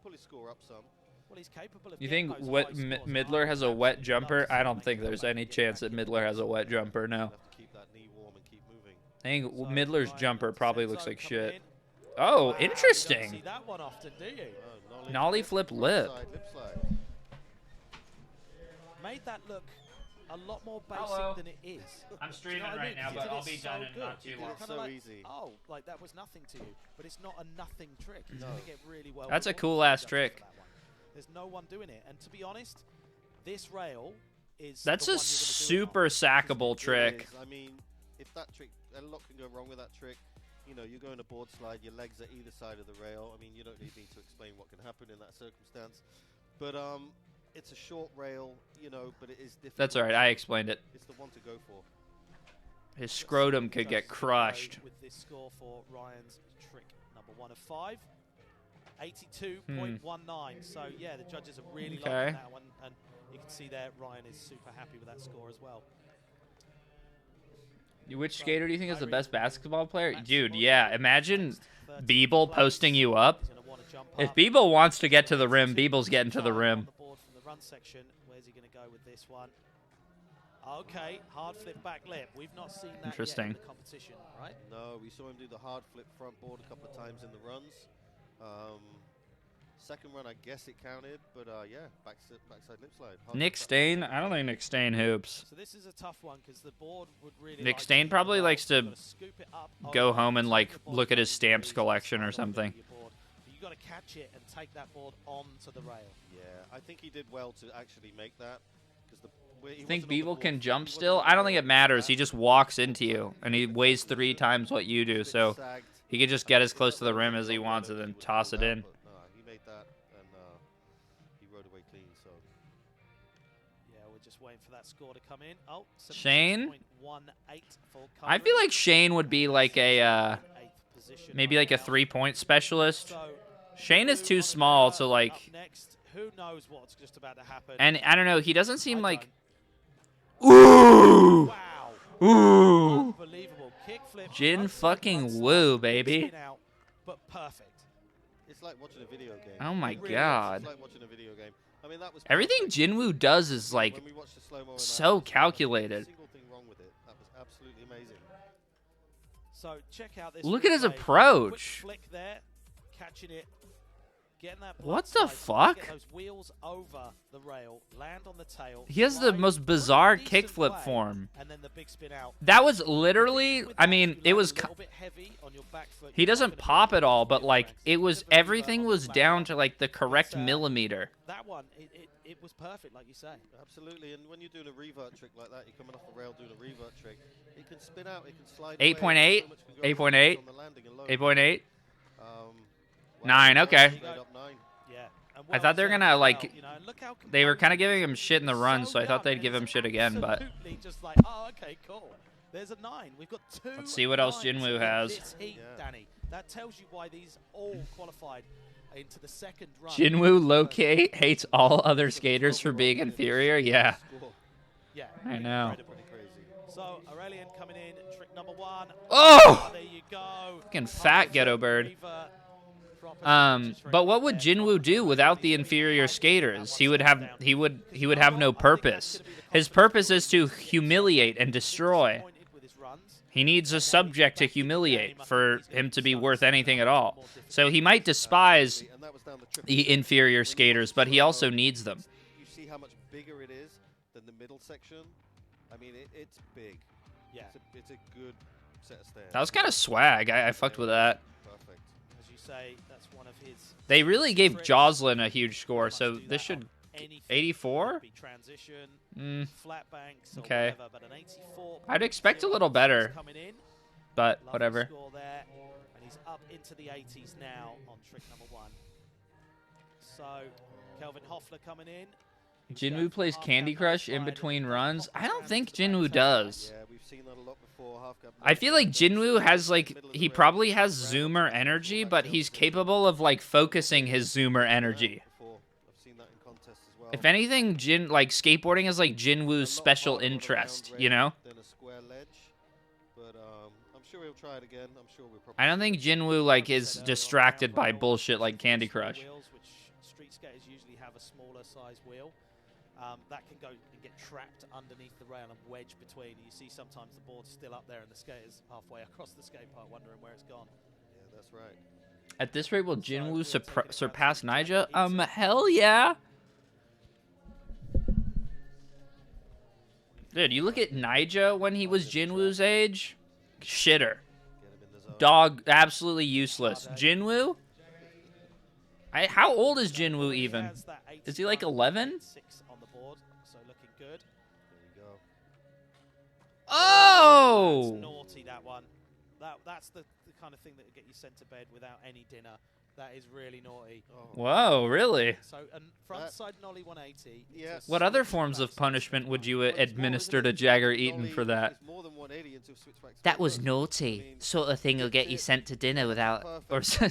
pull his score up some. Well, he's capable of. You getting think those high scores. Midler has a wet jumper? I don't think there's any chance that Midler has a wet jumper, no. Have to keep that knee warm and keep moving. I think So Midler's Ryan jumper probably Senzo looks like coming shit. in. Oh, Wow, you don't see interesting. that one often, do you? Nollie flip lip. Side, lip slide. Made that look a lot more basic Hello. than it is. I'm Do streaming you know what I right mean? now, He but did I'll it be so done in good. not too He did long. it kinda So like, easy. oh, like that was nothing to you, but it's not a nothing trick. It's No. going to get really well. That's a rewarded cool for ass judges trick. for that one. There's no one doing it, and to be honest, this rail is. That's the a one you're gonna do it on. super sackable It trick. is. I mean, if that trick, a lot can go wrong with that trick. You know, you're going to board slide, your legs are either side of the rail. I mean, you don't need me to explain what can happen in that circumstance. But it's a short rail, you know, but it is difficult. That's alright, I explained it. It's the one to go for. His scrotum could get Judges are gonna go crushed. With this score for Ryan's trick number 1 of 5. 82.19. So yeah, the judges are really Okay. liking that one, and you can see there Ryan is super happy with that score as well. Which skater do you think is the Kyrie best basketball player? Max Dude, Simons yeah, next, imagine 30 Beeble plays. posting you up. He's gonna wanna jump If up. Beeble wants to get to the rim, 82 Beeble's getting to the on rim. the board from the run section. Where's he going to go with this one? Okay, hard flip back lip. We've not seen that yet Interesting. in the competition, right? No, we saw him do the hard flip front board a couple of times in the runs. Second run, I guess it counted, but yeah, backside lip slide. Hard Nick flip back. Stain? I don't think Nick Stain hoops. So this is a tough one because the board would really. Nick like Stain you probably to likes to gotta scoop it up go over, home and, take like, the board look at his really stamps easy, collection or slide over something. your board. But you got to catch it and take that board onto the rail. Yeah, I think he did well to actually make that. Think Beeble can jump still? I don't think it matters. He just walks into you, and he weighs 3 times what you do, so he can just get as close to the rim as he wants and then toss it in. No, he made that, and he rode away clean. So Yeah, we're just waiting for that score to come in. Oh, Shane? 76.18 for I feel like Shane would be like a, 8th position maybe right like a now. 3-point specialist. So, Shane is who too wants to small go to, like, up next? Who knows what's just about to happen? and I don't know, he doesn't seem I like, don't. ooh, Wow. ooh. Unbelievable. Kickflip. Jin outside fucking right side, woo, big baby. spin out, but perfect. it's like watching a video game. Oh my It really is. god. It's like watching a video game. I mean, that was Everything perfect. Jinwoo does is like When we watched the slow-mo exploring So that. calculated. Single thing wrong with it. That was absolutely amazing. So check out this. Look at his replay. approach. Quick flick there, catching it. Getting that What blood the slice, fuck? Get those wheels over the rail, land on the tail. He has the slide most bizarre pretty decent kickflip way, form. And then the big spin out. That was literally, With I that, mean, you it land was, a little bit heavy on your back foot. he You're not doesn't gonna be pop able at to all, get but the like, correct. it was, Bit of a everything revert was on the down back to like the correct But, millimeter. That one, it was perfect, like you say. Absolutely, and when you're doing a revert trick like that, you're coming off the rail doing a revert trick, it can spin out, it can slide 8.8, 8.8, 8.8, Um, 9, okay. Straight up 9. Yeah. And I thought they were well gonna, done as like, well, you know, and look how they were kind of composed giving he him is. shit in the He's run, so I thought young, they'd and give him it's shit again, but absolutely just like, oh, okay, cool. There's a 9. We've got 2. Let's see what else 9s Jinwoo in has. This heat, Yeah. Danny. That tells you why these all qualified into the second run. Jinwoo low-key hates all other skaters for being inferior. Yeah, Yeah, I know. incredible. So Aurelian coming in, trick number 1. Oh! There you go. Fucking fat ghetto bird. Revert. Proper switch But what right would there. Jinwoo do without the inferior skaters? He would have no purpose. His purpose is to humiliate and destroy. He needs a subject to humiliate for him to be worth anything at all. So he might despise And that was down the triple. the inferior skaters, but he also needs them. You see how much bigger it is than the middle section? I mean, it's big. Yeah. It's a good set of stairs. That was kind of swag. I fucked with that. Perfect. As you say, that's one of his. They really gave Jocelyn a huge score, so this should... 84? Be transition, flat banks, or Okay. whatever, but an 84. I'd expect a little better, Coming in. but Lovely whatever. Score there, and he's up into the 80s now on trick number 1. So Kelvin Hoffler coming in. Jinwoo plays Candy Crush in between runs. I don't think Jinwoo does. Yeah, we've seen that a lot before. Half gap I feel like Jinwoo has like, he probably has zoomer energy, but he's capable of like focusing his zoomer energy. before. I've seen that in contests as well. If anything, skateboarding is like Jinwoo's special interest, you know? Then a square ledge, but I'm sure he'll try it again. I'm sure we'll probably. I don't think Jinwoo like is distracted by bullshit like Candy Crush. Wheels, which street skaters usually have a smaller size wheel. That can go and get trapped underneath the rail and wedge between. You see sometimes the board's still up there and the skater's halfway across the skate park wondering where it's gone. Yeah, that's right. At this rate, will Jinwoo surpass Nyjah? Hell yeah. Dude, you look at Nyjah when he was Jinwoo's age. Shitter. Get him in the zone. Dog, absolutely useless. Jinwoo? How old is Jinwoo even? Is he like 11? 6 on the board, so looking good. There you go. Oh! That's naughty, that one. That's the kind of thing that would get you sent to bed without any dinner. That is really naughty. Oh. Whoa, really? So, front side nollie 180. Yes. What other forms of punishment would you administer to Jagger Eaton for that? It's more than 180 into a switchback That split was hook. naughty. Sort of thing will get you sent to dinner without, or sent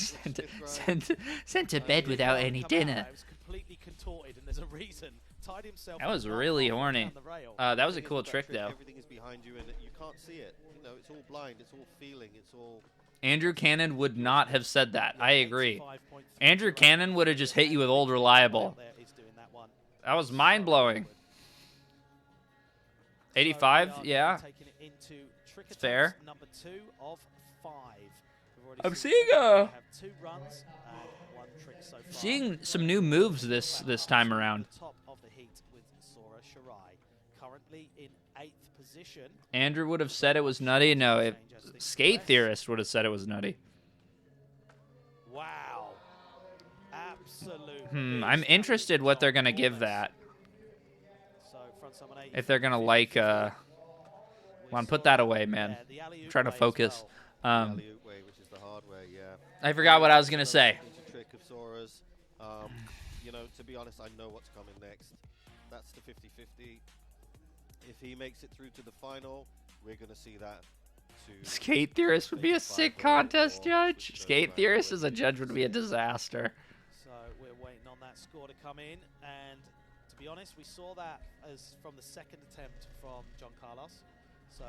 to bed without any dinner. It was completely contorted, and there's a reason. Tied himself. That was in really one horny. down the rail. That was a Thing is cool with that trick, though. Everything is behind you, and you can't see it. You know, it's all blind. It's all feeling. It's all. Andrew Cannon would not have said that. I agree. 85.3 Andrew Cannon would have just hit you with old reliable. There is doing that one. That was mind-blowing. 85? So we are Yeah. taking it into trick It's fair. attempt number 2 of 5. We've already I'm seen seeing we a- have 2 runs and 1 trick so far. Seeing some new moves this time around. Top of the heat with Sora Shirai, currently in 8th position. Andrew would have said it was nutty. No, Skate Theorist would have said it was nutty. Wow. Absolute. I'm beast. interested what they're gonna give that. So front side 180, If they're gonna like, come on, put that away, man. yeah, the alley-oop Trying to way as focus. well. alley-oop way, which is the hard way. Yeah. I forgot what I was gonna say. Signature trick of Sora's. You know, to be honest, I know what's coming next. That's the 50-50. If he makes it through to the final, we're gonna see that. To Skate Theorist would be a sick contest judge. Skate Theorist as a judge would be a disaster. So we're waiting on that score to come in, and to be honest, we saw that as from the second attempt from John Carlos. So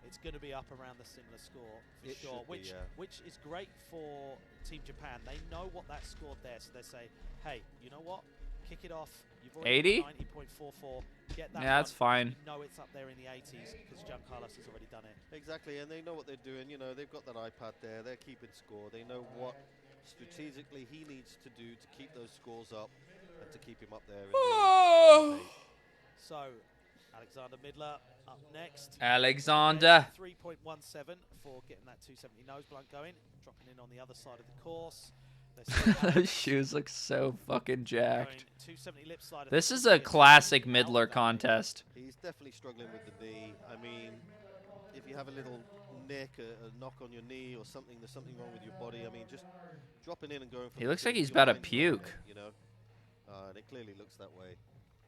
it's going to be up around the similar score for It sure, should be, yeah. which is great for Team Japan. They know what that scored there, so they say, hey, you know what? Kick it off. You've already 80? got 90.44. Get that Yeah, that's one. fine. You know it's up there in the 80s because Giancarlos has already done it. Exactly, and they know what they're doing. You know, they've got that iPad there. They're keeping score. They know what strategically he needs to do to keep those scores up and to keep him up there. In the So, Alexander Midler up next. Alexander. 3.17 for getting that 270 nose blunt going. Dropping in on the other side of the course. Those shoes look so fucking jacked. 270 lip slide. This is a classic Midler contest. He's definitely struggling with the knee. I mean, if you have a little nick, a knock on your knee or something, there's something wrong with your body. I mean, just dropping in and going for He the looks like big he's about to line, puke. you know, and it clearly looks that way.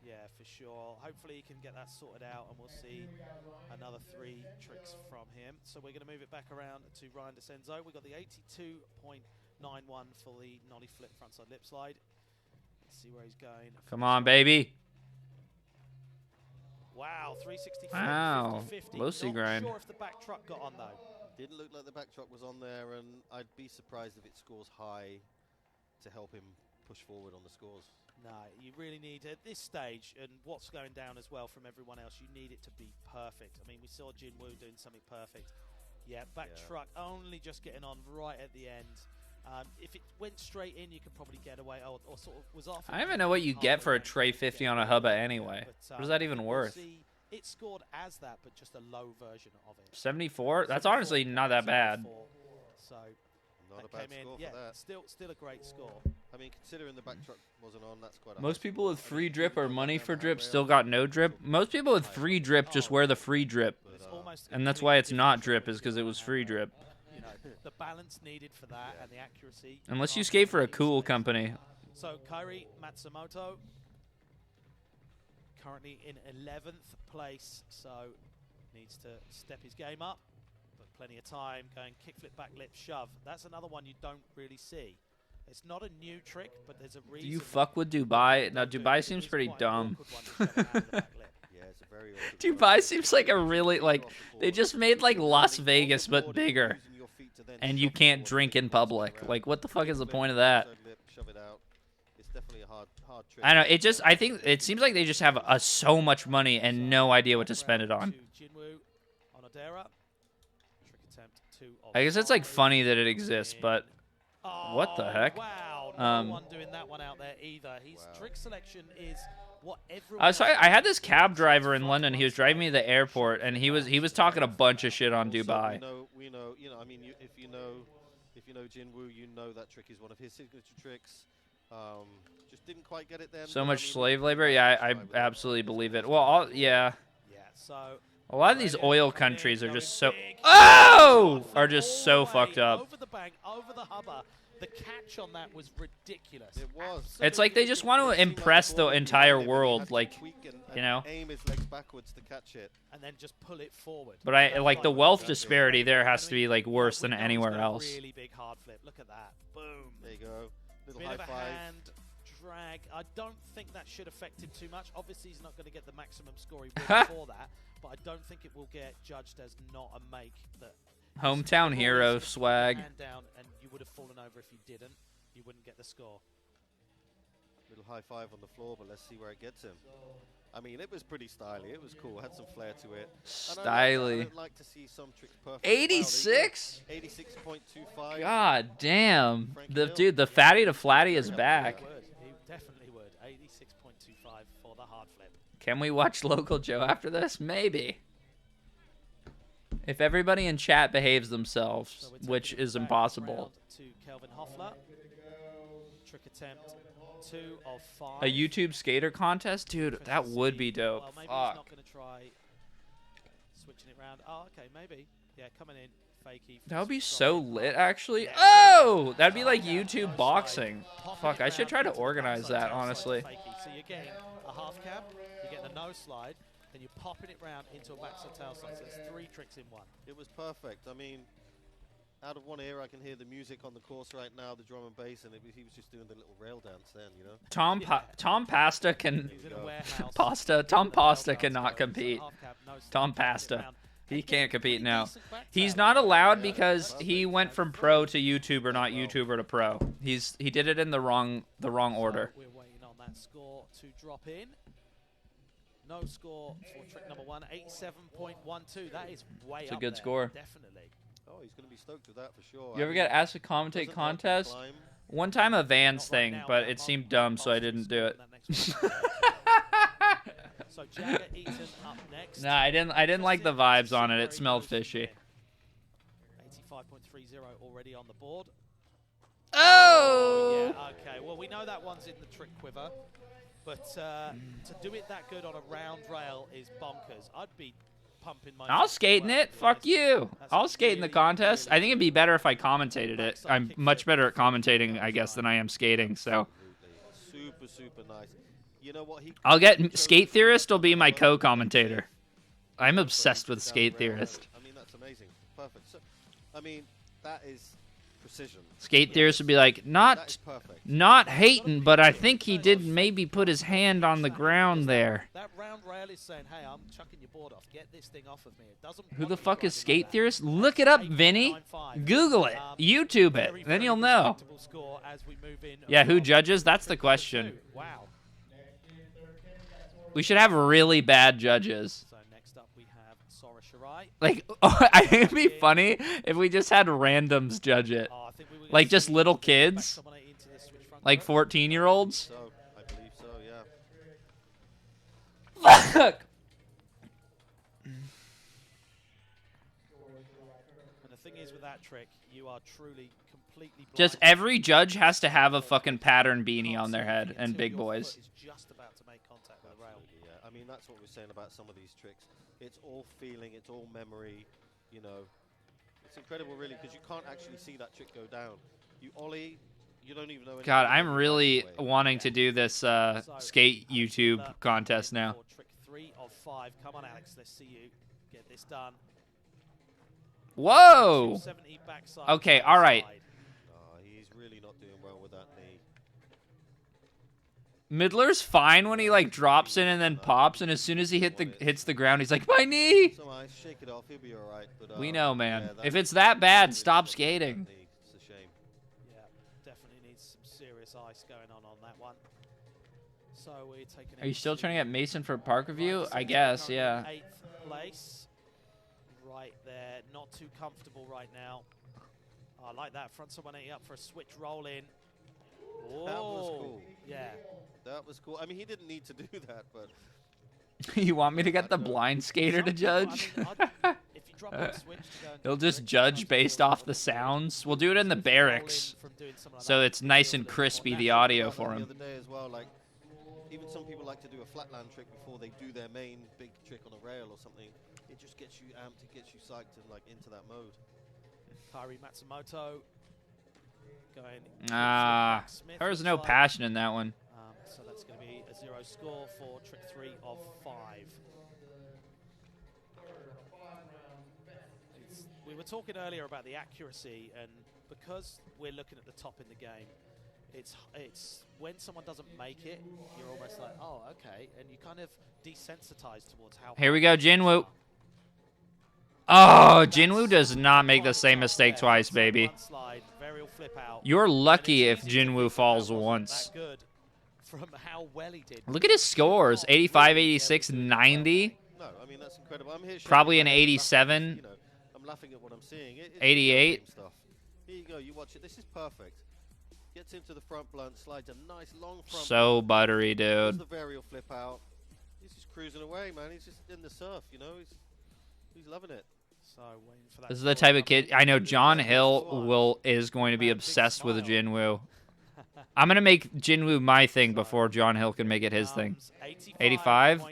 Yeah, for sure. Hopefully he can get that sorted out and we'll see another 3 tricks from him. So we're going to move it back around to Ryan DeCenzo. We've got the 82.91 for the nollie flip frontside lip slide. Let's see where he's going. Come on, baby. Wow, 364. Wow, 50-50. Lucy Not grind. sure if the back truck got on though. Didn't look like the back truck was on there, and I'd be surprised if it scores high to help him push forward on the scores. No, you really need at this stage, and what's going down as well from everyone else, you need it to be perfect. I mean, we saw Jin Woo doing something perfect. Yeah, back truck only just getting on right at the end. If it went straight in, you could probably get away, or sort of was off. I don't even know what you get for a tray 50 on a hubba anyway. What is that even worth? It scored as that, but just a low version of it. 74? That's honestly not that bad. So Not a that bad came in, score yeah, for that. still a great score. I mean, considering the back truck wasn't on, that's quite a Most high people score. with I mean, free drip even or though money down for the drip handrail, still got no drip. Most people with free drip just wear the free drip. It's almost And that's complete why it's not different drip, is because it was free drip. You know, the balance needed for that and the accuracy. Unless you can't skate for a really cool expect. company. So Kairi Matsumoto currently in 11th place, so needs to step his game up, but plenty of time going kickflip back lip shove. That's another one you don't really see. It's not a new trick, but there's a Do reason. you fuck with Dubai? No, Don't do it, Dubai because it seems is pretty quite an dumb. awkward one to shove it out of the back lip. Yeah, it's a very awkward Dubai one. seems like a really, like, they just made like Las Vegas but bigger. And you can't drink in public. Like, what the fuck is the point of that? I don't know, it just, I think, it seems like they just have so much money and no idea what to spend it on. To Jinwoo on Odera. Trick attempt 2 of I guess it's like 5 funny that it exists, but what the Oh, heck? Wow, no Um, one doing that one out there either. His trick selection is what everyone. I was sorry, I had this cab driver in London. He was driving me to the airport, and he was talking a bunch of shit on Dubai. We know. You know. I mean, if you know Jin Woo, you know that trick is one of his signature tricks. Just didn't quite get it then. So but, much I mean, slave labor. Yeah, I absolutely believe it. Well, yeah. Yeah, so A lot of these oil countries are going just so big. are just so All the fucked way up. Over the bank, over the hubba. The catch on that was ridiculous. It was. It's like they just want to it seemed like impress ball the was entire behind him, and he world, had to like, tweak and you know. aim his legs backwards to catch it. And then just pull it forward. But I That's like the like- wealth disparity there has to be like worse We than know he's anywhere got a else. Really big hard flip. Look at that. Boom. There you go. Little Bit high of a five. hand drag. I don't think that should affect him too much. Obviously, he's not going to get the maximum score he would for that, but I don't think it will get judged as not a make. That Hometown hero If you swag. hand down and you would have fallen over if you didn't. You wouldn't get the score. Little high five on the floor, but let's see where it gets him. I mean, it was pretty stylish. It was cool. Had some flair to it. I Styly. don't like to see some tricks perfect. 86? 86.25. God damn. The fatty to flatty is back. He definitely would. 86.25 for the hard flip. Can we watch Local Joe after this? Maybe. If everybody in chat behaves themselves, So we're taking which it is back impossible. round to Kelvin Hoffler. Trick attempt 2 of 5. A YouTube skater contest? Dude, that would be dope. Well, maybe he's Fuck. not going to try switching it around. Oh, okay, maybe. Yeah, coming in. Fakey. That would be straight. so lit, actually. Yeah, Oh! That'd be like Yeah, YouTube nose boxing. slide, popping Fuck, it I should round try to into the organize backside that, tail slide honestly. fakey. So you're getting a half cab, you're getting a nose slide, then you're popping it round into a backside tail slide. So it's 3 tricks in one. It was perfect. I mean, out of one ear, I can hear the music on the course right now, the drum and bass, and he was just doing the little rail dance then, you know? Tom Pasta can... He's in a warehouse. Tom The Pasta rail cannot bounce goes, compete. half cab, nose slide, Tom popping it Pasta. round. He Again, can't compete pretty now. decent back He's tail. not allowed Yeah, because perfect. he went from pro to YouTuber, not YouTuber to pro. He did it in the wrong order. So we're waiting on that that score to drop in. No score for trick number 1, 87.12. That is way It's a up good there, score. Definitely. Oh, he's going to be stoked with that for sure. You ever get asked to commentate contest? One time a Vans Not right thing, now, but that it Mark seemed dumb, so I Foster didn't scored do in it. that next one. So Jagger Eaton up next. Nah, I didn't like the vibes on it. It smelled fishy. 85.30 already on the board. Oh! Yeah, okay. Well, we know that one's in the trick quiver, but to do it that good on a round rail is bonkers. I'd be pumping my... I'll skate in it. Fuck you. I'll skate in the contest. I think it'd be better if I commentated it. I'm much better at commentating, I guess, than I am skating, so... Super, super nice. You know what? I'll get Skate Theorist will be my co-commentator. I'm obsessed with Skate Theorist. I mean, that's amazing. Perfect. So, I mean, that is precision. Skate Theorist would be like, That is perfect. not hating, but I think he did maybe put his hand on the ground there. That round rail is saying, hey, I'm chucking your board off. Get this thing off of me. It doesn't Who want the you fuck is driving Skate like that. Theorist? Look it up, Vinny. 8.95. Google it. YouTube it. Very, Then very you'll know. respectable score as we move in Yeah, who from judges? That's the trick number question. 2. Wow. We should have really bad judges. So next up we have Sora Shirai. Like, I think it'd be funny if we just had randoms judge it. I think we were gonna Like just see little back kids, someone into the switch front like row. 14-year-olds. So, I believe so, yeah. Fuck. And the thing is with that trick, you are truly completely Just blind. every judge has to have a fucking pattern beanie on their head, and Until big your boys. foot is just about to make contact with the rail. Absolutely, yeah. I mean, that's what we're saying about some of these tricks. It's all feeling, it's all memory, you know. It's incredible, really, because you can't actually see that trick go down. You ollie, you don't even know anything. God, about I'm it really right away. wanting to do this So, skate Alex YouTube Miller contest in now. for trick 3 of 5. Come on, Alex, let's see you get this done. Whoa! 270 backside Okay, to all right. side. He's really not doing well with that knee. Midler's fine when he like drops in and then pops, and as soon as he hits the ground, he's like, my knee. So I shake it off, he'll be all right. But, We know, man. yeah, If that- it's that bad, really stop sucks about that skating. knee. It's a shame. Yeah, definitely needs some serious ice going on that one. So we're taking. Are you still trying to get Mason for Right, park review? so I we're guess, currently yeah. 8th place. Right there, not too comfortable right now. I like that. Front 180 up for a switch roll in. That was Whoa. cool. Yeah. That was cool. I mean, he didn't need to do that, but You want me to get the blind skater to Some people, I judge? mean, if you drop on a switch to go and He'll do just tricks, judge sometimes based you'll off roll the it. sounds. We'll do it in the Roll in barracks, from doing something like so that. it's nice Feel and a little crispy, more the natural. audio like for the him. other day as well, like even some people like to do a flatland trick before they do their main big trick on a rail or something. It just gets you amped, it gets you psyched and like into that mode. Kairi Matsumoto going. Ah, Smith there was looks no like. passion in that one. So that's going to be a 0 score for trick 3 of 5. We were talking earlier about the accuracy, and because we're looking at the top in the game, it's when someone doesn't make it, you're almost like, oh, okay, and you kind of desensitize towards how. Here we go, hard things Jinwoo. are. Oh, Jinwoo does not make the same mistake twice, baby. One slide, varial flip out. You're lucky And if it's easy to Jinwoo think that falls wasn't once. that good from how well he did. Look at his scores, 85, 86, 90. No, I mean that's incredible. I'm here shaking Probably my an head, laughing, 87. You know, I'm laughing at what I'm seeing. It's 88. game stuff. Here you go, you watch it. This is perfect. Gets into the front blunt, slides a nice long front. So buttery, Does dude. the varial flip out. He's just cruising away, man. He's just in the surf, you know. He's loving it. So waiting for that This is the score type of to come kid in. I know. John Hill is going to be Man, big obsessed with smile. Jinwoo. I'm gonna make Jinwoo my thing before John Hill can make it his thing. 85?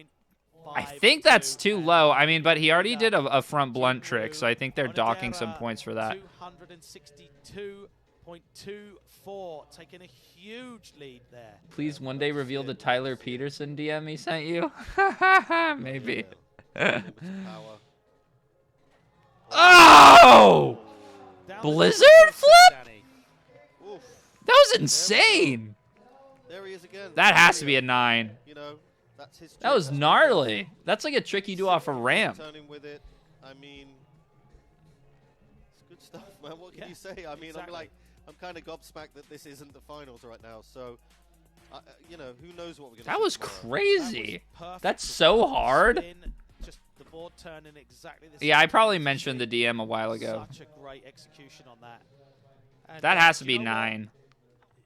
I think that's too low. I mean, but he already did a front blunt trick, so I think they're docking some points for that. 262.24, taking a huge lead there. Please one day reveal the Tyler Peterson DM he sent you. Maybe. Yeah. Limited power. Oh! Down Blizzard to flip? Danny. Oof. That was insane. There he is again. That has to be a 9. You know, that's his. That trick, was that's what he gnarly. That's like a trick you do off a does. ramp. Turning with it. I mean, it's good stuff, man. What can Yeah, you say? I mean, exactly. I'm kind of gobsmacked that this isn't the finals right now. So, You know, who knows what we're going to That see was tomorrow. crazy. Perfect. That's so hard. Spin, just the board turning exactly the Yeah, same I probably as mentioned the DM a while ago. Such a great execution on that. And, That has to you be know what? 9.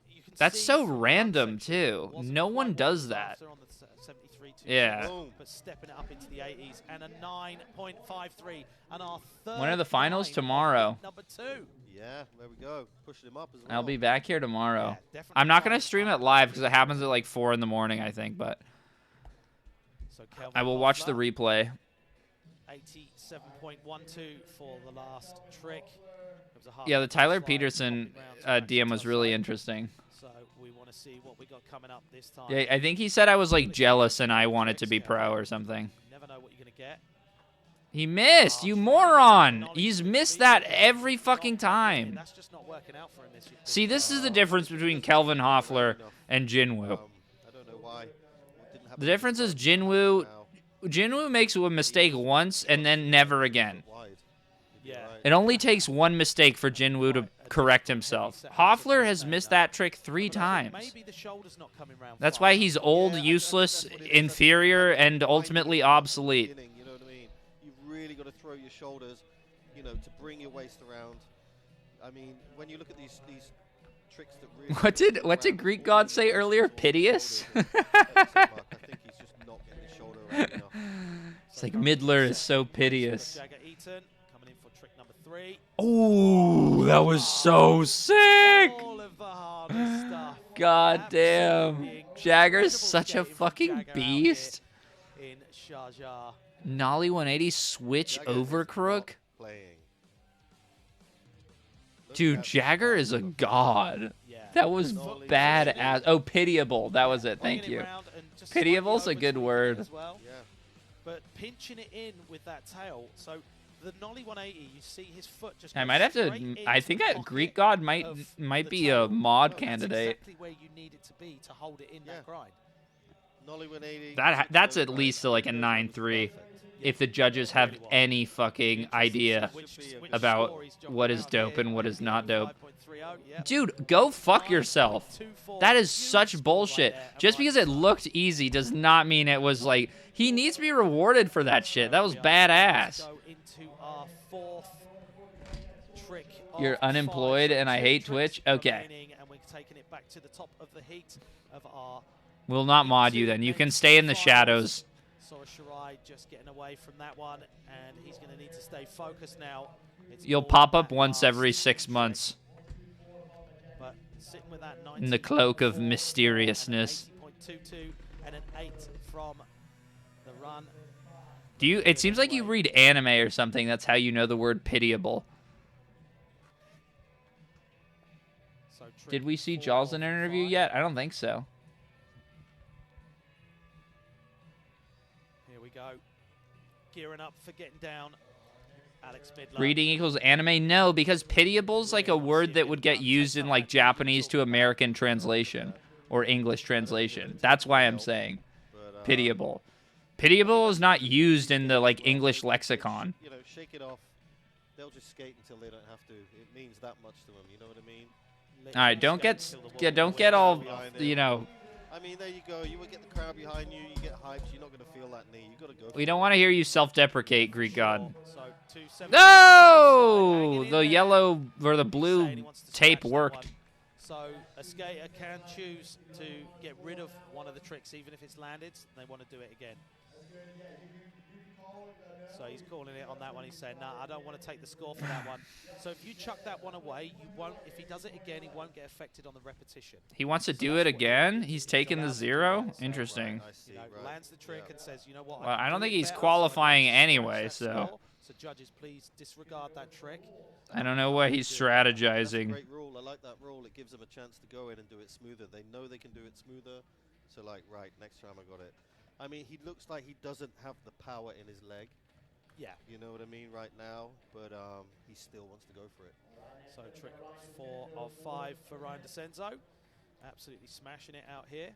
You can That's see so from one random, section, too. wasn't No quite one what does was that. after on the 73 Yeah. Boom. But stepping it up into the 80s and a 9.53 and our third When are the finals? 9 of Tomorrow. hit number 2. Yeah, there we go. Pushing him up as well. I'll be back here tomorrow. Yeah, definitely I'm not going to trying stream to it live because it happens at like 4 in the morning, I think, but So Kelvin I will watch the Hoffler, replay. 87.12 for the last trick. It was a half Yeah, the round Tyler slide, Peterson popping round to DM was Max really Tussle. interesting. So we want to see what we got coming up this time. Yeah, I think he said I was like jealous and I wanted to be pro or something. Never know what you're going to get. He missed, you moron! He's missed that every fucking time. That's just not working out for him this year. See, this is the difference between Kelvin Hoffler and Jinwoo. I don't know why. Didn't happen The difference is Jinwoo makes a mistake once and then never again. wide. Yeah. It only takes one mistake for Jinwoo to correct himself. Hoffler has missed that trick 3 times. Maybe the shoulder's not coming round That's fast. why he's old, useless, inferior, and ultimately obsolete. You know what I mean? You've really got to throw your shoulders, you know, to bring your waist around. I mean, when you look at these tricks that really What did Greek God say earlier? Piteous? I think he's just not getting his shoulder around enough. It's like Midler is so piteous. Jagger Eaton coming in for trick number 3. Oh, that was so sick! All of the hardest stuff. God damn. Absolutely Jagger's incredible such a skating from fucking Jagger out beast. here in Sharjah. Nollie 180 switch Jagger over is crook. not playing. Look Dude, at Jagger is a god. Yeah. That was Nollie badass. Oh, pitiable. That was it. Thank Bringing it you. round and just Pitiable's slightly a good oversweeping it word. as well. Yeah. But pinching it in with that tail. So the Nollie 180, you see his foot just. I go might have to. straight I into think the that pocket Greek God might of might the be tail. a mod That's candidate. exactly where you need it to be to hold it in Yeah. that grind. Nollie 180. That's at Right. least like a 9-3. Perfect. If the judges have any fucking idea Which about stories jump what is around dope here. and what is not dope. 5.30, yeah. Dude, go fuck yourself. 9.24. That is Huge such scores bullshit. right there, and Just right because it side. looked easy does not mean it was like he needs to be rewarded for that shit. That was We are about to badass. go into our 4th trick You're of unemployed 5. and I Two hate tricks Twitch? Okay. remaining, and we're taking it back to the top of the heat of our We'll not mod you then. You can stay in the shadows. Sora Shirai just getting away from that one, and he's going to need to stay focused now. It's You'll all pop up that once last every 6 trick. months But sitting with that in the cloak of 19.4 mysteriousness. and an 80.22 and an 8 from the run. Do you? It seems like you read anime or something. That's how you know the word pitiable. So trick Did we see 4 Jaws in an interview 5. yet? I don't think so. Here we go. Gearing up for getting down. Alex Midler. Reading equals anime? No, because pitiable's like a word that would get used in like Japanese to American translation or English translation. That's why I'm saying But, pitiable. Pitiable is not used in the like English lexicon. You know, shake it off. They'll just skate until they don't have to. It means that much to them. You know what I mean? All right, don't get all, you know. I mean, there you go. You would get the crowd behind you. You get hyped. You're not going to feel that knee. You got to go. We don't want to hear you self-deprecate, Greek God. So 270. No, the yellow or the blue tape worked. So a skater can choose to get rid of one of the tricks, even if it's landed. They want to do it again. So he's calling it on that one. He's saying, "No, I don't want to take the score for that one." So if you chuck that one away, you won't. If he does it again, he won't get affected on the repetition. He wants to do it again. He's taking the 0. Interesting. I see. You know, Right. lands the trick and says, "You know what?" Well, can I don't do think it he's better, so qualifying I'm gonna anyway, stretch that so. score. So judges, please disregard that trick. I don't know why he's That's a strategizing. great rule. I like that rule. It gives them a chance to go in and do it smoother. They know they can do it smoother. So, like, right, next time I got it. I mean, he looks like he doesn't have the power in his leg. Yeah. You know what I mean right now, but he still wants to go for it. So trick 4 of 5 for Ryan DeCenzo. Absolutely smashing it out here.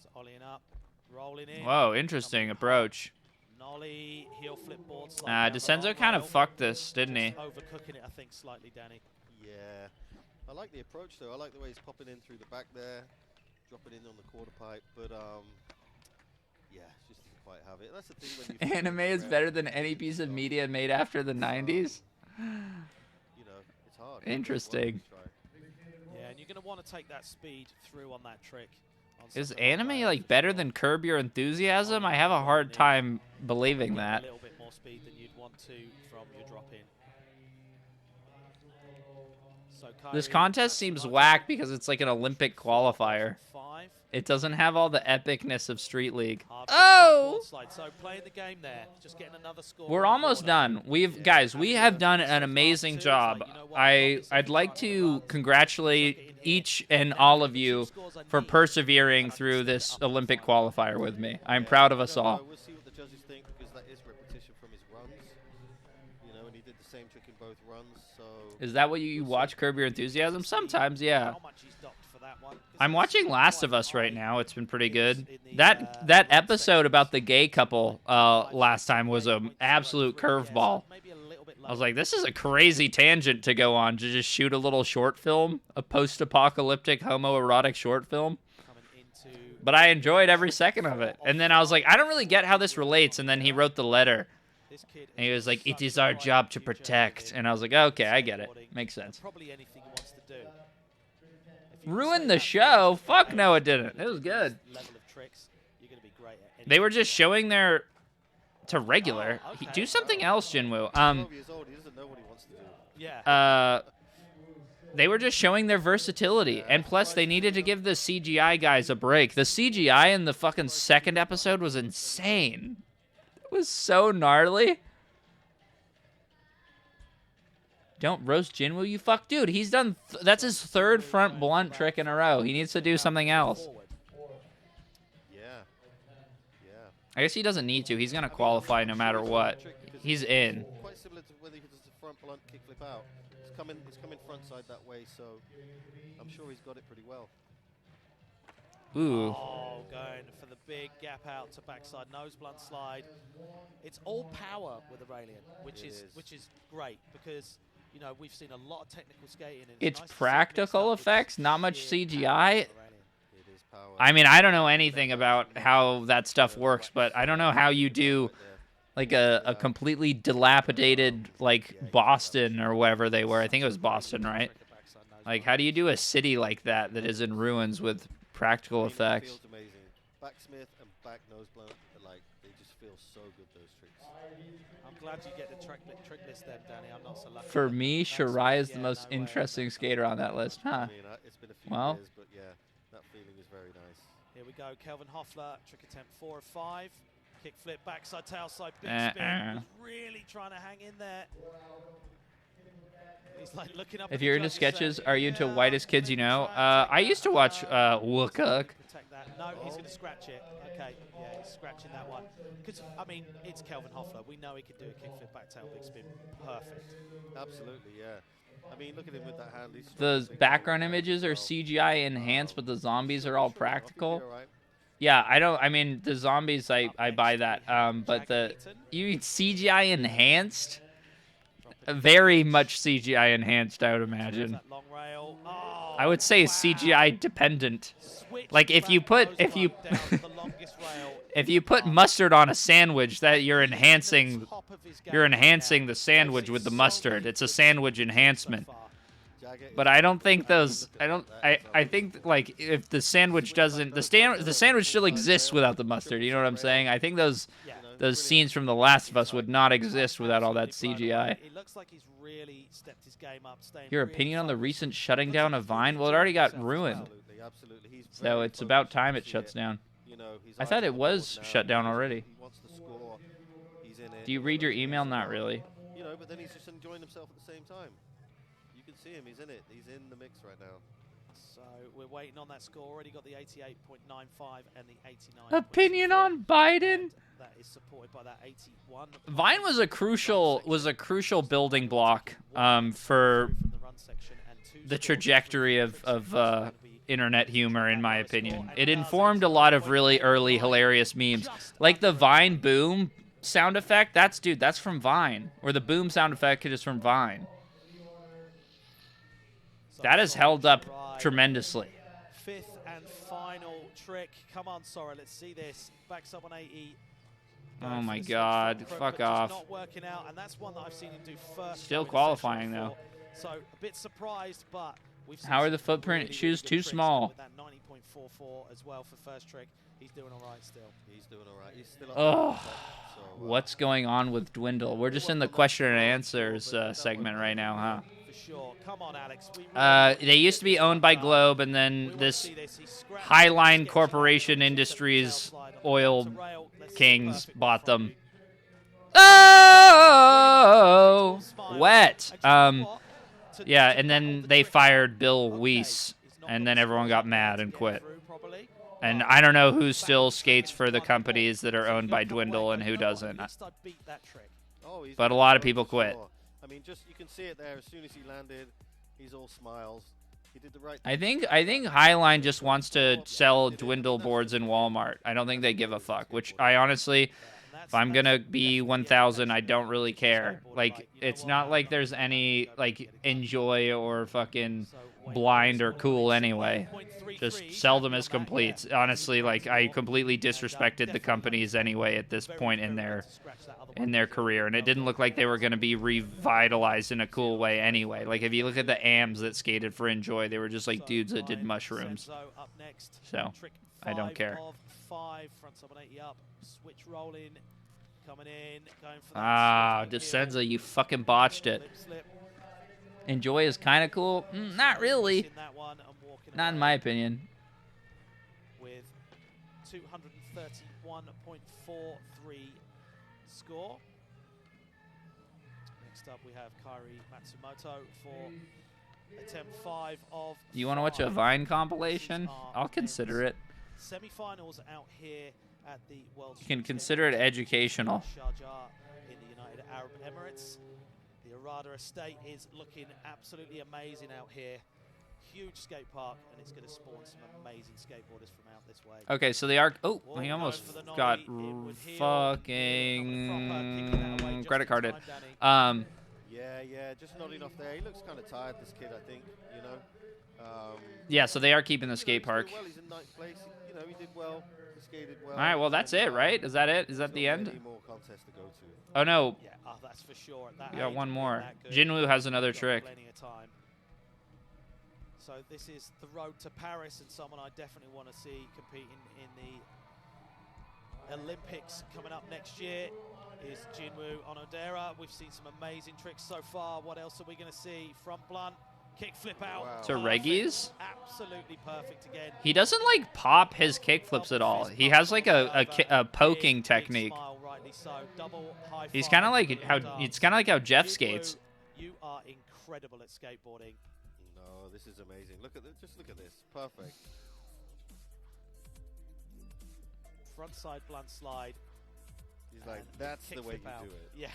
So ollieing up, rolling in. Whoa, interesting approach. Nollie, heel flip board slide. DeCenzo kind of fucked this, didn't he? Overcooking it, I think, slightly, Danny. Yeah. I like the approach, though. I like the way he's popping in through the back there. drop it in on the quarter pipe, but yeah, it just doesn't quite have it. That's the thing when you Anime is better than any piece of media made after the 90s. You know, it's hard. Interesting. Yeah, and you're going to want to take that speed through on that trick. Is anime like better than Curb Your Enthusiasm? I have a hard time believing that. A little bit more speed than you'd want to from your drop in. So This contest seems whack because it's like an Olympic qualifier. It doesn't have all the epicness of Street League. Oh! So playing the game there, just getting another score. We're almost done. Guys, we have done an amazing job. I'd like to congratulate each and all of you for persevering through this Olympic qualifier with me. I'm proud of us all. We'll see what the judges think, because that is repetition from his runs. You know, and he did the same trick in both runs. So is that what you watch, Curb Your Enthusiasm? Sometimes, yeah. I'm watching Last of Us right now. It's been pretty good. That episode about the gay couple last time was an absolute curveball. I was like, this is a crazy tangent to go on, to just shoot a little short film, a post-apocalyptic homoerotic short film. But I enjoyed every second of it. And then I was like, I don't really get how this relates. And then he wrote the letter. And he was like, it is our job to protect. And I was like, okay, I get it. Makes sense. Ruined the show? Fuck no, it didn't. It was good. They were just showing their... to regular. Do something else, Jinwoo. They were just showing their versatility. And plus, they needed to give the CGI guys a break. The CGI in the fucking second episode was insane. It was so gnarly. Don't roast Jinwoo, you fuck. Dude, he's done... that's his third front blunt trick in a row. He needs to do something else. I guess he doesn't need to. He's going to qualify no matter what. He's in. Quite similar to whether he does the front blunt kickflip out. It's coming front side that way, so I'm sure he's got it pretty well. Ooh. Oh, going for the big gap out to backside nose blunt slide. It's all power with Aurelian, which is great, because you know we've seen a lot of technical skating. And it's nice practical effects, not much CGI. I mean, I don't know anything about how that stuff works, but I don't know how you do like a completely dilapidated like Boston or wherever they were. I think it was Boston, right? Like, how do you do a city like that is in ruins with practical effects? It feels amazing. Backsmith and back nose blunt, like they just feel so good, those tricks. I'm glad you get the trick list then, Danny. I'm not so lucky. For me, Shirai is the most interesting skater on that list, huh? I mean, it's been a few years, but yeah, that feeling is very nice. Here we go, Kelvin Hoffler, trick attempt 4 of 5. Kick flip, backside, tailside, big spin. He's really trying to hang in there. He's like looking up. If you're into sketches, are you into Whitest Kids You Know? I used to watch Wookuk. No, he's going to scratch it. Okay, yeah, he's scratching that one. Because, I mean, it's Kelvin Hoffler. We know he can do a kick flip, back tail, big spin. Perfect. Absolutely, yeah. I mean, look at him with that hand. The background images are CGI enhanced, but the zombies are all practical. Yeah, I mean, the zombies, I buy that. But you mean CGI enhanced? Very much CGI enhanced, I would imagine. I would say CGI dependent. Like if you put if you put mustard on a sandwich, that you're enhancing the sandwich with the mustard. It's a sandwich enhancement. But I don't think those. I think like if the sandwich doesn't, the sandwich still exists without the mustard. You know what I'm saying? I think those scenes from The Last of Us would not exist without all that CGI. Your opinion on the recent shutting down of Vine? Well, it already got ruined. So it's about time it shuts down. I thought it was shut down already. Do you read your email? Not really. You know, but then he's just enjoying himself at the same time. You can see him. He's in it. He's in the mix right now. So we're waiting on that score. Already got the 88.95 and the 89. Opinion on Biden? That is supported by that 81. Vine was a crucial building block for the trajectory of internet humor, in my opinion. It informed a lot of really early hilarious memes, like the Vine boom sound effect. That's from Vine, or the boom sound effect is from Vine. That has held up tremendously. Fifth and final trick. Come on, Sora, let's see this. Backside 180. Oh my God, fuck off. Not working out, and that's one that I've seen him do first. Still qualifying though. So a bit surprised, but we've seen how are the footprint shoes too small? With that 90.44 as well for first trick. He's doing all right still. He's doing all right. He's still up Oh, so, what's going on with Dwindle? We're just in the question and answers segment right now, huh? For sure. Come on, Alex. They used to be owned by Globe, and then this Highline Corporation Industries oil kings bought them. Oh, wet. Yeah, and then they fired Bill Weiss, and then everyone got mad and quit. And I don't know who still skates for the companies that are owned by Dwindle and who doesn't. But a lot of people quit. I mean, just you can see it there. As soon as he landed, he's all smiles. He did the right I think Highline just wants to sell Dwindle boards in Walmart. I don't think they give a fuck. Which I honestly, if I'm gonna be 1,000, I don't really care. Like, it's not like there's any like Enjoy or fucking Blind or Cool anyway. Just sell them as completes. Honestly, like, I completely disrespected the companies anyway at this point in their career, and it didn't look like they were going to be revitalized in a cool way anyway. Like, if you look at the AMs that skated for Enjoy, they were just like dudes that did mushrooms. So I don't care. Ah, Descenza, you fucking botched it. Enjoy is kind of cool. Not really. Not in my opinion. With 231.43 score. Next up we have Kairi Matsumoto for attempt 5 of. Do you want to watch a Vine compilation? I'll consider it. Semi-finals out here at the World. You can consider it educational. Sharjah in the United Arab Emirates. The Arada estate is looking absolutely amazing out here. Huge skate park, and it's going to spawn some amazing skateboarders from out this way. Okay, so the arc. Oh, he almost got fucking credit carded. Yeah, just nodding off there. He looks kind of tired, this kid, I think, you know. Yeah, so they are keeping the skate park. Well, he's in 9th place. You know, he did well. He skated well. All right, well, that's it, right? Is that it? Is that the end? More contests to go to. Oh, no. Yeah, that's for sure. We got one more. Jinwoo has another trick. So this is the road to Paris, and someone I definitely want to see competing in the Olympics coming up next year is Jinwoo Onodera. We've seen some amazing tricks so far. What else are we going to see? Front blunt, kickflip out. Wow. To Reggies? Absolutely perfect again. He doesn't like pop his kickflips at all. He has like a poking technique. He's kind of like how Jeff skates. You are incredible at skateboarding. No, this is amazing. Look at this. Just look at this. Perfect. Frontside blunt slide. He's like, that's the way you do it. Yeah.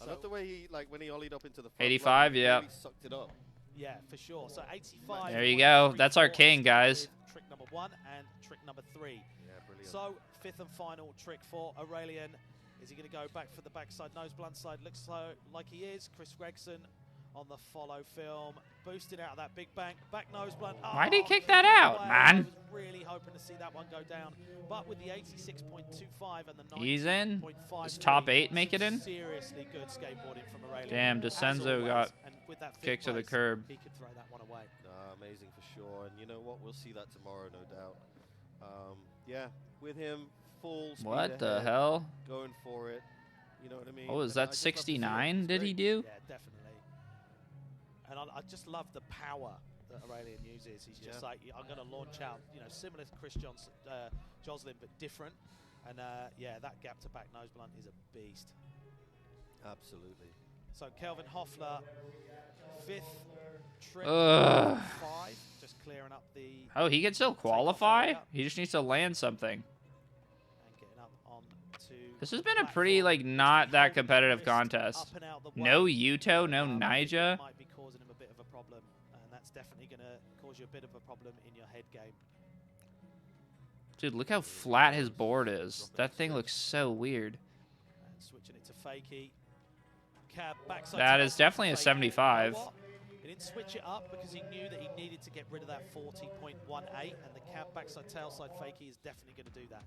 I love the way he, like, when he ollied up into the front 85, line, yeah. Really sucked it up. Yeah, for sure. So 85. There you go. That's our king, guys. Trick number 1 and trick number 3. Yeah, brilliant. So 5th and final trick for Aurelian. Is he going to go back for the backside nose blunt side? Looks so like he is. Chris Gregson on the follow film, boosting out of that big bank, back nose blunt. Why'd he kick that out, man? I was really hoping to see that one go down, but with the 86.25 and the 90.53, He's in. Does top 8 make it in? Seriously good skateboarding from Aurelian. Damn, Descenzo got kicked to the curb. He could throw that one away. Amazing for sure, and you know what? We'll see that tomorrow, no doubt. Yeah, with him, full speed What the ahead, hell? going for it. You know what I mean? Oh, is that 69? Did he do? Yeah, definitely. And I just love the power that Aurelian uses. He's just like, I'm going to launch out, you know, similar to Chris Joslin, but different. And yeah, that gap to back nose blunt is a beast. Absolutely. So Kelvin Hoffler, 5th trick, 5, just clearing up the. Oh, he can still qualify? He just needs to land something. And getting up on to. This has been a pretty, like, not that competitive contest. No Yuto, no Nija. Might be causing him a bit of a problem, and that's definitely going to cause you a bit of a problem in your head game. Dude, look how flat his board is. That thing looks so weird. And switching it to fakie. Cab backside. That is definitely a 75. He didn't switch it up because he knew that he needed to get rid of that 40.18, and the cab backside tailside fakie is definitely going to do that.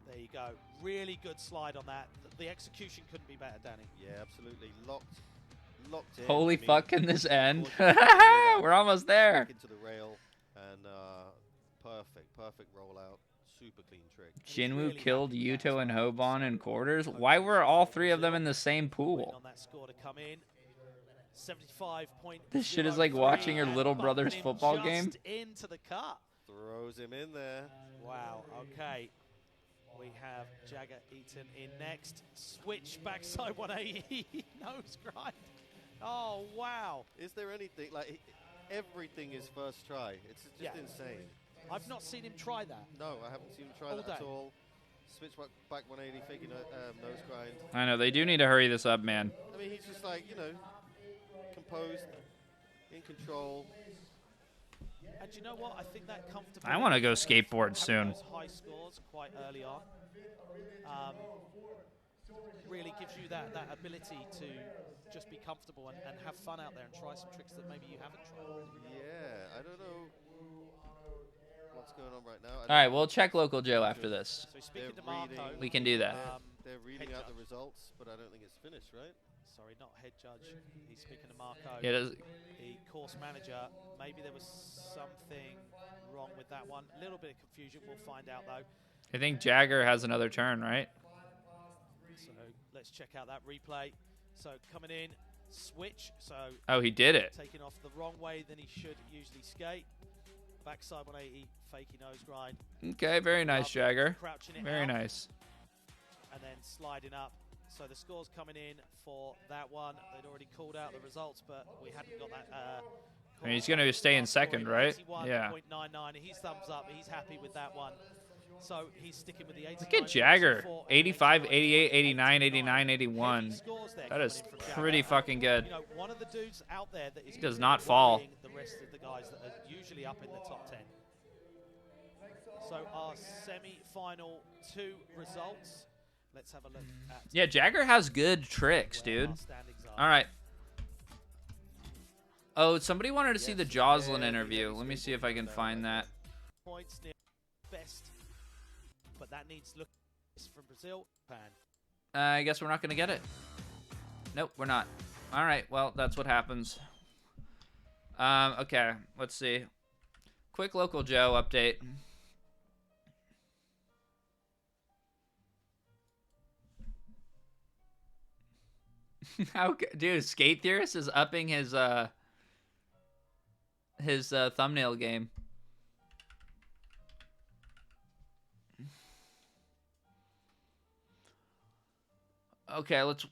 There you go. Really good slide on that. The execution couldn't be better, Danny. Yeah, absolutely. Locked in. Holy fuck, can this end? Unfortunately, We're almost there. back into the rail, and perfect rollout. Super clean trick. Jinwoo really killed happy with that Yuto and as well. Hobon in quarters. Why were all three of them in the same Waiting pool? on that score to come in. 75.03. This shit is like watching your and little bumping brother's him football just game. into the cut. Throws him in there. Wow, okay. We have Jagger Eaton in next. Switch backside 180. Nose grind. Oh, wow. Is there anything like everything is first try? It's just Yeah. insane. I've not seen him try that. No, I haven't seen him try All that at day. all. Switch back 180, faking nose grind. I know, they do need to hurry this up, man. I mean, he's just like, composed, in control. And you know what? I think that comfortability. I wanna go skateboard having soon. those high scores quite early on really gives you that ability to just be comfortable and have fun out there and try some tricks that maybe you haven't tried already. Yeah, I don't know what's going on right now. All right, we'll check Local Joe after this. So speaking to They're Marco, We can do that. They're reading head out the judge. results, but I don't think it's finished, right? sorry, not head judge. He's speaking to Marco. Yeah, does, The course manager. Maybe there was something wrong with that one. A little bit of confusion. We'll find out though. I think Jagger has another turn, right? So let's check out that replay. So coming in, switch. So Oh, he did it. taking off the wrong way than he should usually skate. Backside 180, fakey nose grind. Okay, very nice, Up, Jagger. Crouching it Very out, nice. and then sliding up. So the score's coming in for that one. They'd already called out the results, but we hadn't got that. I mean, he's going to stay in second, right? Yeah. 81.99. He's thumbs up. He's happy with that one. So he's sticking with the 89. Look at Jagger. 85, 88, 89, 89, 81. Heavy scores there That is coming in from Jagger. pretty fucking good. You know, one of the dudes out there that is He does not fall. worrying the rest of the guys that are usually up in the top 10. So our semi-final 2 results. Let's have a look at Yeah, Jagger has good tricks, where dude. our standings are. All right. Oh, somebody wanted to see Yes, the Jocelyn very, interview. very Let me see if skateboarding I can down find right that. Points near best, but that needs look from Brazil, Japan. I guess we're not going to get it. Nope, we're not. All right, well, that's what happens. Okay, let's see. Quick Local Joe update. Dude, Skate Theorist is upping his thumbnail game. Okay, let's.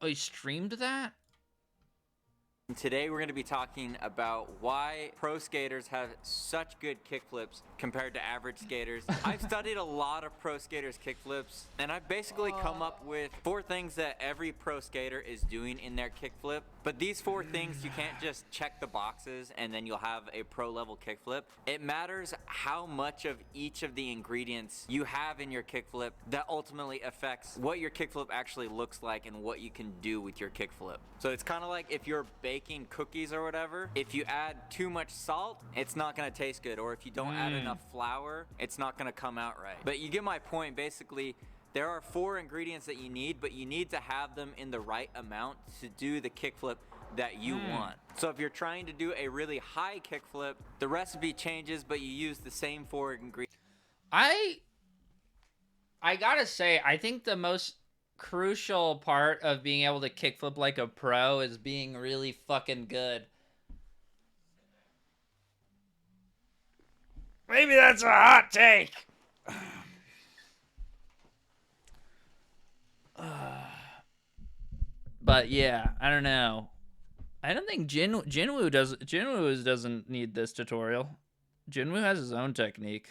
Oh, he streamed that? Today we're going to be talking about why pro skaters have such good kickflips compared to average skaters. I've studied a lot of pro skaters' kickflips, and I've basically come up with 4 things that every pro skater is doing in their kickflip. But these 4 things, you can't just check the boxes and then you'll have a pro level kickflip. It matters how much of each of the ingredients you have in your kickflip that ultimately affects what your kickflip actually looks like and what you can do with your kickflip. So it's kind of like if you're baking cookies or whatever, if you add too much salt, it's not going to taste good. Or if you don't add enough flour, it's not going to come out right. But you get my point. Basically, there are 4 ingredients that you need, but you need to have them in the right amount to do the kickflip that you want. So if you're trying to do a really high kickflip, the recipe changes, but you use the same 4 ingredients. I gotta say, I think the most crucial part of being able to kickflip like a pro is being really fucking good. Maybe that's a hot take. But yeah, I don't know. I don't think Jinwoo doesn't need this tutorial. Jinwoo has his own technique.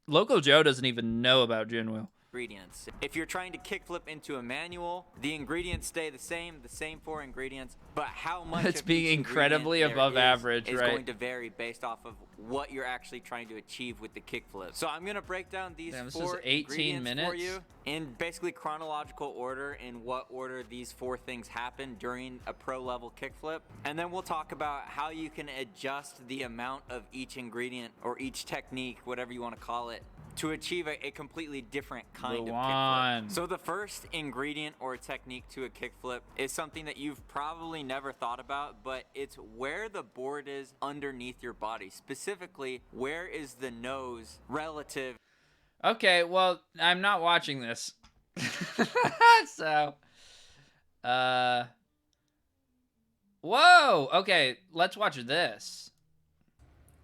Local Joe doesn't even know about Jinwoo. ingredients. If you're trying to kickflip into a manual, the ingredients stay the same 4 ingredients, but how much It's of being each incredibly ingredient there above average, is right? going to vary based off of what you're actually trying to achieve with the kickflip. So I'm gonna break down these Damn, this 4 is 18 ingredients for minutes. you in basically chronological order, in what order these 4 things happen during a pro level kickflip, and then we'll talk about how you can adjust the amount of each ingredient or each technique, whatever you want to call it, to achieve a completely different kind of kickflip. So the first ingredient or technique to a kickflip is something that you've probably never thought about, but it's where the board is underneath your body. Specifically, where is the nose relative? Okay, well, I'm not watching this. So, whoa, okay, let's watch this.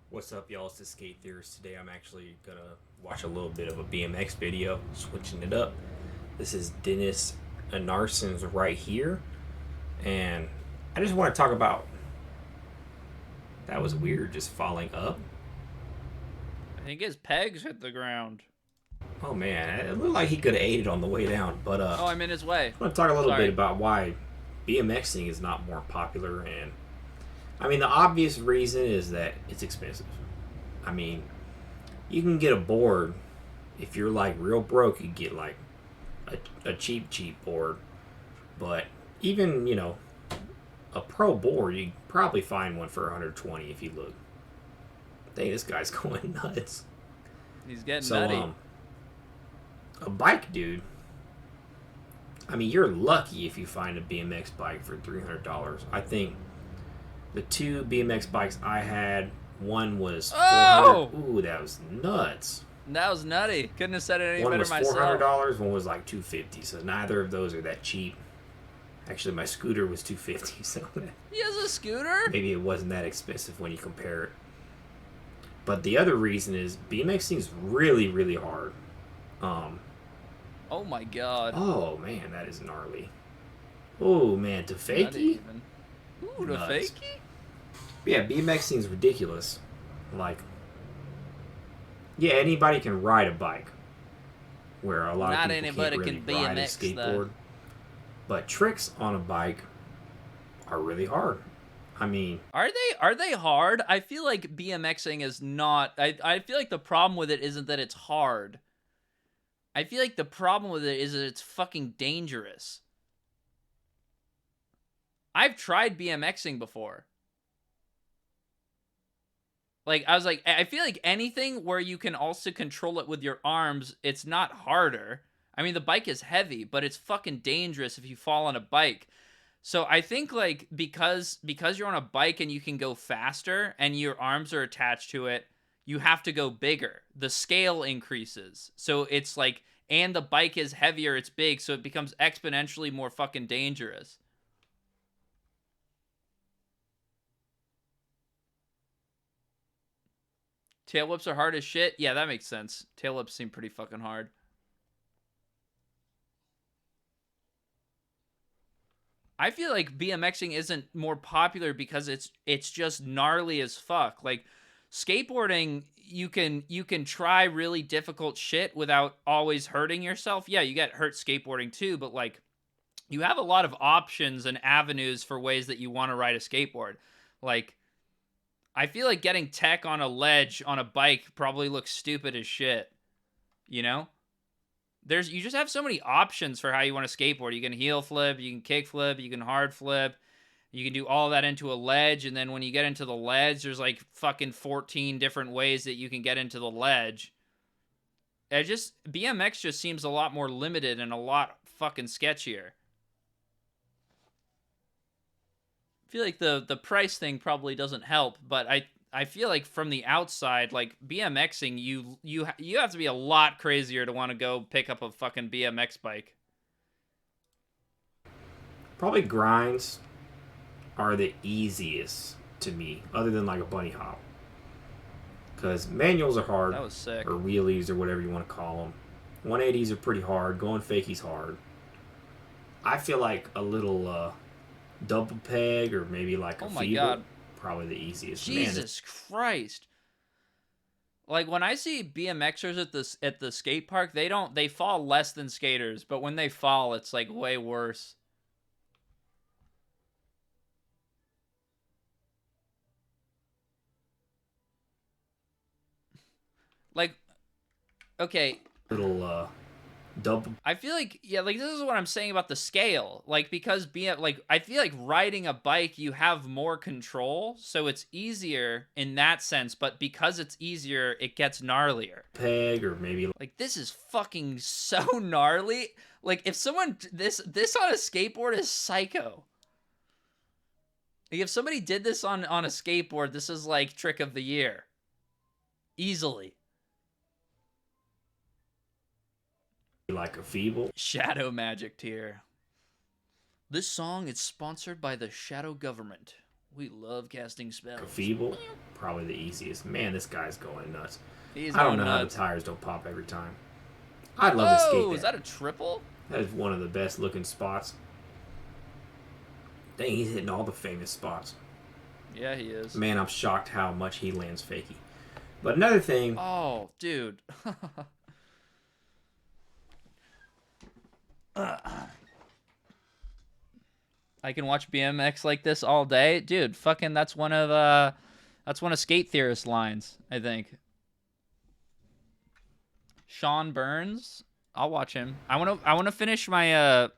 What's up, y'all? It's the Skate Theorist. Today I'm actually gonna watch a little bit of a BMX video, switching it up. This is Dennis Anarson's right here, and I just want to talk about, that was weird, just falling up. I think his pegs hit the ground. Oh man, it looked like he could have ate it on the way down, but Oh, I'm in his way. I want to talk a little Sorry. bit about why BMXing is not more popular. And I mean, the obvious reason is that it's expensive. I mean, you can get a board, if you're like real broke, you get like a cheap board. But even, you know, a pro board, you probably find one for 120 if you look. Dang, this guy's going nuts. He's getting So, nutty. a bike, dude. I mean, you're lucky if you find a BMX bike for $300. I think the 2 BMX bikes I had, one was $400. Oh! Ooh, that was nuts. That was nutty. Couldn't have said it any One better was myself. $400, one was like $250. So neither of those are that cheap. Actually, my scooter was $250, so He has a scooter? maybe it wasn't that expensive when you compare it. But the other reason is BMXing is really, really hard. Oh my god. Oh man, that is gnarly. Oh man, to Not fakie? even. Ooh, the Nuts. fakie? Yeah, BMXing is ridiculous. Like, yeah, anybody can ride a bike. Where a lot Not of people anybody can't really can ride a BMX skateboard. though. But tricks on a bike are really hard. I mean, Are they hard? I feel like BMXing is not. I feel like the problem with it isn't that it's hard. I feel like the problem with it is that it's fucking dangerous. I've tried BMXing before. Like, I was like, I feel like anything where you can also control it with your arms, it's not harder. I mean, the bike is heavy, but it's fucking dangerous if you fall on a bike. So I think, like, because you're on a bike and you can go faster and your arms are attached to it, you have to go bigger. The scale increases. So it's like, and the bike is heavier, it's big, so it becomes exponentially more fucking dangerous. Tail whips are hard as shit? Yeah, that makes sense. Tail whips seem pretty fucking hard. I feel like BMXing isn't more popular because it's just gnarly as fuck. Like, skateboarding, you can try really difficult shit without always hurting yourself. Yeah, you get hurt skateboarding too, but like, you have a lot of options and avenues for ways that you want to ride a skateboard. Like, I feel like getting tech on a ledge on a bike probably looks stupid as shit. You know? You just have so many options for how you want to skateboard. You can heel flip, you can kick flip, you can hard flip. You can do all that into a ledge, and then when you get into the ledge, there's like fucking 14 different ways that you can get into the ledge. BMX just seems a lot more limited and a lot fucking sketchier. I feel like the price thing probably doesn't help, but I feel like from the outside, like, BMXing, you have to be a lot crazier to want to go pick up a fucking BMX bike. probably grinds are the easiest to me, other than like a bunny hop. Because manuals are hard. That was sick. Or wheelies, or whatever you want to call them. 180s are pretty hard. Going fakie's hard. I feel like a little double peg, or maybe like a Oh my feeble, God. probably the easiest. Jesus Christ. Like when I see BMXers at the skate park, they fall less than skaters, but when they fall, it's like way worse. Like, okay. Little double. I feel like, yeah, like this is what I'm saying about the scale. Like, because I feel like riding a bike, you have more control, so it's easier in that sense, but because it's easier, it gets gnarlier. Peg, or maybe like this is fucking so gnarly. Like if someone this on a skateboard is psycho. Like if somebody did this on a skateboard, this is like trick of the year. Easily. like a feeble. Shadow Magic tier. This song is sponsored by the Shadow Government. We love casting spells. A feeble, probably the easiest. Man, this guy's going nuts. He's I don't going know how the nuts. tires don't pop every time. I'd love to skate that. Is that a triple? That is one of the best looking spots. Dang, he's hitting all the famous spots. Yeah, he is. Man, I'm shocked how much he lands fakie. But another thing... Oh, dude. I can watch BMX like this all day. Dude, fucking that's one of Skate Theorist lines, I think. Sean Burns. I'll watch him. I wanna finish my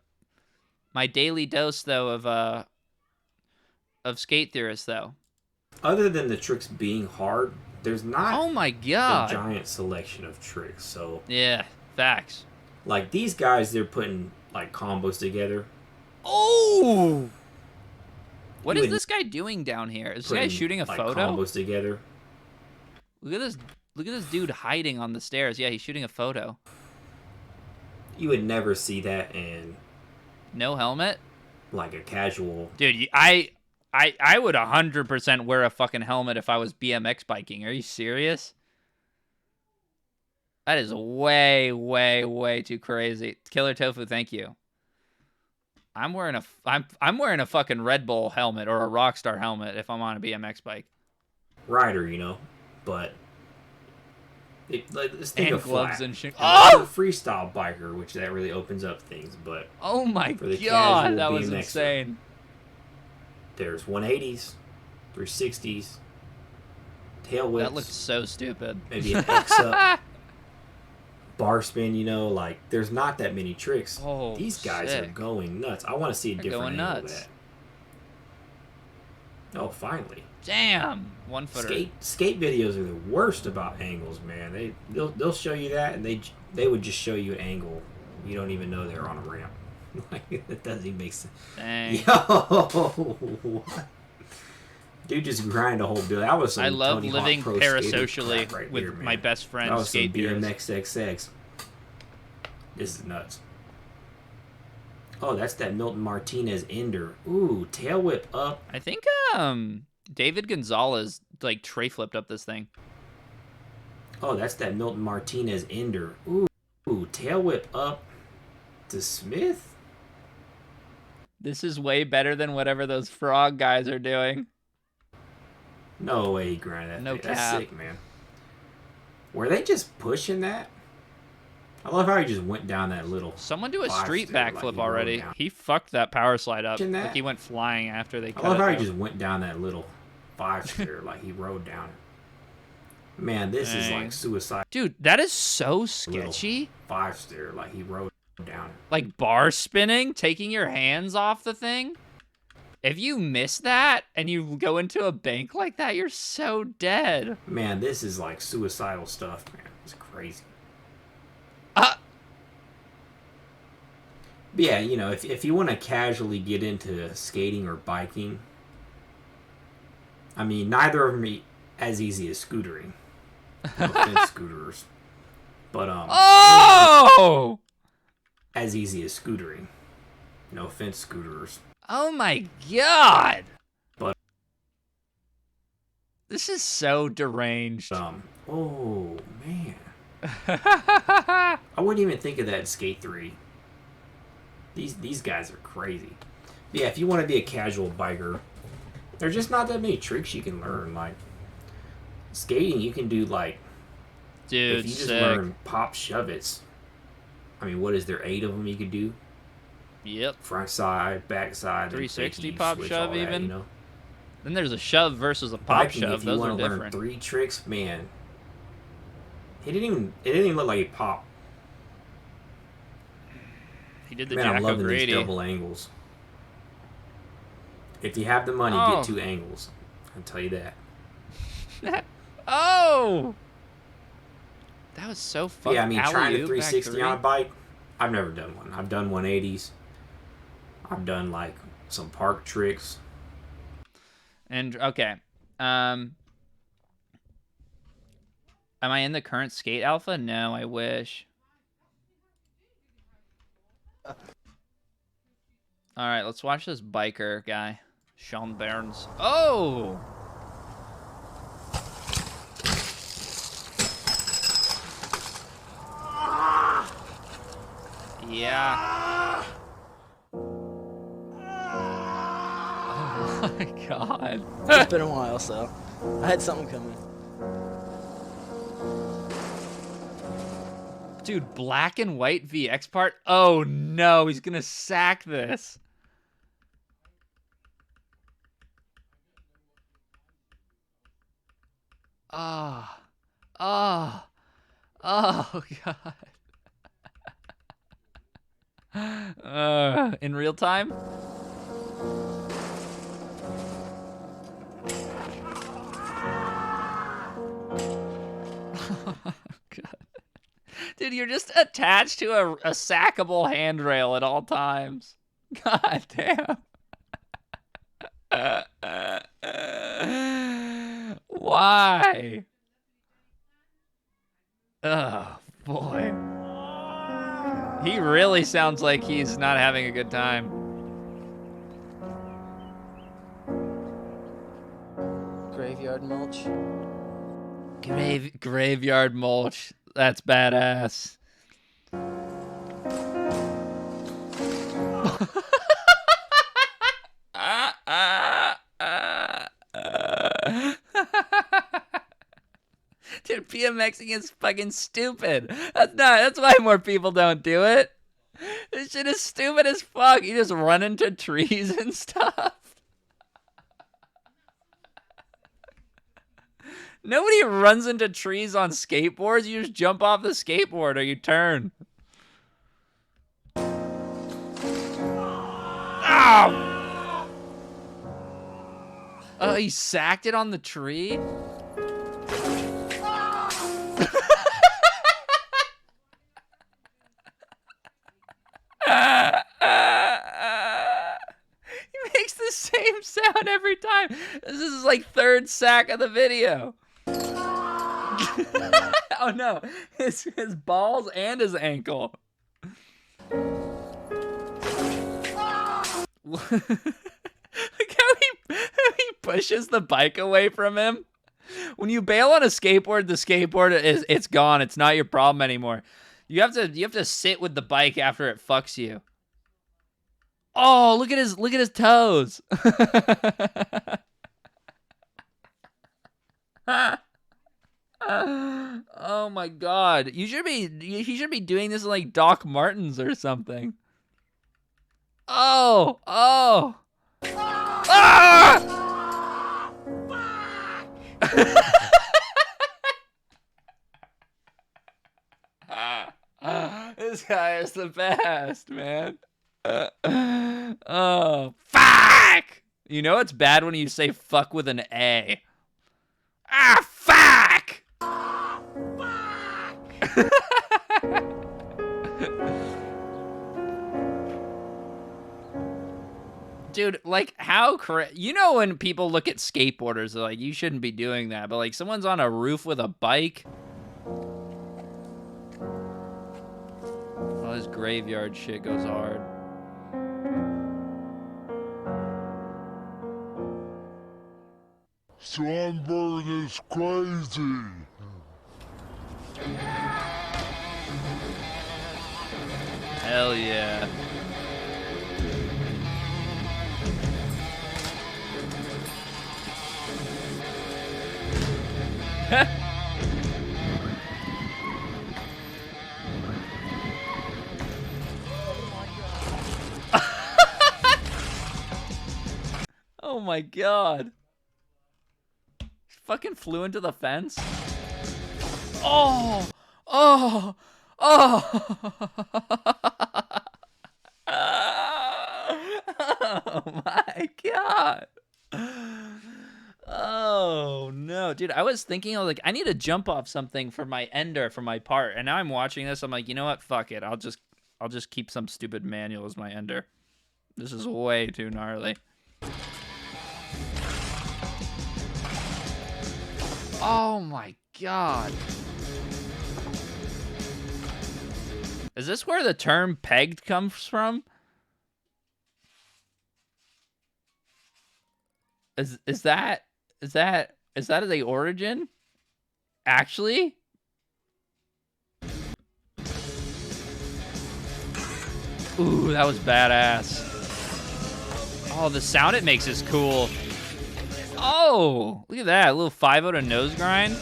my daily dose though of Skate Theorist though. Other than the tricks being hard, there's not Oh my god. a giant selection of tricks. So yeah, facts. like these guys, they're putting like combos together. Oh! What is this guy doing down here? Is this guy shooting a like, photo? Combos together. Look at this dude hiding on the stairs. Yeah, he's shooting a photo. You would never see that in No helmet? like a casual. Dude, I would 100% wear a fucking helmet if I was BMX biking. Are you serious? That is way, way, way too crazy. Killer Tofu, thank you. I'm wearing a fucking Red Bull helmet or a Rockstar helmet if I'm on a BMX bike. Rider, you know, but let's think And of gloves flat. and shit. Oh! For a freestyle biker, which that really opens up things, but Oh my for the god, casual that was BMXer, insane. there's 180s, 360s, tail whips. That looked so stupid. Maybe an X up, bar spin. You know, like there's not that many tricks. Oh, These guys are sick. going nuts. I want to see a They're different going angle of nuts. that. Oh, finally. Damn, 1 footer. Skate videos are the worst about angles, man. They'll show you that, and they would just show you an angle you don't even know they're on a ramp. Like that doesn't even make sense. Dang. Yo, what? Dude just grind a whole build. That was some I love Tony Hawk living Pro Skater parasocially crap right with there, man. my best friend, That was some Skate Theorist. BMXXX. This is nuts. Oh, that's that Milton Martinez ender. Ooh, tail whip up. I think David Gonzalez like tray flipped up this thing. Oh, that's that Milton Martinez ender. Ooh, tail whip up to Smith. This is way better than whatever those frog guys are doing. No way he grinded that No thing. That's cap. sick, man. Were they just pushing that? I love how he just went down that little... Someone do a five street stair, like backflip he already. rode down. He fucked that power slide up. Watching that? Like he went flying after they cut I love how it. he just went down that little 5-stair like he rode down it. Man, this is Dang. like suicide. Dude, that is so sketchy. 5-stair like he rode down it. Like bar spinning, taking your hands off the thing. If you miss that and you go into a bank like that, you're so dead. Man, this is like suicidal stuff, man. It's crazy. But yeah, you know, if you want to casually get into skating or biking, I mean, neither of them are as easy as scootering. No offense, scooterers. But, Oh! as easy as scootering. No offense, scooterers. Oh my god! But This is so deranged. Oh, man. I wouldn't even think of that in Skate 3. These guys are crazy. Yeah, if you want to be a casual biker, there's just not that many tricks you can learn. Like, skating, you can do, like, Dude, if you just sick. learn pop shove it's, I mean, what is there, 8 of them you could do? Yep. Front side, back side, 360 then pop switch shove all that, even? you know? Then there's a shove versus a pop Biking, shove. if you Those want are to learn different. 3 tricks, man, it didn't even look like a pop. He did the Man, Jack I'm loving O'Grady. these double angles. If you have the money, Oh. get 2 angles. I'll tell you that. Oh! That was so fucking Yeah, I mean, trying a alley-oop 360 back on a three. bike, I've never done one. I've done 180s. I've done, like, some park tricks. And, okay. Am I in the current skate alpha? No, I wish. Alright, let's watch this biker guy. Sean Burns. Oh! Yeah. Oh my god. It's been a while, so I had something coming. Dude, black and white VX part? Oh no, he's gonna sack this. Oh. Oh. Oh, God. In real time? God. Dude, you're just attached to a sackable handrail at all times. God damn. Why? Oh, boy. He really sounds like he's not having a good time. Graveyard mulch. Graveyard mulch. That's badass. Dude, BMXing is fucking stupid. That's why more people don't do it. This shit is stupid as fuck. You just run into trees and stuff. Nobody runs into trees on skateboards. You just jump off the skateboard or you turn. Ow! Oh, he sacked it on the tree? He makes the same sound every time. This is his, like, third sack of the video. Oh no, his balls and his ankle. Look how he pushes the bike away from him. When you bail on a skateboard, the skateboard it's gone. It's not your problem anymore. You have to sit with the bike after it fucks you. Oh, look at his toes. Oh my god. He should be doing this in like Doc Martens or something. Oh. Ah! This guy is the best, man. Oh, fuck! You know it's bad when you say fuck with an A. Ah, fuck! Dude, like, how you know when people look at skateboarders, they're like, you shouldn't be doing that. But, like, someone's on a roof with a bike. Oh, this graveyard shit goes hard. Sunburn is crazy. Hell yeah. Oh my god. Fucking flew into the fence. Oh! Oh! Oh! Oh my god. Oh no, dude, I was thinking, I was like, I need to jump off something for my ender for my part, and now I'm watching this, I'm like, you know what, fuck it, I'll just keep some stupid manual as my ender. This is way too gnarly. Oh my god. Is this where the term pegged comes from? Is that the origin? Actually? Ooh, that was badass. Oh, the sound it makes is cool. Oh, look at that. A little 5-0 to nose grind.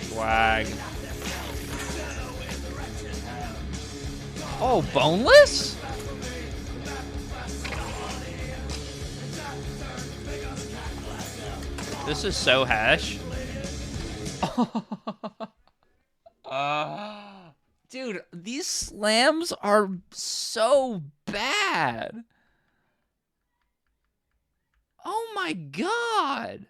Swag. Oh, boneless? This is so hash. Dude, these slams are so bad. Oh my god.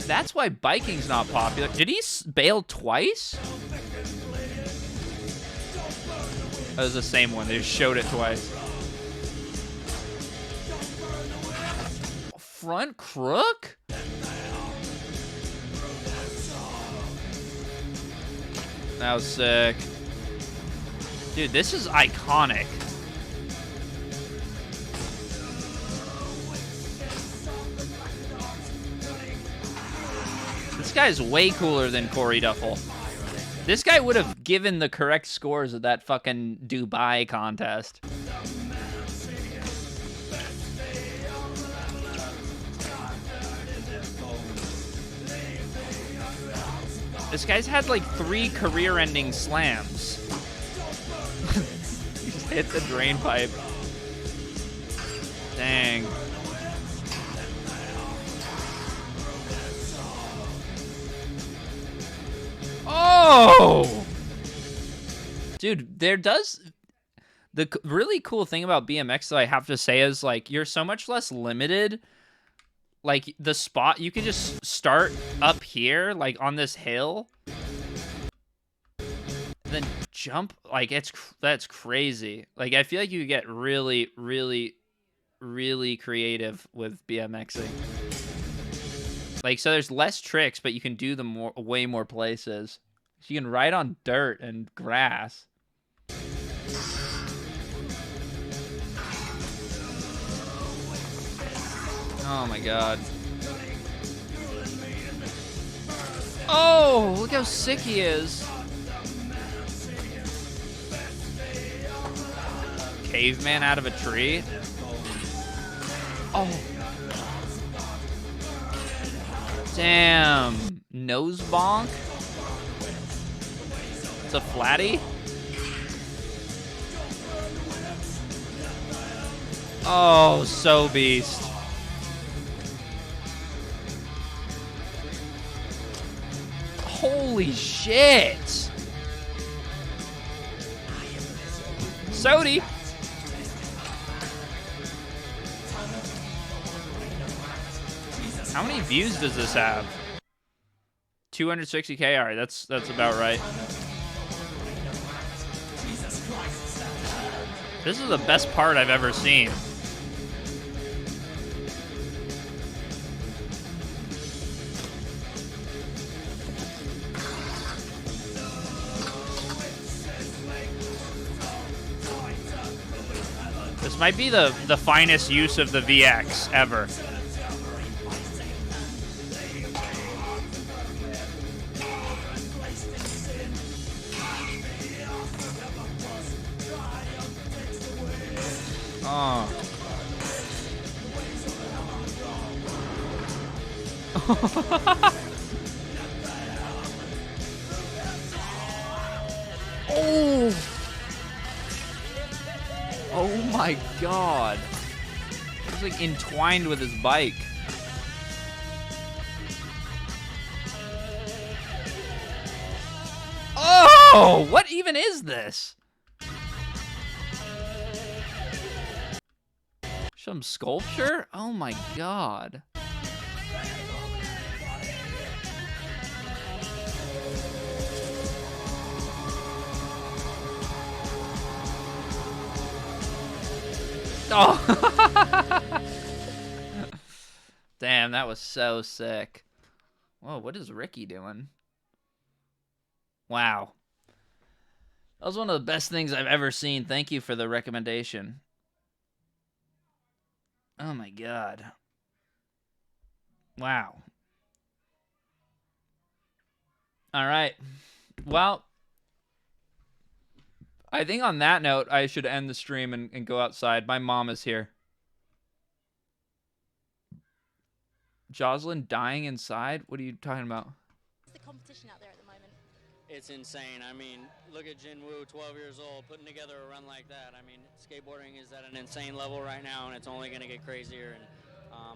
That's why biking's not popular. Did he bail twice? That was the same one. They just showed it twice. Front crook? That was sick. Dude, this is iconic. This guy's way cooler than Corey Duffel. This guy would have given the correct scores of that fucking Dubai contest. This guy's had like 3 career-ending slams. He just hit the drain pipe. Dang. Oh! Dude, there does... The really cool thing about BMX that I have to say is, like, you're so much less limited. Like, the spot, you can just start up here, like, on this hill. Then jump, like, that's crazy. Like, I feel like you get really, really, really creative with BMXing. Like, so there's less tricks, but you can do them way more places. So you can ride on dirt and grass. Oh my god. Oh, look how sick he is. Caveman out of a tree. Oh. Damn. Nose bonk. It's a flatty. Oh, so beast. Holy shit! Sody! How many views does this have? 260K? Alright, that's about right. This is the best part I've ever seen. This might be the finest use of the VX ever. Oh. Oh! Oh my god. He's like entwined with his bike. Oh! What even is this? Some sculpture? Oh my god. Oh! Damn, that was so sick. Whoa, what is Ricky doing? Wow. That was one of the best things I've ever seen. Thank you for the recommendation. Oh my god. Wow. All right. Well, I think on that note, I should end the stream and go outside. My mom is here. Jocelyn dying inside? What are you talking about? What's the competition out there at the moment? It's insane. I mean, look at Jin Woo, 12 years old, putting together a run like that. I mean, skateboarding is at an insane level right now, and it's only going to get crazier. And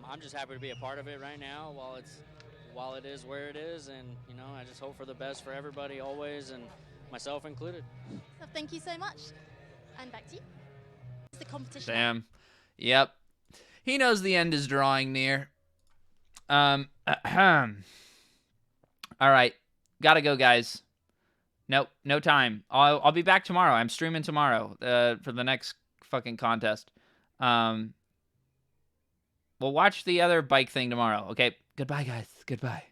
I'm just happy to be a part of it right now while it is where it is. And, you know, I just hope for the best for everybody always, and myself included. So thank you so much. And back to you. What's the competition? Damn. Yep. He knows the end is drawing near. All right. Gotta go, guys. Nope, no time. I'll be back tomorrow. I'm streaming tomorrow for the next fucking contest. We'll watch the other bike thing tomorrow. Okay, goodbye, guys. Goodbye.